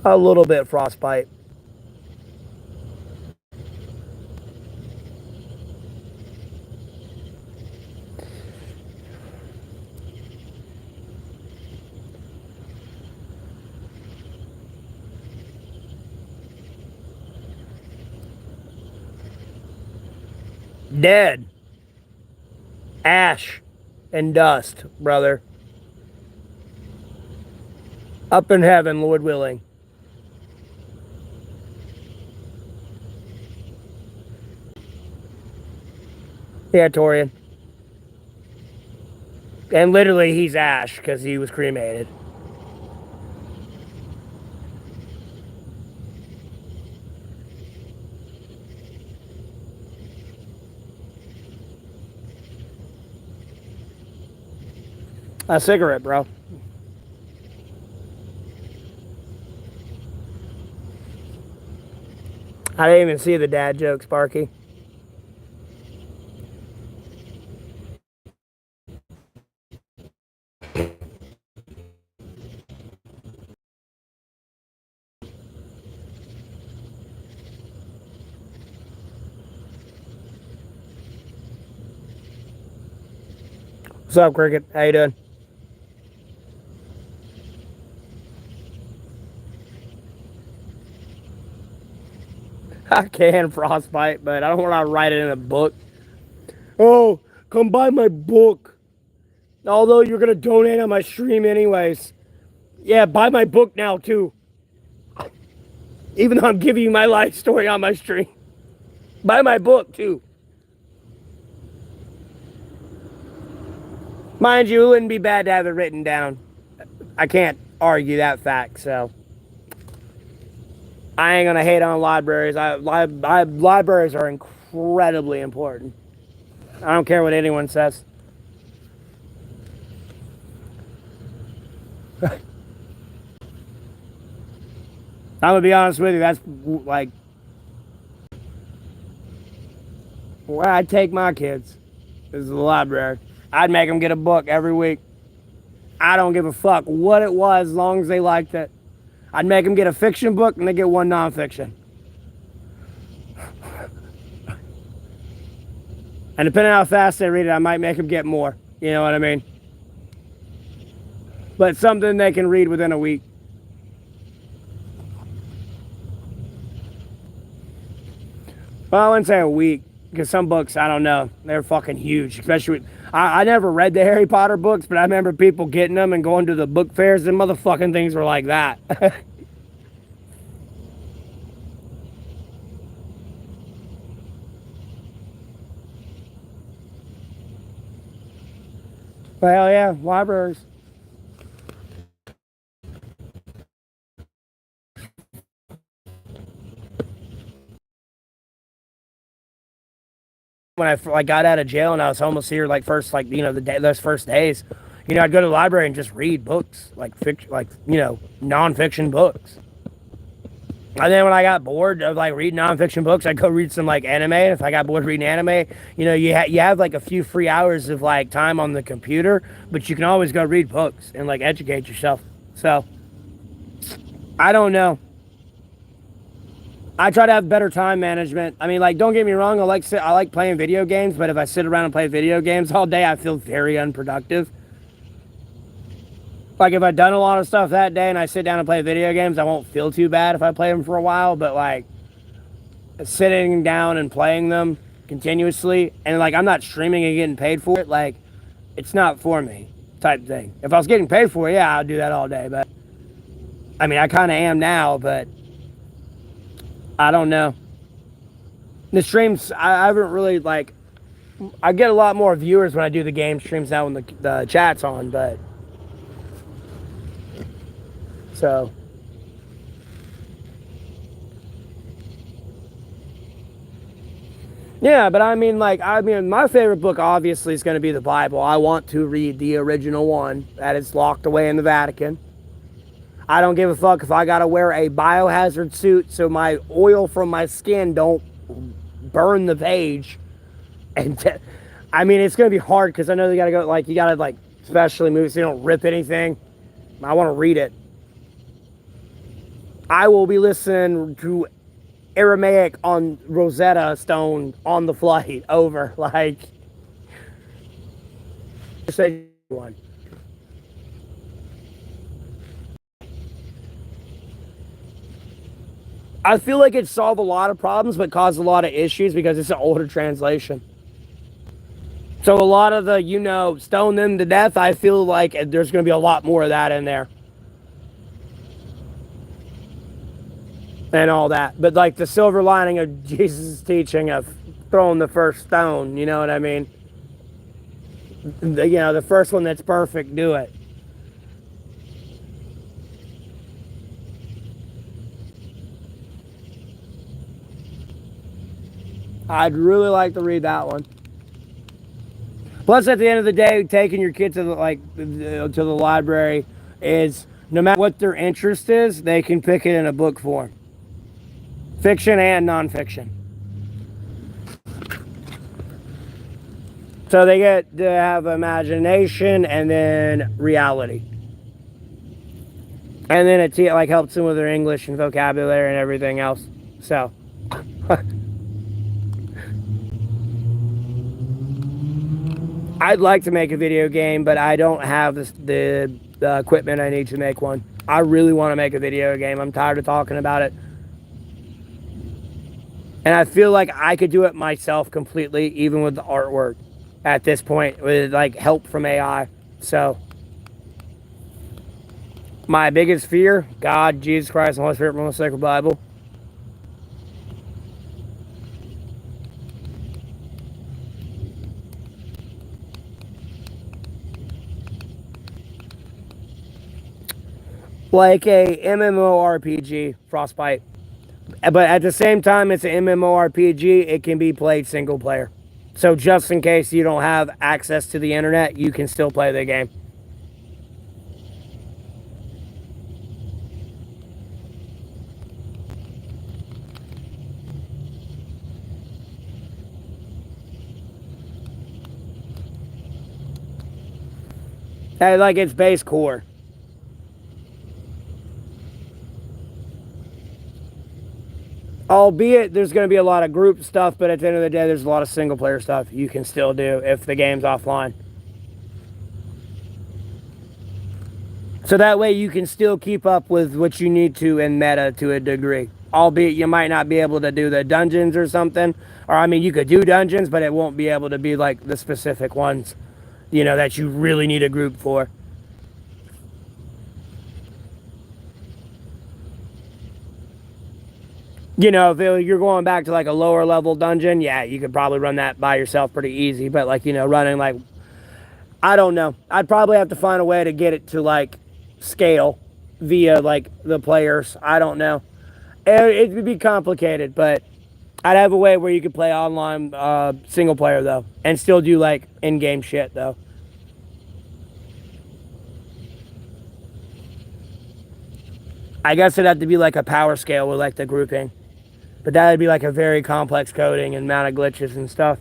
A little bit frostbite. Dead. Ash and dust, brother. Up in heaven, Lord willing. Yeah, Torian. And literally, he's ash because he was cremated. A cigarette, bro. I didn't even see the dad joke, Sparky. What's up, Cricket? How you doing? I can frostbite, but I don't want to write it in a book. Oh, come buy my book. Although you're going to donate on my stream anyways. Yeah, buy my book now, too. Even though I'm giving you my life story on my stream. Buy my book, too. Mind you, it wouldn't be bad to have it written down. I can't argue that fact, so. I ain't going to hate on libraries. Libraries are incredibly important. I don't care what anyone says. I'm gonna be honest with you, that's like where I'd take my kids is the library. I'd make them get a book every week. I don't give a fuck what it was as long as they liked it. I'd make them get a fiction book and they get one nonfiction. And depending on how fast they read it, I might make them get more. You know what I mean? But something they can read within a week. Well, I wouldn't say a week, because some books, I don't know, they're fucking huge. Especially, I never read the Harry Potter books, but I remember people getting them and going to the book fairs, and motherfucking things were like that. Well, yeah, libraries. When I got out of jail and I was homeless here, those first days, I'd go to the library and just read books, like fiction, nonfiction books. And then when I got bored of reading nonfiction books, I'd go read some anime. And if I got bored reading anime, you have a few free hours of time on the computer, but you can always go read books and educate yourself. So I don't know. I try to have better time management. I mean, don't get me wrong. I like playing video games, but if I sit around and play video games all day, I feel very unproductive. If I've done a lot of stuff that day and I sit down and play video games, I won't feel too bad if I play them for a while. But sitting down and playing them continuously, and I'm not streaming and getting paid for it, it's not for me type thing. If I was getting paid for it, yeah, I'd do that all day. But I mean, I kind of am now, but I don't know. The streams, I haven't really, I get a lot more viewers when I do the game streams now when the chat's on, but. So. Yeah, but I mean, my favorite book obviously is going to be the Bible. I want to read the original one that is locked away in the Vatican. I don't give a fuck if I gotta wear a biohazard suit so my oil from my skin don't burn the page. And I mean, it's gonna be hard because I know they gotta go you gotta especially move so you don't rip anything. I want to read it. I will be listening to Aramaic on Rosetta Stone on the flight over. Like, say one. I feel like it solved a lot of problems, but caused a lot of issues because it's an older translation. So a lot of the, stone them to death, I feel like there's going to be a lot more of that in there. And all that. But like the silver lining of Jesus' teaching of throwing the first stone, you know what I mean? The first one that's perfect, do it. I'd really like to read that one. Plus, at the end of the day, taking your kid to the library is, no matter what their interest is, they can pick it in a book form, fiction and nonfiction. So they get to have imagination and then reality, and then it like helps them with their English and vocabulary and everything else. So. I'd like to make a video game, but I don't have the equipment I need to make one. I really want to make a video game. I'm tired of talking about it. And I feel like I could do it myself completely, even with the artwork at this point, with like help from AI. So, my biggest fear, God, Jesus Christ, and Holy Spirit from the Sacred Bible. Like a MMORPG, Frostbite. But at the same time, it's an MMORPG, it can be played single player. So just in case you don't have access to the internet, you can still play the game. Like its base core. Albeit there's going to be a lot of group stuff, but at the end of the day, there's a lot of single player stuff you can still do if the game's offline. So that way you can still keep up with what you need to in meta to a degree. Albeit you might not be able to do the dungeons or something. Or I mean, you could do dungeons, but it won't be able to be like the specific ones, that you really need a group for. If you're going back to like a lower level dungeon, yeah, you could probably run that by yourself pretty easy. But like, running like, I don't know. I'd probably have to find a way to get it to like scale via like the players. I don't know. It would be complicated, but I'd have a way where you could play online single player though, and still do like in-game shit though. I guess it'd have to be like a power scale with like the grouping. But that would be like a very complex coding and amount of glitches and stuff.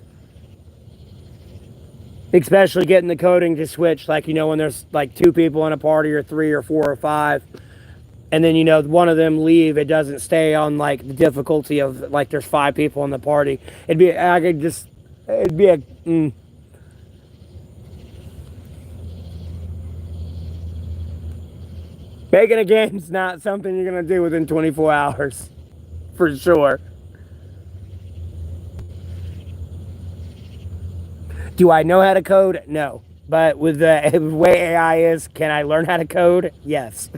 Especially getting the coding to switch, like, when there's like 2 people in a party or 3 or 4 or 5. And then, one of them leave, it doesn't stay on like the difficulty of like there's 5 people in the party. It'd be a... Making a game's not something you're going to do within 24 hours. For sure. Do I know how to code? No. But with the way AI is, can I learn how to code? Yes.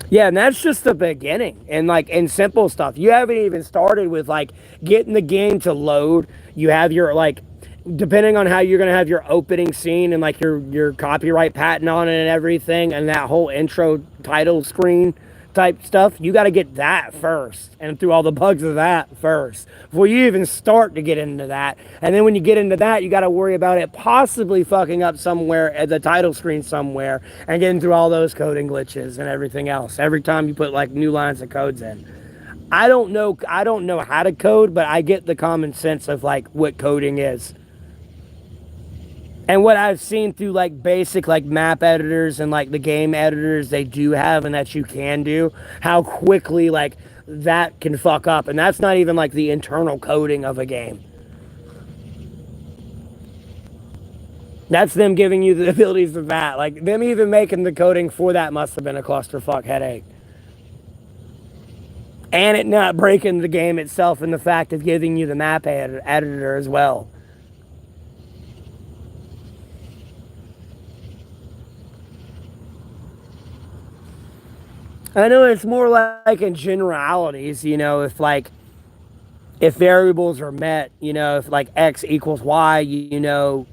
Yeah, and that's just the beginning. And like in simple stuff. You haven't even started with like getting the game to load. You have your like, depending on how you're going to have your opening scene and like your copyright patent on it and everything, and that whole intro title screen type stuff, you got to get that first and through all the bugs of that first before you even start to get into that. And then when you get into that, you got to worry about it possibly fucking up somewhere at the title screen somewhere and getting through all those coding glitches and everything else every time you put like new lines of codes in. I don't know how to code, but I get the common sense of like what coding is. And what I've seen through like basic like map editors and like the game editors they do have and that you can do, how quickly like that can fuck up. And that's not even like the internal coding of a game. That's them giving you the abilities of that. Like them even making the coding for that must have been a clusterfuck headache. And it not breaking the game itself in the fact of giving you the map editor as well. I know it's more like in generalities, you know, if variables are met, you know, if like X equals Y, you know,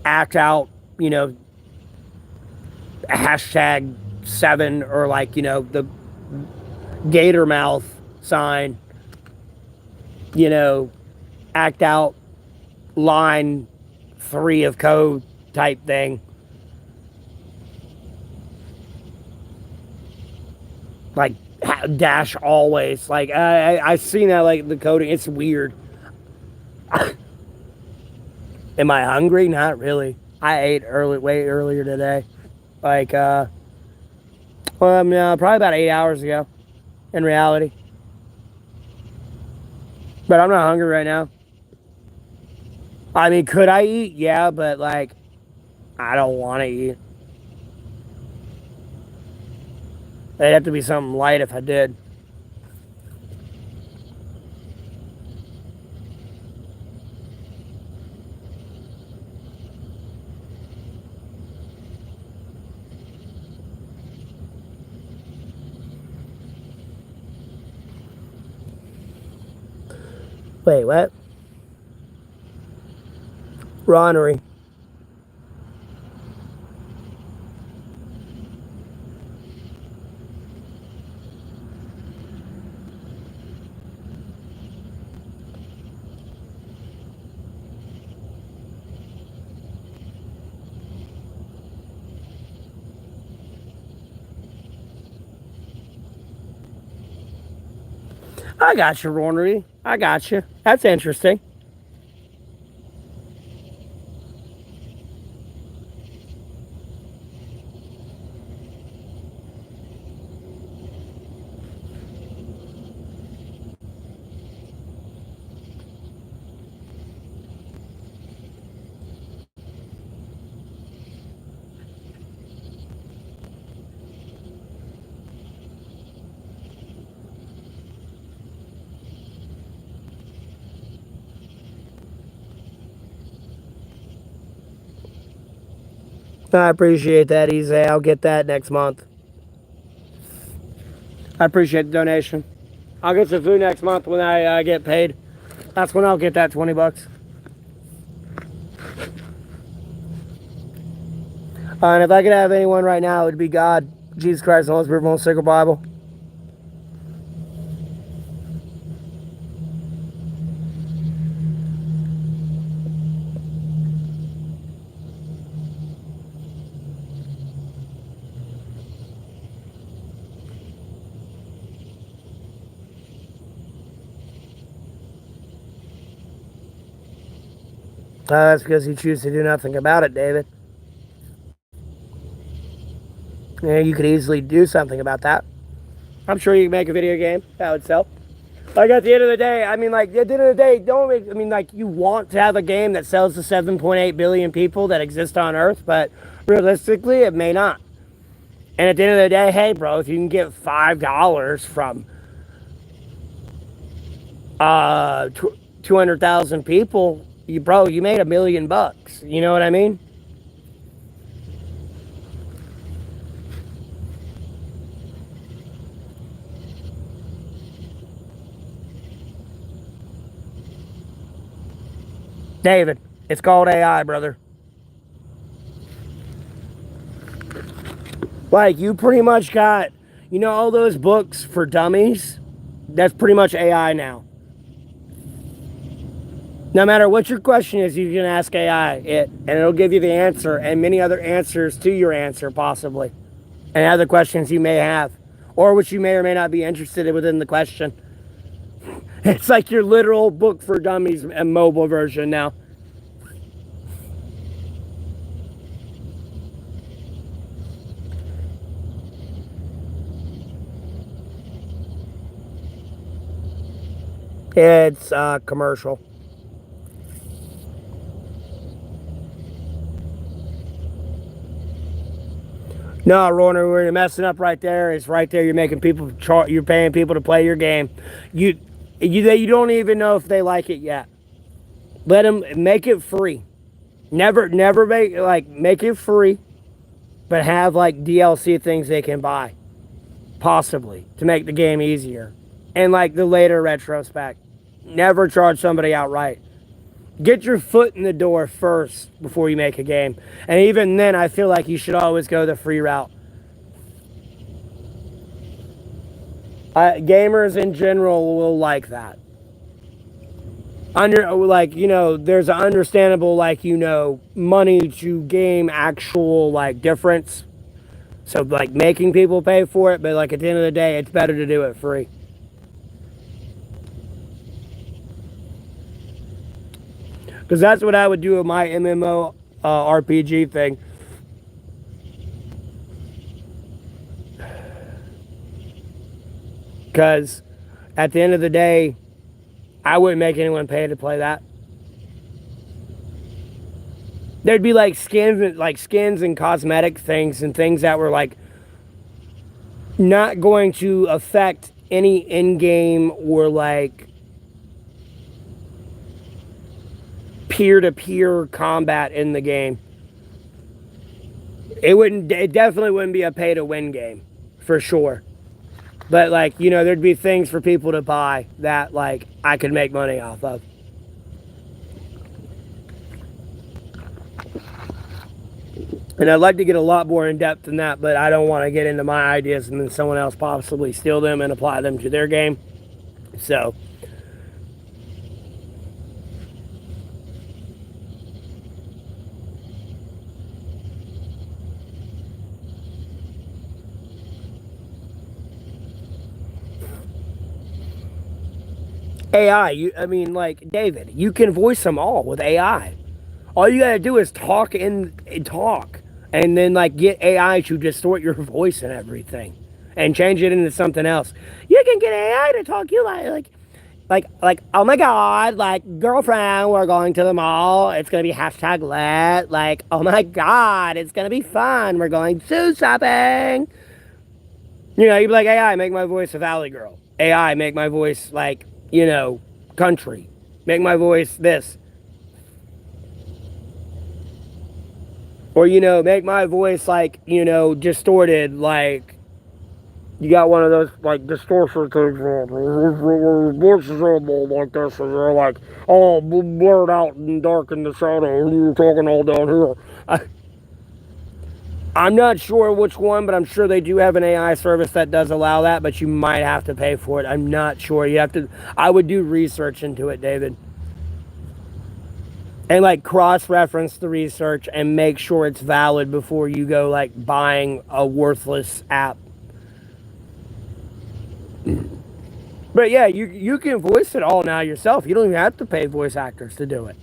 act out, you know, #7 or like, you know, the gator mouth sign, you know, act out line 3 of code type thing. Like dash always. Like I've seen that like the coding. It's weird. Am I hungry? Not really. I ate way earlier today. Like probably about 8 hours ago. In reality, but I'm not hungry right now. I mean, could I eat? Yeah, but like, I don't want to eat. It'd have to be something light if I did. Wait, what? Ronery. I got you, Ronery. I got you. That's interesting. I appreciate that, Easy. I'll get that next month. I appreciate the donation. I'll get some food next month when I get paid. That's when I'll get that $20. And if I could have anyone right now, it would be God, Jesus Christ, the Holy Spirit, most sacred Bible. That's because he chooses to do nothing about it, David. Yeah, you could easily do something about that. I'm sure you can make a video game that would sell. Like at the end of the day, I mean, like at the end of the day, like you want to have a game that sells to 7.8 billion people that exist on Earth, but realistically, it may not. And at the end of the day, hey, bro, if you can get $5 from 200,000 people, you made $1 million. You know what I mean? David, it's called AI, brother. Like, you pretty much got, you know, all those books for dummies? That's pretty much AI now. No matter what your question is, you can ask AI it, and it'll give you the answer and many other answers to your answer, possibly. And other questions you may have, or which you may or may not be interested in within the question. It's like your literal book for dummies and mobile version now. It's commercial. No, Roner, where you're messing up right there. It's right there. You're making people you're paying people to play your game. You, you don't even know if they like it yet. Let them make it free. Never make it free, but have like DLC things they can buy, possibly to make the game easier. And like the later retrospect, never charge somebody outright. Get your foot in the door first before you make a game. And even then, I feel like you should always go the free route. Gamers in general will like that. There's an understandable money to game actual difference. So making people pay for it, but at the end of the day, it's better to do it free. Because that's what I would do with my MMO RPG thing. Because at the end of the day, I wouldn't make anyone pay to play that. There'd be skins and cosmetic things and things that were not going to affect any in-game or peer-to-peer combat in the game. It definitely wouldn't be a pay-to-win game, for sure. But there'd be things for people to buy that I could make money off of. And I'd like to get a lot more in depth than that, but I don't want to get into my ideas and then someone else possibly steal them and apply them to their game. So AI, David, you can voice them all with AI. All you gotta do is talk and talk, and then get AI to distort your voice and everything, and change it into something else. You can get AI to talk you oh my god, girlfriend, we're going to the mall. It's gonna be hashtag lit. Oh my god, it's gonna be fun. We're going shoe shopping. You'd be like, AI, make my voice a valley girl. AI, make my voice country. Make my voice this. Or, make my voice distorted, you got one of those distortion things voices like this, and they're all blurred out and dark in the shadow, and you're talking all down here. I'm not sure which one, but I'm sure they do have an AI service that does allow that, but you might have to pay for it. I'm not sure. I would do research into it, David. And cross-reference the research and make sure it's valid before you go buying a worthless app. But yeah, you can voice it all now yourself. You don't even have to pay voice actors to do it.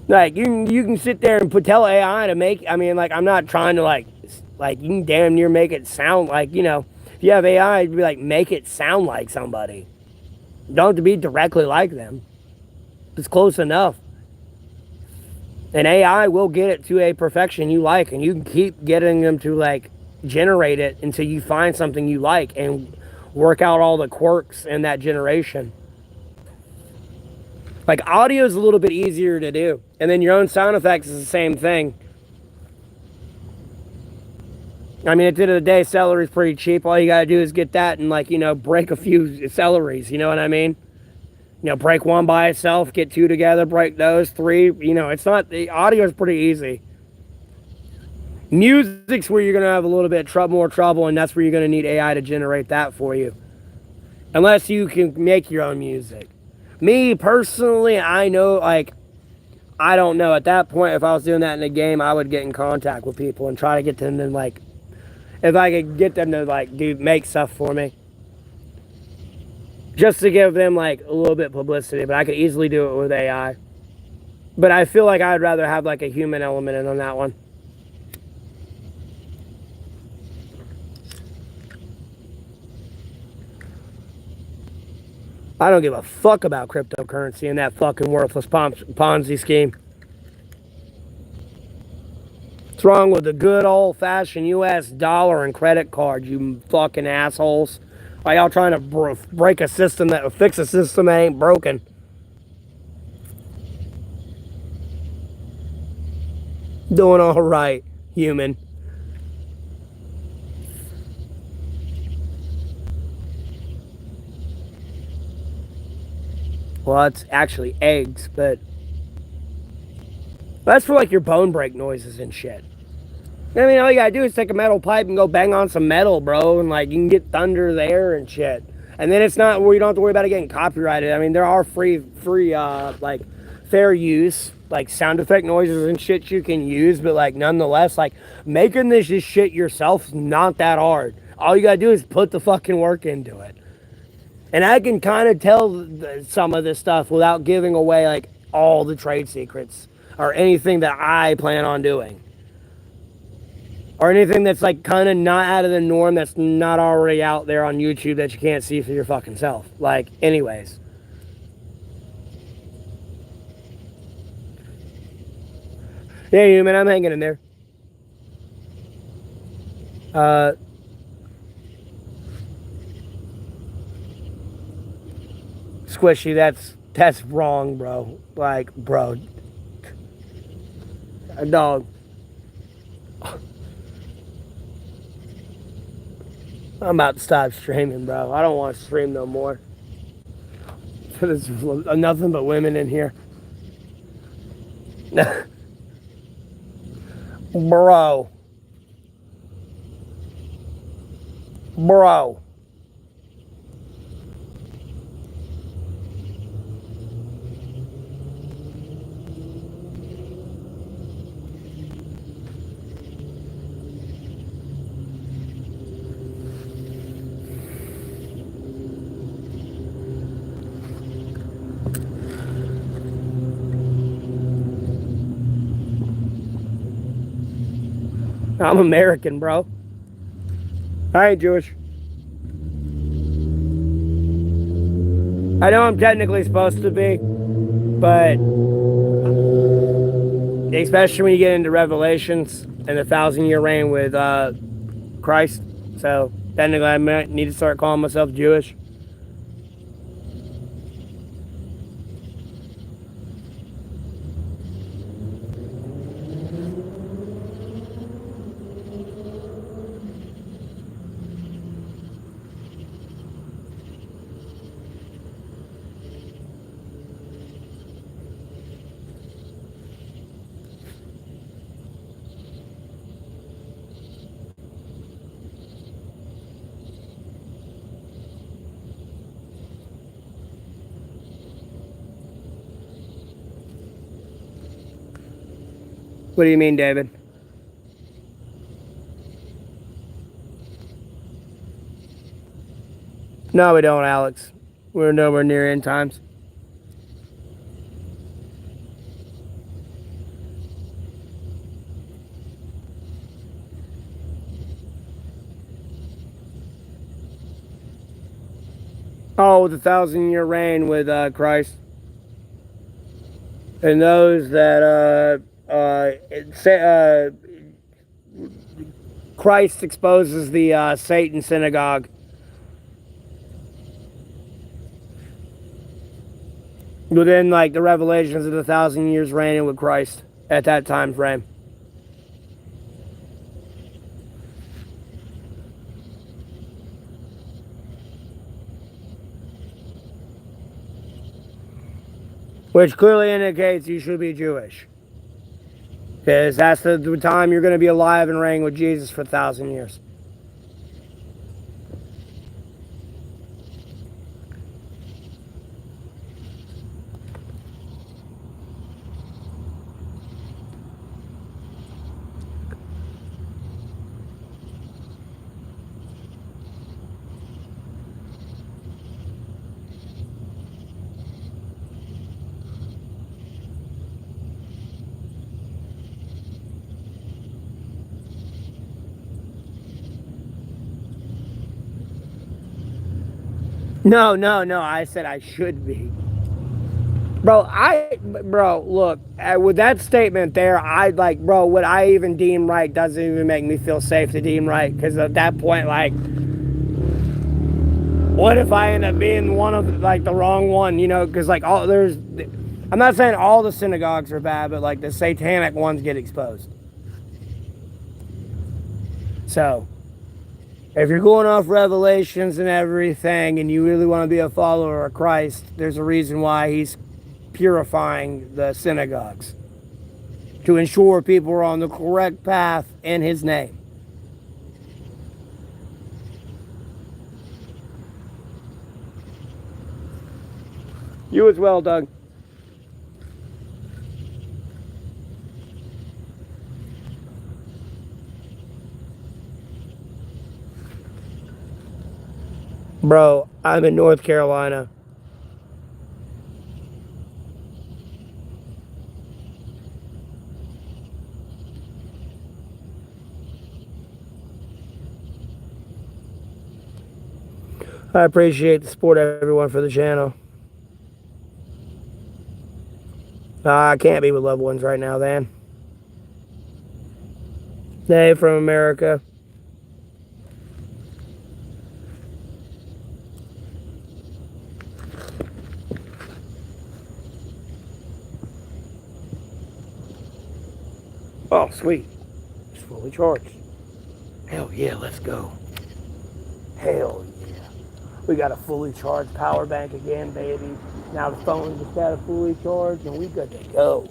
You can sit there and tell AI to make. I'm not trying to you can damn near make it sound if you have AI, it'd be make it sound like somebody. Don't have to be directly like them. It's close enough. And AI will get it to a perfection you like, and you can keep getting them to generate it until you find something you like and work out all the quirks in that generation. Audio is a little bit easier to do, and then your own sound effects is the same thing. At the end of the day, celery's pretty cheap. All you gotta do is get that and break a few celeries. You know what I mean? Break one by itself, get two together, break those, three. It's not, the audio is pretty easy. Music's where you're gonna have a little bit more trouble, and that's where you're gonna need AI to generate that for you. Unless you can make your own music. Me personally, I know, I don't know. At that point, if I was doing that in a game, I would get in contact with people and try to get them to if I could get them to make stuff for me, just to give them a little bit of publicity. But I could easily do it with AI. But I feel like I'd rather have a human element in on that one. I don't give a fuck about cryptocurrency and that fucking worthless Ponzi scheme. What's wrong with the good old-fashioned U.S. dollar and credit card, you fucking assholes? Are y'all trying to break a system fix a system that ain't broken? Doing all right, human. Well, it's actually eggs, but that's for like your bone break noises and shit. I mean, all you gotta do is take a metal pipe and go bang on some metal, bro, and like you can get thunder there and shit. And then it's not where you don't have to worry about it getting copyrighted. I mean, there are free, like fair use, like sound effect noises and shit you can use, but like nonetheless, like making this shit yourself is not that hard. All you gotta do is put the fucking work into it. And I can kind of tell some of this stuff without giving away like all the trade secrets or anything that I plan on doing. Or anything that's like kind of not out of the norm that's not already out there on YouTube that you can't see for your fucking self. Like, anyways. Yeah, human, I'm hanging in there. Squishy, that's wrong, bro. Like, bro. A dog. I'm about to stop streaming, bro. I don't want to stream no more. There's nothing but women in here. Bro. Bro. I'm American, bro. I ain't Jewish. I know I'm technically supposed to be, but especially when you get into Revelations and the 1,000-year reign with Christ. So technically I might need to start calling myself Jewish. What do you mean, David? No, we don't, Alex. We're nowhere near end times. Oh, the 1,000-year reign with Christ. And those that Christ exposes the Satan synagogue. Within like the revelations of the 1,000 years reigning with Christ at that time frame. Which clearly indicates you should be Jewish. Because that's the time you're going to be alive and reign with Jesus for 1,000 years. No, no, no. I said I should be. Bro, look, with that statement there, I like, bro, what I even deem right doesn't even make me feel safe to deem right. Because at that point, like, what if I end up being one of, like, the wrong one, you know? Because, like, I'm not saying all the synagogues are bad, but, like, the satanic ones get exposed. So, if you're going off revelations and everything and you really want to be a follower of Christ, there's a reason why he's purifying the synagogues to ensure people are on the correct path in his name. You as well, Doug. Bro, I'm in North Carolina. I appreciate the support, everyone, for the channel. I can't be with loved ones right now, then. They from America. Oh, sweet. It's fully charged. Hell yeah, let's go. Hell yeah. We got a fully charged power bank again, baby. Now the phone just got a fully charged and we good to go.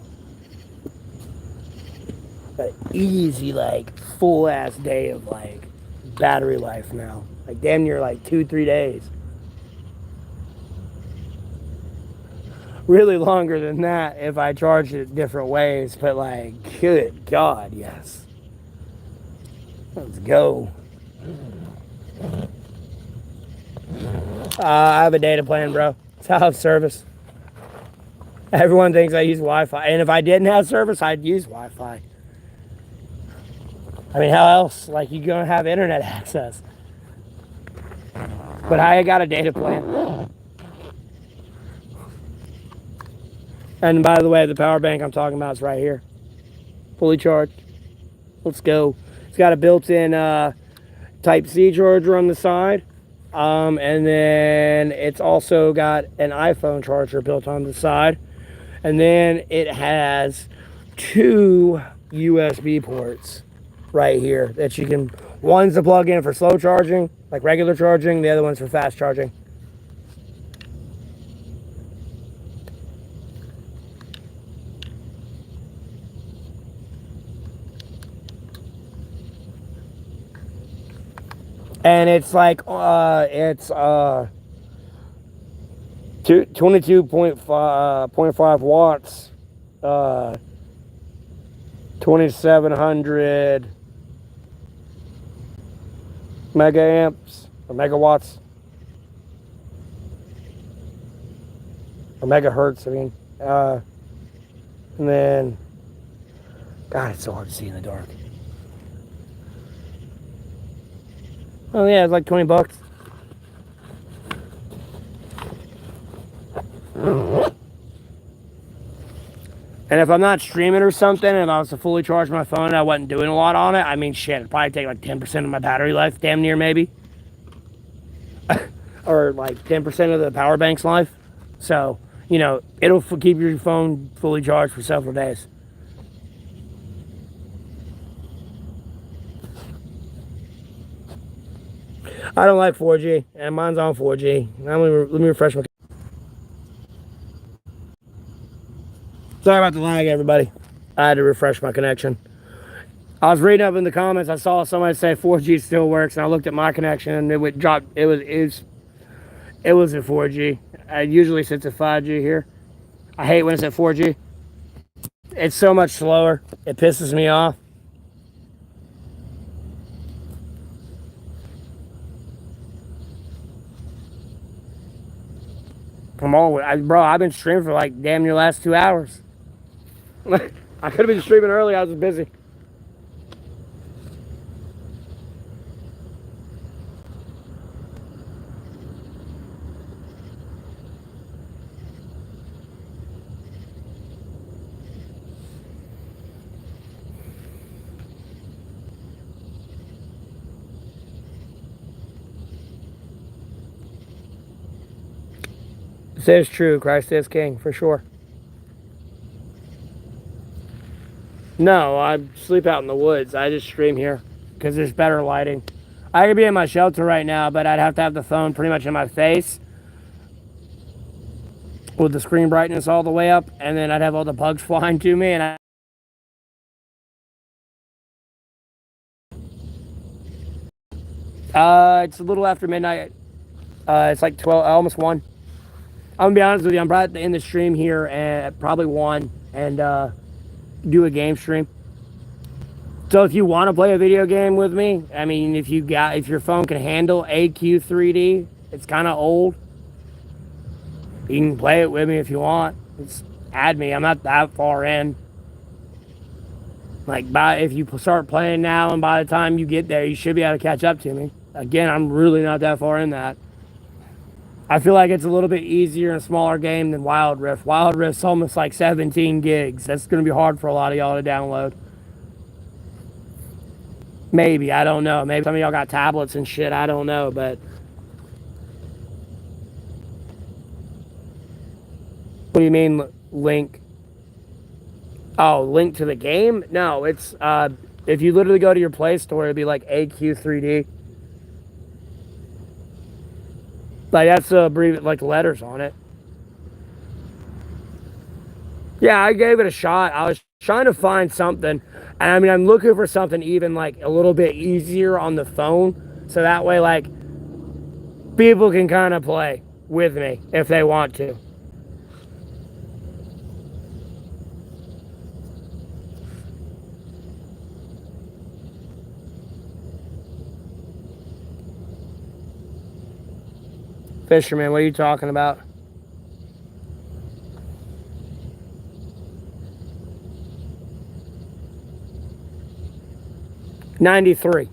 An easy, like, full ass day of, like, battery life now. Like, damn near, like, 2-3 days. Really longer than that if I charged it different ways, but, like, good God, yes. Let's go. I have a data plan, bro. It's how I have service. Everyone thinks I use Wi-Fi, and if I didn't have service, I'd use Wi-Fi. I mean, how else? Like, you're gonna have internet access. But I got a data plan. And by the way, the power bank I'm talking about is right here. Fully charged. Let's go. It's got a built-in Type-C charger on the side. And then it's also got an iPhone charger built on the side. And then it has 2 USB ports right here that you can, one's to plug in for slow charging, like regular charging, the other one's for fast charging. And it's like, it's 22.5 watts, 2700 mega amps, or megawatts, or megahertz, I mean. And then, God, it's so hard to see in the dark. Oh yeah, it's like $20. And if I'm not streaming or something, and if I was to fully charge my phone and I wasn't doing a lot on it, I mean, shit, it'd probably take like 10% of my battery life, damn near maybe. Or like 10% of the power bank's life. So, you know, it'll keep your phone fully charged for several days. I don't like 4G, and mine's on 4G. Let me refresh my. Sorry about the lag, everybody. I had to refresh my connection. I was reading up in the comments. I saw somebody say 4G still works, and I looked at my connection, and it would drop. It was at 4G. It usually sits at 5G here. I hate when it's at 4G. It's so much slower. It pisses me off. Bro, I've been streaming for like damn near the last 2 hours. I could have been streaming early. I was busy. This is true. Christ is king, for sure. No, I sleep out in the woods. I just stream here because there's better lighting. I could be in my shelter right now, but I'd have to have the phone pretty much in my face with the screen brightness all the way up, and then I'd have all the bugs flying to me, and it's a little after midnight. It's like 12, almost 1. I'm gonna be honest with you. I'm probably in the stream here at probably 1 and do a game stream. So if you want to play a video game with me, I mean, if your phone can handle AQ3D, it's kind of old. You can play it with me if you want. Just add me. I'm not that far in. Like, if you start playing now, and by the time you get there, you should be able to catch up to me. Again, I'm really not that far in that. I feel like it's a little bit easier and smaller game than Wild Rift. Wild Rift's almost like 17 gigs. That's going to be hard for a lot of y'all to download. Maybe, I don't know. Maybe some of y'all got tablets and shit. I don't know, but what do you mean link? Oh, link to the game? No, it's if you literally go to your Play Store, it'd be like AQ3D. Like that's like letters on it. Yeah, I gave it a shot. I was trying to find something, and I mean, I'm looking for something even like a little bit easier on the phone, so that way like people can kind of play with me if they want to. Fisherman, what are you talking about? '93.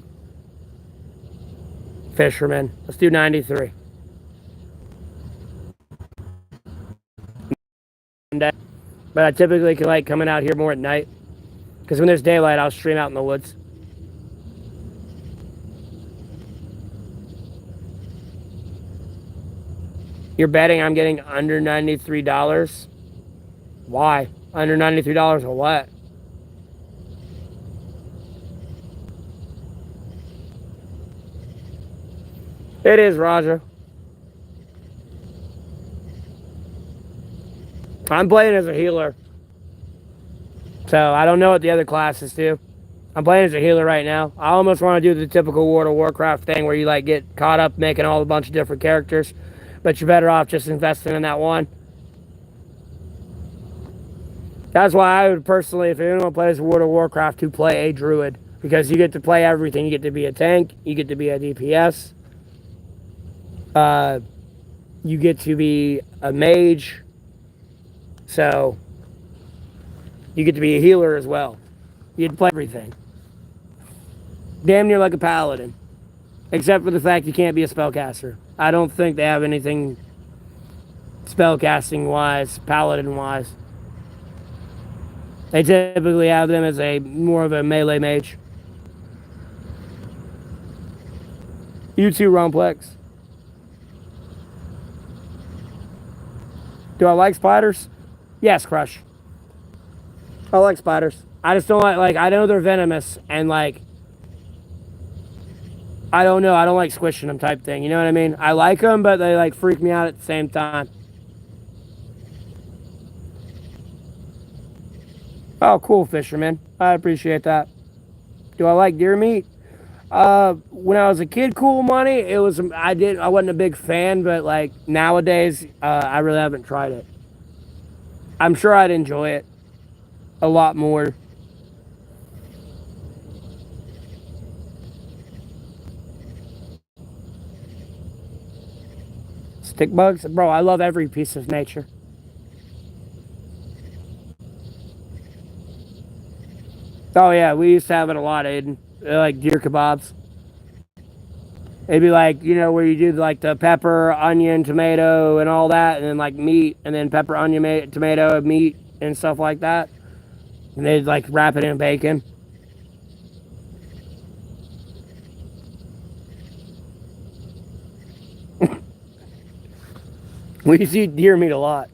Fisherman. Let's do 93. But I typically like coming out here more at night. Because when there's daylight, I'll stream out in the woods. You're betting I'm getting under $93? Why? Under $93 or what? It is, Roger. I'm playing as a healer. So I don't know what the other classes do. I'm playing as a healer right now. I almost want to do the typical World of Warcraft thing where you like get caught up making all a bunch of different characters. But you're better off just investing in that one. That's why I would personally, if anyone plays World of Warcraft, to play a druid. Because you get to play everything. You get to be a tank. You get to be a DPS. You get to be a mage. So, you get to be a healer as well. You get to play everything. Damn near like a paladin. Except for the fact you can't be a spellcaster. I don't think they have anything spellcasting-wise, paladin-wise. They typically have them as more of a melee mage. You too, Romplex. Do I like spiders? Yes, Crush. I like spiders. I just don't like I know they're venomous and like I don't know, I don't like squishing them type thing. You know what I mean? I like them, but they like freak me out at the same time. Oh, cool, Fisherman. I appreciate that. Do I like deer meat? When I was a kid, cool money. I wasn't a big fan, but like nowadays, I really haven't tried it. I'm sure I'd enjoy it a lot more. Stick bugs? Bro, I love every piece of nature. Oh yeah, we used to have it a lot, Aiden. Like deer kebabs. It'd be like, where you do like the pepper, onion, tomato, and all that, and then like meat, and then pepper, onion, tomato, meat, and stuff like that. And they'd like wrap it in bacon. We used to eat deer meat a lot.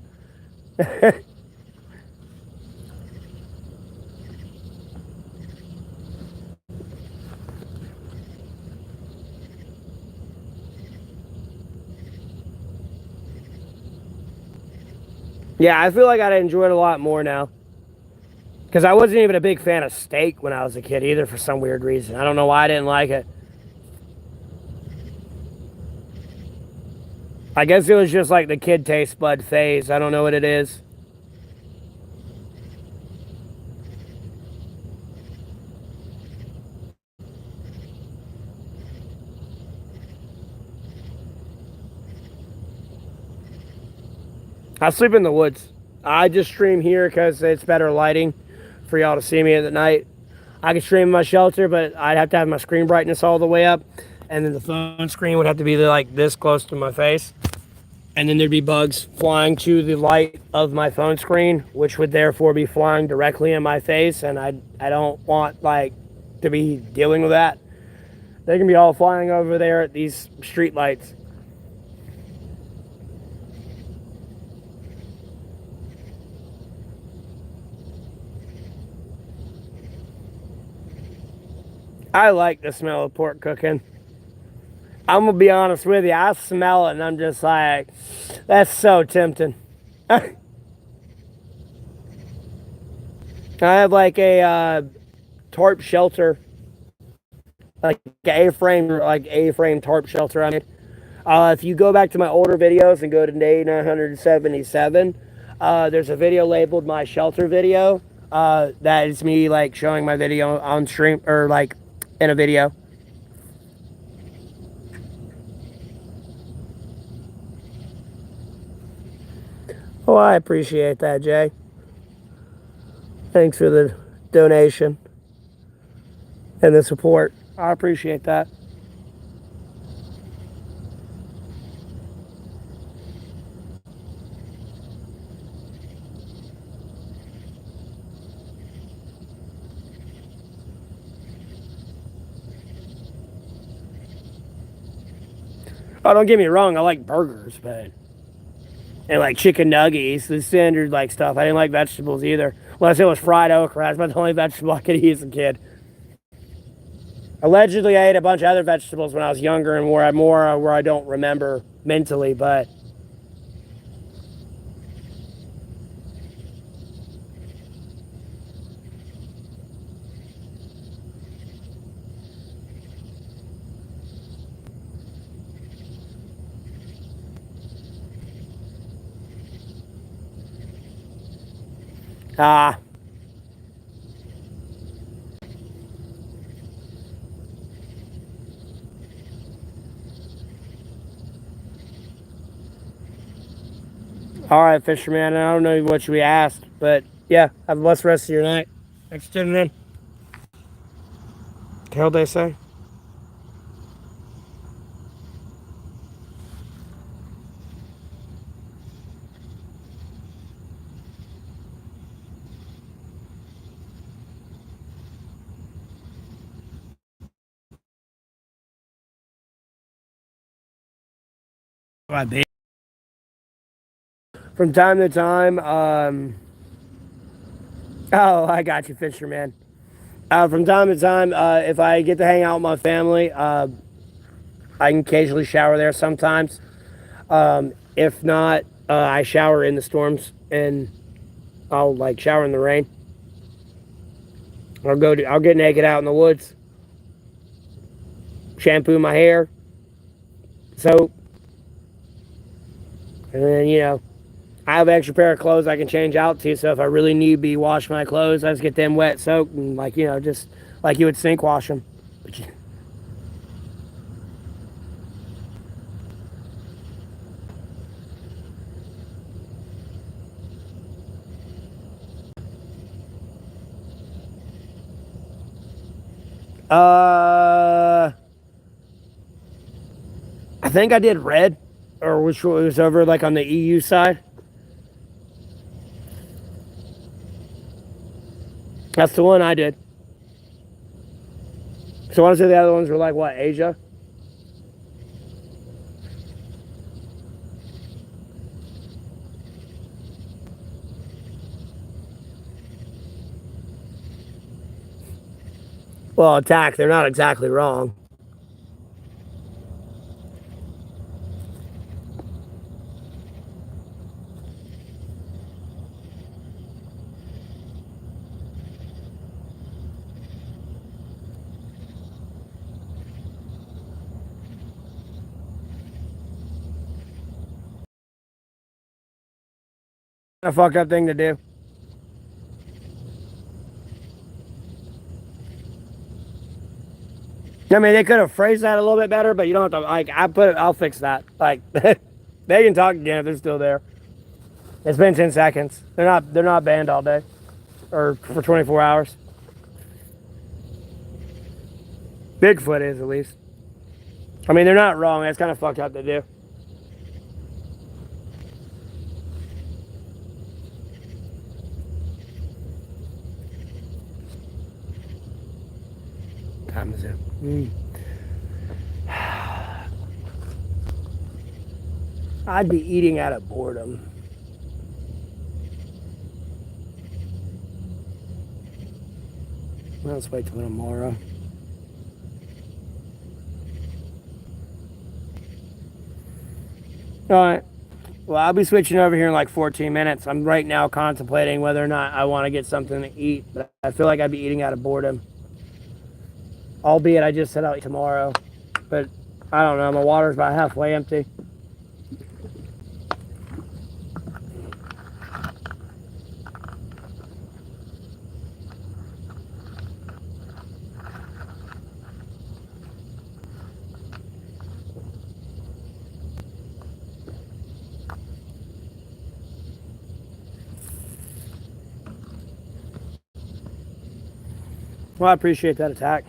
Yeah, I feel like I'd enjoy it a lot more now. Because I wasn't even a big fan of steak when I was a kid either for some weird reason. I don't know why I didn't like it. I guess it was just like the kid taste bud phase. I don't know what it is. I sleep in the woods. I just stream here because it's better lighting for y'all to see me at the night. I could stream in my shelter, but I'd have to have my screen brightness all the way up, and then the phone screen would have to be like this close to my face, and then there'd be bugs flying to the light of my phone screen, which would therefore be flying directly in my face, and I don't want like to be dealing with that. They can be all flying over there at these street lights. I like the smell of pork cooking. I'm gonna be honest with you. I smell it and I'm just like, that's so tempting. I have like a tarp shelter, like A-frame tarp shelter. I mean, if you go back to my older videos and go to day 977, there's a video labeled "My Shelter Video." That is me like showing my video on stream or like in a video. Oh, I appreciate that, Jay. Thanks for the donation and the support. I appreciate that. Oh, don't get me wrong. I like burgers, but and like chicken nuggets, the standard like stuff. I didn't like vegetables either. Unless it was fried okra. That's about the only vegetable I could eat as a kid. Allegedly, I ate a bunch of other vegetables when I was younger and where I don't remember mentally, but ah. All right, fisherman. I don't know what we asked, but yeah, have a blessed rest of your night. Thanks for tuning in. What the hell they say? From time to time, oh, I got you, fisherman. From time to time, if I get to hang out with my family, I can occasionally shower there sometimes. If not, I shower in the storms and I'll like shower in the rain. I'll get naked out in the woods, shampoo my hair, soap, and then I have an extra pair of clothes I can change out to. So if I really need be wash my clothes, I just get them wet, soaked, and just like you would sink wash them. I think I did red, or which was over like on the EU side. That's the one I did. So I want to say the other ones were like what, Asia? Well, attack, they're not exactly wrong. A fucked up thing to do. I mean, they could have phrased that a little bit better, but you don't have to. Like, I'll fix that. Like, they can talk again if they're still there. It's been 10 seconds. They're not banned all day, or for 24 hours. Bigfoot is at least. I mean, they're not wrong. That's kind of fucked up to do. Time is it? I'd be eating out of boredom. Let's wait till tomorrow. All right. Well, I'll be switching over here in like 14 minutes. I'm right now contemplating whether or not I want to get something to eat, but I feel like I'd be eating out of boredom. Albeit I just set out tomorrow, but I don't know. My water's about halfway empty. Well, I appreciate that attack.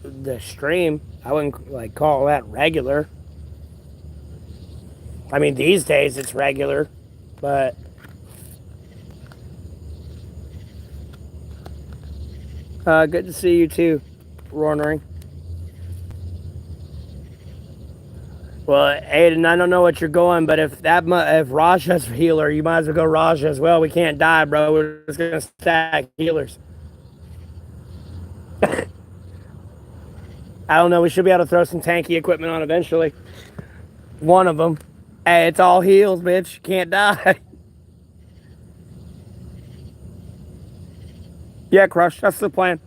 The stream, I wouldn't like call that regular. I mean, these days it's regular, but good to see you too, Roaring. Well, Aiden, I don't know what you're going, but if Raja's healer, you might as well go Raja as well. We can't die, bro. We're just gonna stack healers. I don't know. We should be able to throw some tanky equipment on eventually. One of them. Hey, it's all heals, bitch. You can't die. Yeah, Crush. That's the plan.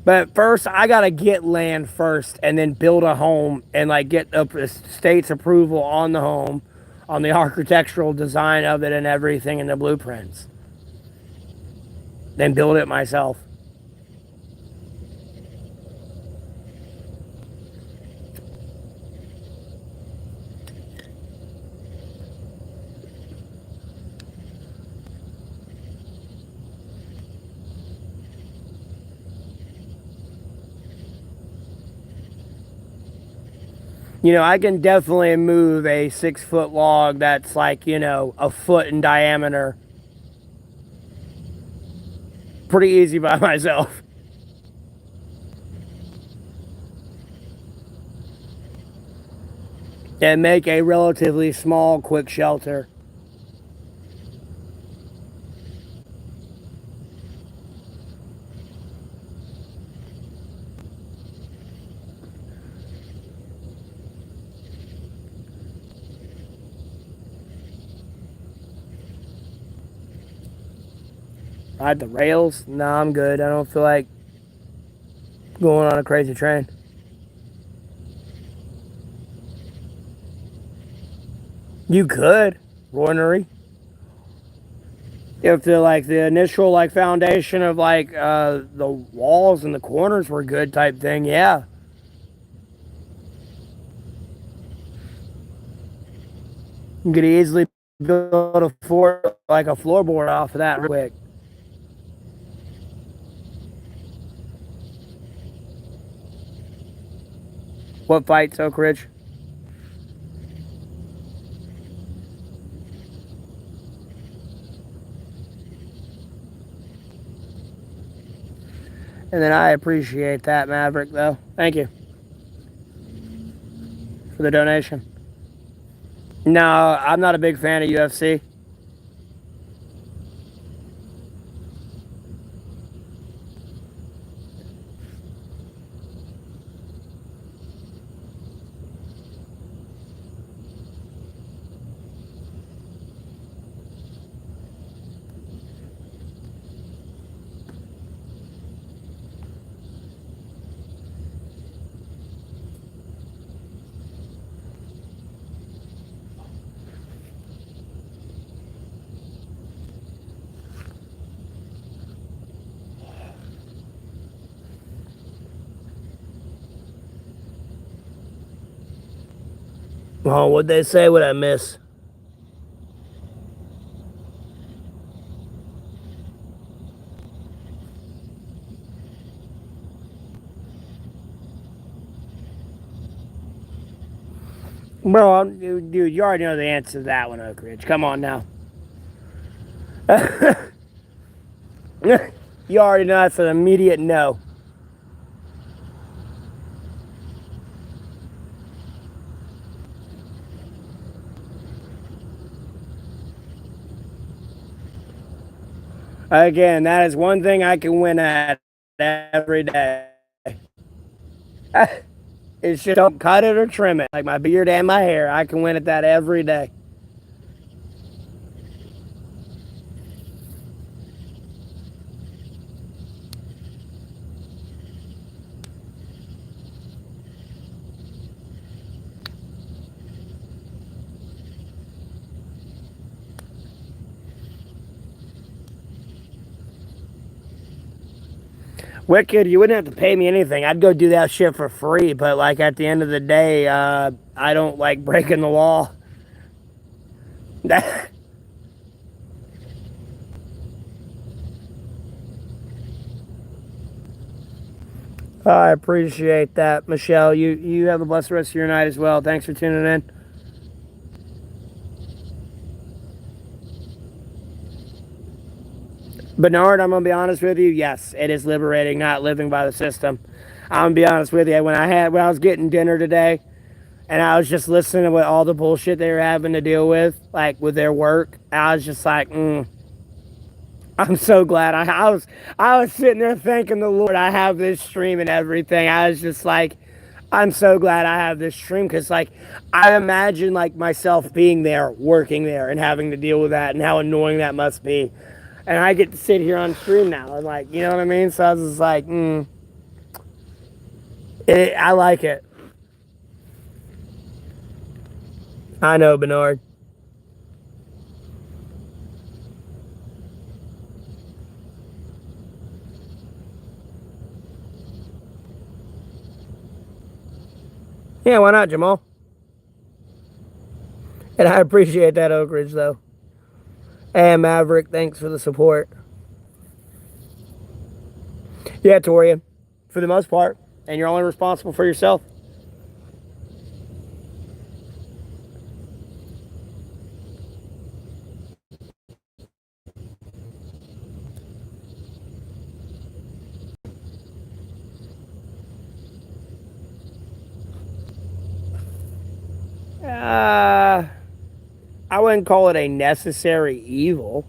But first, I gotta get land first, and then build a home, and like get a state's approval on the home, on the architectural design of it, and everything in the blueprints. Then build it myself. You know, I can definitely move a 6-foot log that's like, a foot in diameter pretty easy by myself. And make a relatively small, quick shelter. Ride the rails? Nah, I'm good. I don't feel like going on a crazy train. You could, Roinery. If the initial foundation of the walls and the corners were good type thing, yeah. You could easily build a fort like a floorboard off of that real quick. What fights, Oak Ridge? And then I appreciate that, Maverick, though. Thank you for the donation. No, I'm not a big fan of UFC. Well, what'd they say? What'd I miss? Bro, dude, you already know the answer to that one, Oak Ridge. Come on now. You already know that's an immediate no. Again, that is one thing I can win at every day. It's just don't cut it or trim it. Like my beard and my hair, I can win at that every day. Wicked, you wouldn't have to pay me anything. I'd go do that shit for free. But like at the end of the day, I don't like breaking the law. I appreciate that, Michelle. You have a blessed rest of your night as well. Thanks for tuning in. Bernard, I'm gonna be honest with you. Yes, it is liberating not living by the system. I'm gonna be honest with you. When I was getting dinner today, and I was just listening to what all the bullshit they were having to deal with, like with their work, I was just like, I'm so glad I was sitting there thanking the Lord I have this stream and everything. I was just like, I'm so glad I have this stream because like I imagine like myself being there, working there, and having to deal with that and how annoying that must be. And I get to sit here on stream now and like, you know what I mean? So I was just like, I like it. I know, Bernard. Yeah, why not, Jamal? And I appreciate that, Oak Ridge, though. And Maverick, thanks for the support. Yeah, Torian, for the most part. And you're only responsible for yourself. I wouldn't call it a necessary evil.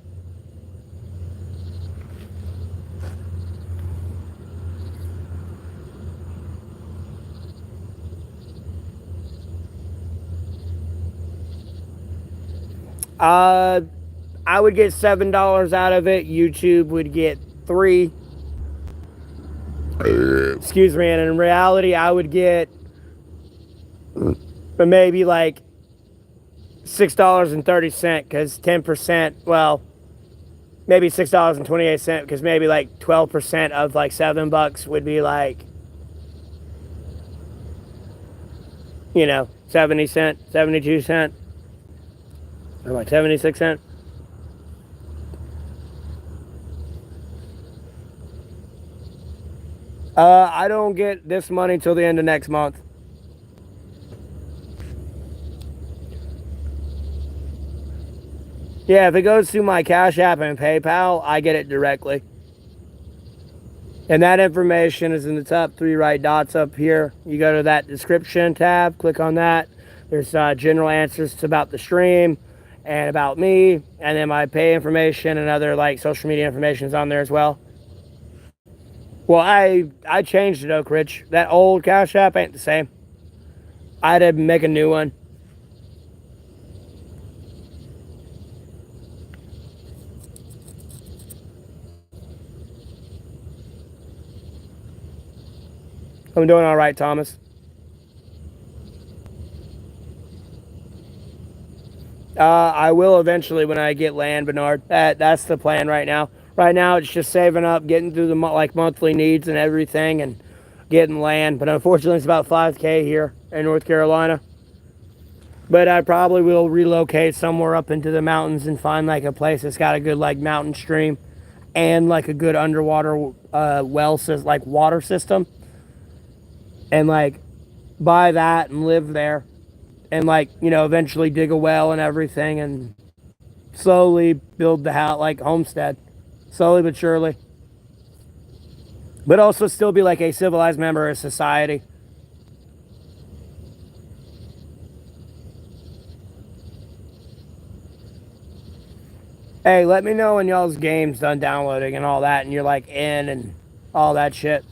I would get $7 out of it. YouTube would get $3. Excuse me. And in reality, I would get maybe like $6.30 because 10%, well, maybe $6.28 because maybe like 12% of like $7 would be like, 70 cent, 72 cent, or like 76 cent. I don't get this money till the end of next month. Yeah, if it goes through my Cash App and PayPal, I get it directly. And that information is in the top 3 right dots up here. You go to that description tab, click on that. There's general answers to about the stream and about me, and then my pay information and other like social media information is on there as well. Well, I changed it, Oak Ridge. That old Cash App ain't the same. I had to make a new one. I'm doing all right, Thomas. I will eventually when I get land, Bernard. That's the plan right now. Right now, it's just saving up, getting through the monthly needs and everything, and getting land. But unfortunately, it's about 5K here in North Carolina. But I probably will relocate somewhere up into the mountains and find like a place that's got a good like mountain stream and like a good underwater like water system, and like buy that and live there, and like eventually dig a well and everything, and slowly build the house like homestead, slowly but surely. But also still be like a civilized member of society. Hey, let me know when y'all's game's done downloading and all that, and you're like in and all that shit.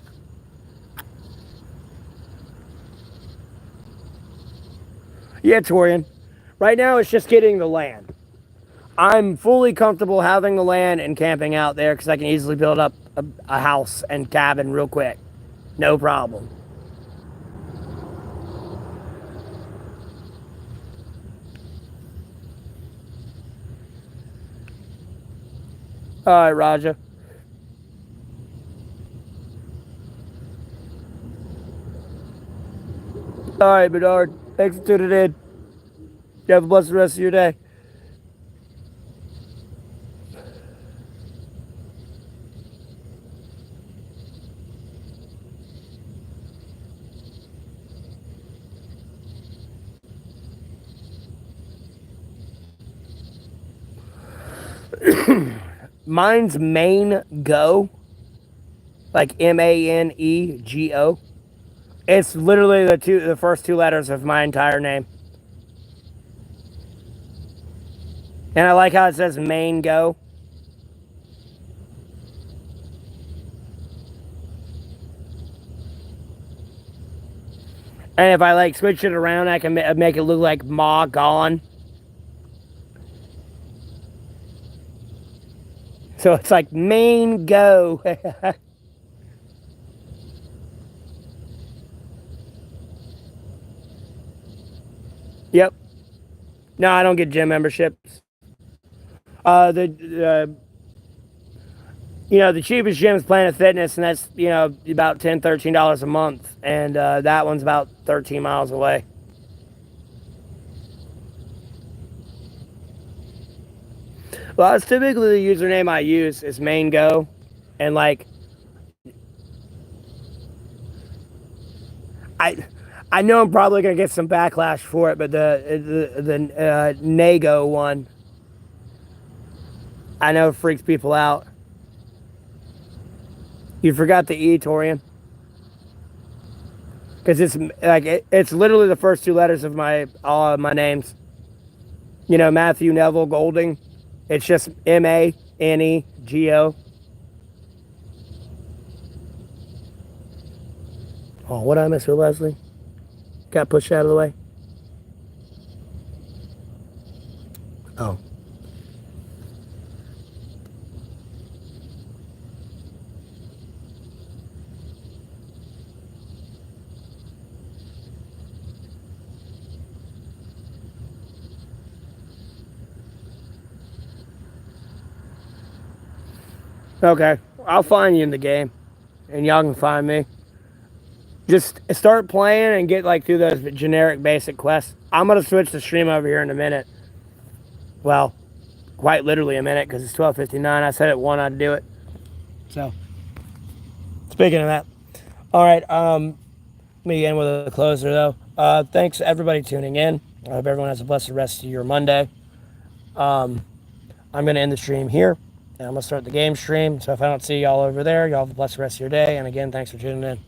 Yeah, Torian. Right now, it's just getting the land. I'm fully comfortable having the land and camping out there because I can easily build up a house and cabin real quick. No problem. All right, Raja. All right, Bernard. Thanks for tuning in. You have a blessed rest of your day. Mine's Maine Go, like Manego. It's literally the first 2 letters of my entire name. And I like how it says Maine Go. And if I like switch it around, I can make it look like Ma Gone. So it's like Maine Go. Yep. No, I don't get gym memberships. The cheapest gym is Planet Fitness, and that's about $10-13 a month, and that one's about 13 miles away. Well, it's typically the username I use is Main Go, and like I know I'm probably gonna get some backlash for it, but the Nago one, I know freaks people out. You forgot the E, Torian, because it's like it's literally the first 2 letters of all of my names. Matthew Neville Golding. It's just Manego. Oh, what did I miss with Leslie? Got pushed out of the way. Oh. Okay, I'll find you in the game, and y'all can find me. Just start playing and get like through those generic basic quests. I'm gonna switch the stream over here in a minute. Well, quite literally a minute because it's 12:59. I said at 1 I'd do it. So, speaking of that, all right. Let me end with a closer though. Thanks everybody tuning in. I hope everyone has a blessed rest of your Monday. I'm gonna end the stream here. And I'm going to start the game stream. So if I don't see y'all over there, y'all have a blessed rest of your day. And again, thanks for tuning in.